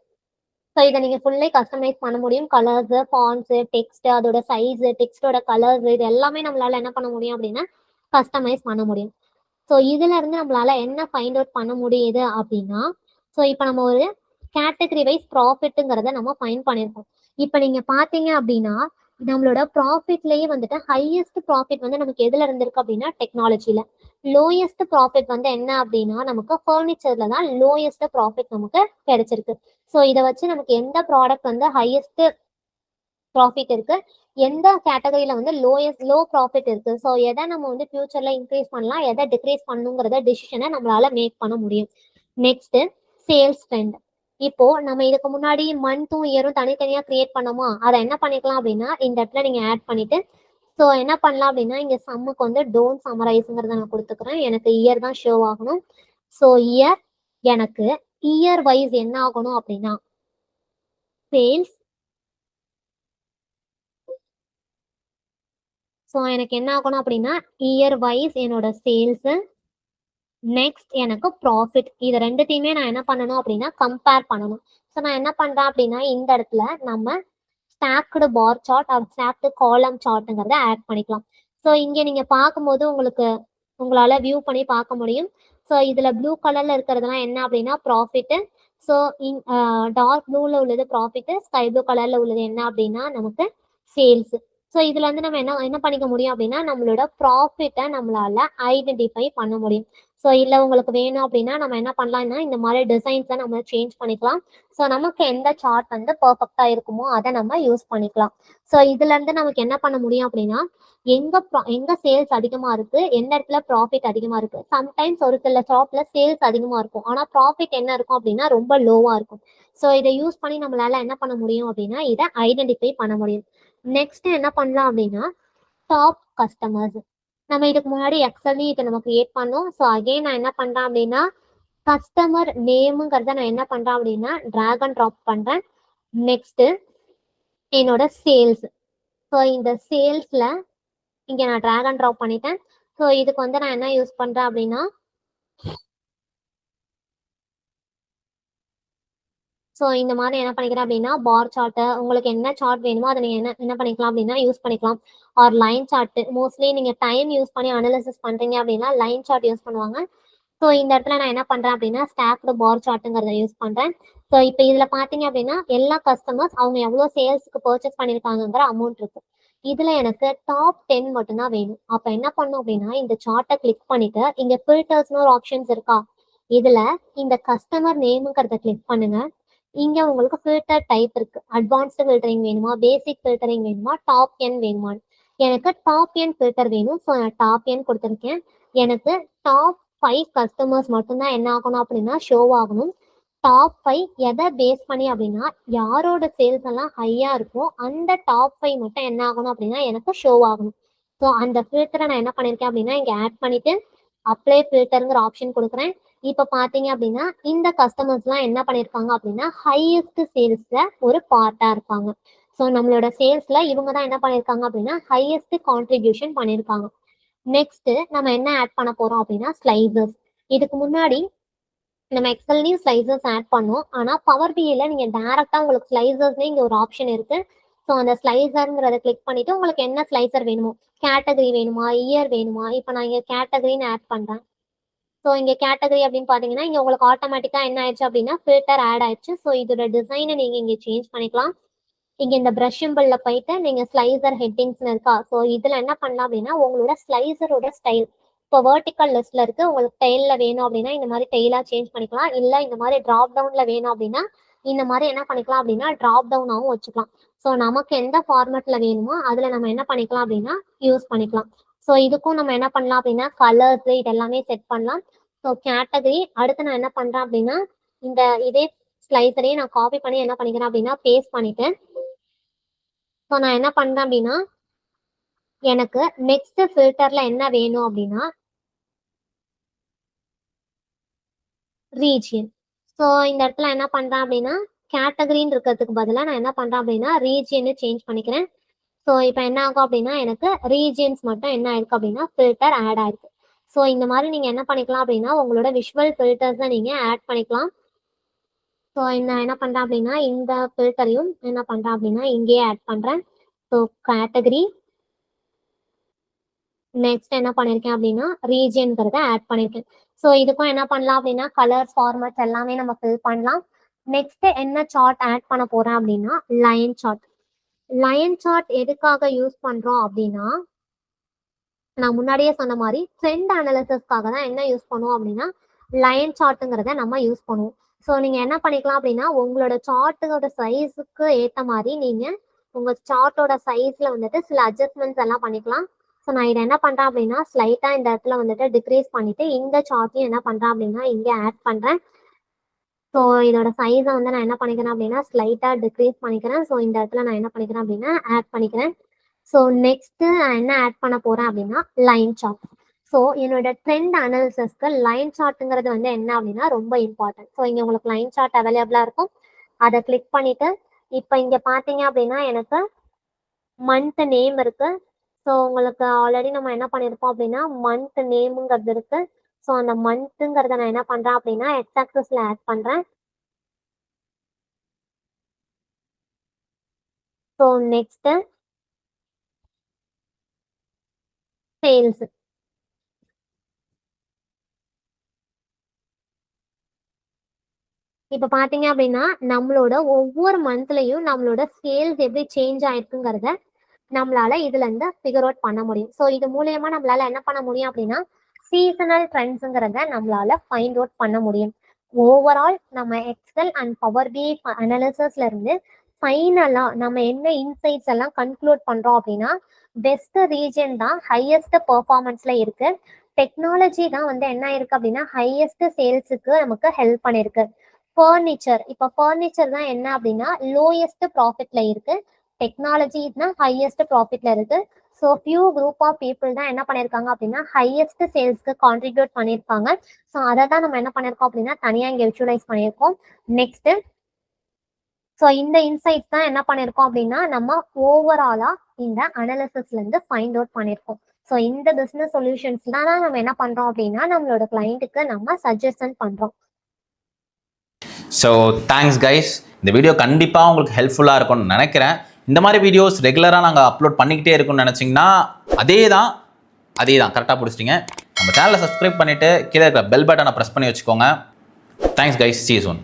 ஸோ இதை நீங்க ஃபுல்லி கஸ்டமைஸ் பண்ண முடியும். கலர்ஸ், ஃபாண்ட்ஸ், டெக்ஸ்ட், அதோட சைஸ், டெக்ஸ்டோட கலர்ஸ் இது எல்லாமே நம்மளால என்ன பண்ண முடியும் அப்படின்னா கஸ்டமைஸ் பண்ண முடியும். ஸோ இதுல இருந்து நம்மளால என்ன ஃபைண்ட் அவுட் பண்ண முடியுது அப்படின்னா ஸோ இப்போ நம்ம ஒரு கேட்டகரி வைஸ் ப்ராஃபிட்டுங்கிறத நம்ம ஃபைண்ட் பண்ணியிருக்கோம். இப்போ நீங்க பாத்தீங்க அப்படின்னா நம்மளோட ப்ராஃபிட்லயே வந்துட்டு ஹையஸ்ட் ப்ராஃபிட் வந்து நமக்கு எதுல இருந்திருக்கு அப்படின்னா டெக்னாலஜில, லோயஸ்ட் ப்ராஃபிட் வந்து என்ன அப்படின்னா நமக்கு ஃபர்னிச்சர்ல தான் லோயஸ்ட் ப்ராஃபிட் நமக்கு கிடைச்சிருக்கு. ஸோ இதை வச்சு நமக்கு எந்த ப்ராடக்ட் வந்து ஹையஸ்ட் ப்ராஃபிட் இருக்கு, எந்த கேட்டகரியில வந்து லோ ப்ராஃபிட் இருக்கு, ஸோ எதை நம்ம வந்து ஃபியூச்சர்ல இன்க்ரீஸ் பண்ணலாம், எதை டிக்ரீஸ் பண்ணுங்கிறத டிசிஷனை நம்மளால மேக் பண்ண முடியும். Next sales trend. இப்போ நம்ம இதுக்கு முன்னாடி மந்த்தும் இயரும் தனித்தனியா கிரியேட் பண்ணோமா, அதை என்ன பண்ணிக்கலாம் அப்படின்னா இந்த இடத்துல நீங்க ஆட் பண்ணிட்டு ஸோ என்ன பண்ணலாம் அப்படின்னா இங்க சம்முக்கு வந்து டோன்ட் சமரைஸுங்கிறத நான் கொடுத்துக்கிறேன். எனக்கு இயர் தான் ஷோ ஆகணும். ஸோ இயர் எனக்கு இயர் வைஸ் என்ன ஆகணும் அப்படின்னா சேல்ஸ். ஸோ எனக்கு என்ன ஆகணும் அப்படின்னா இயர் வைஸ் என்னோட சேல்ஸ், நெக்ஸ்ட் எனக்கு ப்ராஃபிட், இது ரெண்டுத்தையுமே நான் என்ன பண்ணணும் அப்படின்னா கம்பேர் பண்ணணும். ஸோ நான் என்ன பண்றேன் அப்படின்னா இந்த இடத்துல நம்ம stacked bar chart or stacked column சார்ட்டுங்கிறத ஆட் பண்ணிக்கலாம். ஸோ இங்க நீங்க பார்க்கும்போது உங்களால வியூ பண்ணி பார்க்க முடியும். ஸோ இதுல ப்ளூ கலர்ல இருக்கிறதுலாம் என்ன அப்படின்னா ப்ராஃபிட். ஸோ டார்க் ப்ளூல உள்ளது ப்ராஃபிட், ஸ்கை ப்ளூ கலர்ல உள்ளது என்ன அப்படின்னா நமக்கு சேல்ஸ். ஸோ இதுல இருந்து நம்ம என்ன பண்ணிக்க முடியும் அப்படின்னா நம்மளோட ப்ராஃபிட்டை நம்மளால ஐடென்டிஃபை பண்ண முடியும். ஸோ இல்லை உங்களுக்கு வேணும் அப்படின்னா நம்ம என்ன பண்ணலாம்னா இந்த மாதிரி டிசைன்ஸை நம்ம சேஞ்ச் பண்ணிக்கலாம். ஸோ நமக்கு எந்த சார்ட் வந்து பர்ஃபெக்டா இருக்குமோ அதை நம்ம யூஸ் பண்ணிக்கலாம். ஸோ இதுல இருந்து நமக்கு என்ன பண்ண முடியும் அப்படின்னா எங்க சேல்ஸ் அதிகமா இருக்கு, எந்த இடத்துல ப்ராஃபிட் அதிகமா இருக்கு. சம்டைம்ஸ் ஒரு சில ஷாப்ல சேல்ஸ் அதிகமா இருக்கும் ஆனா ப்ராஃபிட் என்ன இருக்கும் அப்படின்னா ரொம்ப லோவா இருக்கும். ஸோ இதை யூஸ் பண்ணி நம்மளால என்ன பண்ண முடியும் அப்படின்னா இதை ஐடென்டிஃபை பண்ண முடியும். நெக்ஸ்ட் என்ன பண்ணலாம் அப்படின்னா டாப் கஸ்டமர்ஸ். நம்ம இதுக்கு முன்னாடி எக்ஸல்லையும் இதை நம்ம கிரியேட் பண்ணோம். ஸோ அகைன் நான் என்ன பண்றேன் அப்படின்னா கஸ்டமர் நேமுங்கிறத நான் என்ன பண்றேன் அப்படின்னா டிராக் அண்ட் ட்ராப் பண்றேன். நெக்ஸ்ட் என்னோட சேல்ஸ். ஸோ இந்த சேல்ஸ்ல இங்க நான் டிராக் அண்ட் ட்ராப் பண்ணிட்டேன். ஸோ இதுக்கு வந்து நான் என்ன யூஸ் பண்றேன் அப்படின்னா ஸோ இந்த மாதிரி என்ன பண்ணிக்கிறேன் அப்படின்னா பார் சார்ட்டு, உங்களுக்கு என்ன சார்ட் வேணுமோ அதை நீங்க என்ன பண்ணிக்கலாம் அப்படின்னா யூஸ் பண்ணிக்கலாம். ஆர் லைன் சார்ட், மோஸ்ட்லி நீங்க டைம் யூஸ் பண்ணி அனாலிசிஸ் பண்றீங்க அப்படின்னா லைன் சார்ட் யூஸ் பண்ணுவாங்க. ஸோ இந்த இடத்துல நான் என்ன பண்றேன் அப்படின்னா ஸ்டாக்டு பார் சார்ட்டுங்கிறத யூஸ் பண்றேன். ஸோ இப்போ இதுல பாத்தீங்க அப்படின்னா எல்லா கஸ்டமர்ஸ் அவங்க எவ்வளவு சேல்ஸ்க்கு பர்ச்சேஸ் பண்ணிருக்காங்கிற அமௌண்ட் இருக்கு. இதுல எனக்கு டாப் 10 மட்டும்தான் வேணும். அப்ப என்ன பண்ணும் அப்படின்னா இந்த சார்ட்டை கிளிக் பண்ணிட்டு இங்க ஃபில்டர்ஸ்னு ஒரு ஆப்ஷன்ஸ் இருக்கா, இதுல இந்த கஸ்டமர் நேமுங்கிறத கிளிக் பண்ணுங்க. இங்க உங்களுக்கு ஃபில்டர் டைப் இருக்கு, அட்வான்ஸ்டு ஃபில்டரிங் வேணுமா, பேசிக் ஃபில்டரிங் வேணுமா, டாப் என் வேணுமா. எனக்கு டாப் என் ஃபில்டர் வேணும். ஸோ நான் டாப் என் கொடுத்துருக்கேன். எனக்கு டாப் 5 கஸ்டமர்ஸ் மட்டும்தான் என்ன ஆகணும் அப்படின்னா ஷோ ஆகணும். டாப் 5 எதை பேஸ் பண்ணி அப்படின்னா யாரோட சேல்ஸ் எல்லாம் ஹையா இருக்கும் அந்த டாப் 5 மட்டும் என்ன ஆகணும் அப்படின்னா எனக்கு ஷோ ஆகணும். ஸோ அந்த ஃபில்டரை நான் என்ன பண்ணிருக்கேன் அப்படின்னா இங்க ஆட் பண்ணிட்டு அப்ளை ஃபில்டருங்கிற ஆப்ஷன் கொடுக்குறேன். இப்ப பாத்தீங்க அப்படின்னா இந்த கஸ்டமர்ஸ் எல்லாம் என்ன பண்ணிருக்காங்க அப்படின்னா ஹையஸ்ட் சேல்ஸ்ல ஒரு பார்ட்டா இருப்பாங்க. ஸோ நம்மளோட சேல்ஸ்ல இவங்க தான் என்ன பண்ணிருக்காங்க அப்படின்னா ஹையஸ்ட் கான்ட்ரிபியூஷன் பண்ணிருக்காங்க. நெக்ஸ்ட் நம்ம என்ன ஆட் பண்ண போறோம் அப்படின்னா ஸ்லைசர்ஸ். இதுக்கு முன்னாடி நம்ம எக்ஸல்லையும் ஸ்லைசர்ஸ் ஆட் பண்ணோம். ஆனா பவர் பிஐல நீங்க டைரக்டா உங்களுக்கு ஸ்லைசர்ஸ்ல இங்க ஒரு ஆப்ஷன் இருக்கு. ஸோ அந்த ஸ்லைசருங்கிறத கிளிக் பண்ணிட்டு உங்களுக்கு என்ன ஸ்லைசர் வேணுமோ, கேட்டகரி வேணுமா, இயர் வேணுமா, இப்போ நான் இங்க கேட்டகரின்னு ஆட் பண்றேன். ஸோ இங்க கேட்டகரி அப்படின்னு பாத்தீங்கன்னா இங்க உங்களுக்கு ஆட்டோமேட்டிக்கா என்ன ஆயிடுச்சு அப்படின்னா ஃபில்டர் ஆட் ஆயிடுச்சு. ஸோ இதோட டிசைனை நீங்க இங்க சேஞ்ச் பண்ணிக்கலாம். இங்க இந்த பிரஷ் சிம்பிள்ல போயிட்டு நீங்க ஸ்லைசர் ஹெட்டிங்ஸ்னு இருக்கா, ஸோ இதுல என்ன பண்ணலாம் அப்படின்னா உங்களோட ஸ்லைசரோட ஸ்டைல் இப்போ வெர்டிக்கல் லிஸ்ட்ல இருக்கு, உங்களுக்கு டெய்ல வேணும் அப்படின்னா இந்த மாதிரி டெய்லா சேஞ்ச் பண்ணிக்கலாம். இல்ல இந்த மாதிரி டிராப் டவுன்ல வேணும் அப்படின்னா இந்த மாதிரி என்ன பண்ணிக்கலாம் அப்படின்னா டிராப் டவுனாகவும் வச்சுக்கலாம். ஸோ நமக்கு எந்த ஃபார்மேட்ல வேணுமோ அதுல நம்ம என்ன பண்ணிக்கலாம் அப்படின்னா யூஸ் பண்ணிக்கலாம். ஸோ இதுக்கும் நம்ம என்ன பண்ணலாம் அப்படின்னா கலர்ஸ் இது எல்லாமே செட் பண்ணலாம். ஸோ கேட்டகரி அடுத்து நான் என்ன பண்றேன் அப்படின்னா இந்த இதே ஸ்லைசரையே நான் காப்பி பண்ணி என்ன பண்ணிக்கிறேன் அப்படின்னா பேஸ்ட் பண்ணிட்டேன். ஸோ நான் என்ன பண்றேன் அப்படின்னா எனக்கு நெக்ஸ்ட் ஃபில்டர்ல என்ன வேணும் அப்படின்னா ரீஜியன். ஸோ இந்த இடத்துல என்ன பண்றேன் அப்படின்னா கேட்டகரின்னு இருக்கிறதுக்கு பதிலாக நான் என்ன பண்றேன் அப்படின்னா ரீஜியன் சேஞ்ச் பண்ணிக்கிறேன். ஸோ இப்போ என்ன ஆகும் அப்படின்னா எனக்கு ரீஜியன்ஸ் மட்டும் என்ன ஆயிருக்கு அப்படின்னா ஃபில்டர் ஆட் ஆயிருக்கு. ஸோ இந்த மாதிரி நீங்க என்ன பண்ணிக்கலாம் அப்படின்னா உங்களோட விஷுவல் ஃபில்டர்ஸை நீங்க ஆட் பண்ணிக்கலாம். ஸோ நான் என்ன பண்றேன் அப்படின்னா இந்த ஃபில்டரையும் என்ன பண்றேன் அப்படின்னா இங்கேயே ஆட் பண்றேன். ஸோ கேட்டகரி நெக்ஸ்ட் என்ன பண்ணிருக்கேன் அப்படின்னா ரீஜியன்கிறத ஆட் பண்ணிருக்கேன். ஸோ இதுக்கும் என்ன பண்ணலாம் அப்படின்னா கலர்ஸ் ஃபார்மேட்ஸ் எல்லாமே நம்ம ஃபில் பண்ணலாம். நெக்ஸ்ட் என்ன சார்ட் ஆட் பண்ண போறேன் அப்படின்னா லைன் சார்ட். லைன் சார்ட் எதுக்காக யூஸ் பண்றோம் அப்படின்னா நான் முன்னாடியே சொன்ன மாதிரி ட்ரெண்ட் அனாலிசிஸ்க்காக தான் என்ன யூஸ் பண்ணுவோம் அப்படின்னா லைன் சார்ட்டுங்கிறத நம்ம யூஸ் பண்ணுவோம். ஸோ நீங்க என்ன பண்ணிக்கலாம் அப்படின்னா உங்களோட சார்ட்டோட சைஸுக்கு ஏற்ற மாதிரி நீங்க உங்க சார்ட்டோட சைஸ்ல வந்துட்டு சில அட்ஜஸ்ட்மெண்ட்ஸ் எல்லாம் பண்ணிக்கலாம். ஸோ நான் இதை என்ன பண்றேன் அப்படின்னா ஸ்லைட்டா இந்த இடத்துல வந்துட்டு டிக்ரீஸ் பண்ணிட்டு இந்த சார்ட்டையும் என்ன பண்றேன் அப்படின்னா இங்க ஆட் பண்றேன். ஸோ இதோட சைஸை வந்து நான் என்ன பண்ணிக்கிறேன் அப்படின்னா ஸ்லைட்டா டிக்ரீஸ் பண்ணிக்கிறேன். ஸோ இந்த இடத்துல நான் என்ன பண்ணிக்கிறேன் அப்படின்னா ஆட் பண்ணிக்கிறேன். ஸோ நெக்ஸ்ட் நான் என்ன ஆட் பண்ண போறேன் அப்படின்னா லைன் சார்ட். ஸோ என்னோட ட்ரெண்ட் அனாலிசிஸ்க்கு லைன் சார்ட்டுங்கிறது வந்து என்ன அப்படின்னா ரொம்ப இம்பார்ட்டன்ட். ஸோ இங்கே உங்களுக்கு லைன் சார்ட் அவைலபிளாக இருக்கும். அதை கிளிக் பண்ணிட்டு இப்போ இங்கே பார்த்தீங்க அப்படின்னா எனக்கு மந்த் நேம் இருக்கு. ஸோ உங்களுக்கு ஆல்ரெடி நம்ம என்ன பண்ணியிருப்போம் அப்படின்னா மந்த் நேமுங்கிறது இருக்கு. ஸோ அந்த மந்த்துங்கிறத நான் என்ன பண்ணுறேன் அப்படின்னா எக்ஸ் ஆக்சிஸ்ல ஆட் பண்ணுறேன். So next sales. இப்போ பார்த்தீங்க அப்படின்னா நம்மளோட ஒவ்வொரு மந்த்லையும் நம்மளோட சேல்ஸ் எப்படி சேஞ்ச் ஆயிருக்குங்கிறத நம்மளால இதுல இருந்து ஃபிகர் அவுட் பண்ண முடியும். ஸோ இது மூலியமா நம்மளால என்ன பண்ண முடியும் அப்படின்னா சீசனல் ட்ரெண்ட்ஸுங்கிறத நம்மளால ஃபைண்ட் அவுட் பண்ண முடியும். ஓவரால் நம்ம எக்ஸல் அண்ட் பவர் பிஐ அனாலிசிஸ்ல இருந்து ஃபைனலா நம்ம என்ன இன்சைட்ஸ் எல்லாம் கன்க்ளூட் பண்றோம் அப்படின்னா வெஸ்ட் ரீஜன் தான் ஹையஸ்ட் பெர்ஃபார்மன்ஸ்ல இருக்கு. டெக்னாலஜி தான் வந்து என்ன இருக்கு அப்படின்னா ஹையஸ்ட் சேல்ஸுக்கு நமக்கு ஹெல்ப் பண்ணிருக்கு. ஃபர்னிச்சர், இப்போ ஃபர்னிச்சர் தான் என்ன அப்படின்னா லோயஸ்ட் ப்ராஃபிட்ல இருக்கு. டெக்னாலஜி தான் ஹையஸ்ட் ப்ராஃபிட்ல இருக்கு. So few group of people தான் என்ன பண்ணியிருக்காங்க அப்படின்னா ஹையஸ்ட் சேல்ஸ்க்கு கான்ட்ரிபியூட் பண்ணியிருக்காங்க. ஸோ அதை தான் நம்ம என்ன பண்ணியிருக்கோம் அப்படின்னா தனியாக இங்கே விஜுவலைஸ் பண்ணியிருக்கோம். நெக்ஸ்ட் ஸோ இந்த இன்சைட்ஸ் தான் என்ன பண்ணியிருக்கோம் அப்படின்னா நம்ம ஓவராலா இந்த அனாலிசிஸ்ல இருந்து ஃபைண்ட் அவுட் பண்ணியிருக்கோம். ஸோ இந்த பிஸ்னஸ் சொல்யூஷன்ஸ் தான் நம்ம என்ன பண்றோம் அப்படின்னா நம்மளோட கிளைண்ட்டுக்கு நம்ம சஜஷன் பண்றோம். So thanks guys. இந்த வீடியோ கண்டிப்பாக உங்களுக்கு ஹெல்ப்ஃபுல்லாக இருக்கும்னு நினைக்கிறேன். இந்த மாதிரி வீடியோஸ் ரெகுலராக நாங்கள் அப்லோட் பண்ணிக்கிட்டே இருக்கும்னு நினச்சிங்கன்னா அதே தான் கரெக்டாக பிடிச்சிட்டிங்க. நம்ம சேனலை சப்ஸ்கிரைப் பண்ணிவிட்டு கீழே இருக்கிற பெல் பட்டனை ப்ரெஸ் பண்ணி வச்சுக்கோங்க. Thanks guys, see you soon.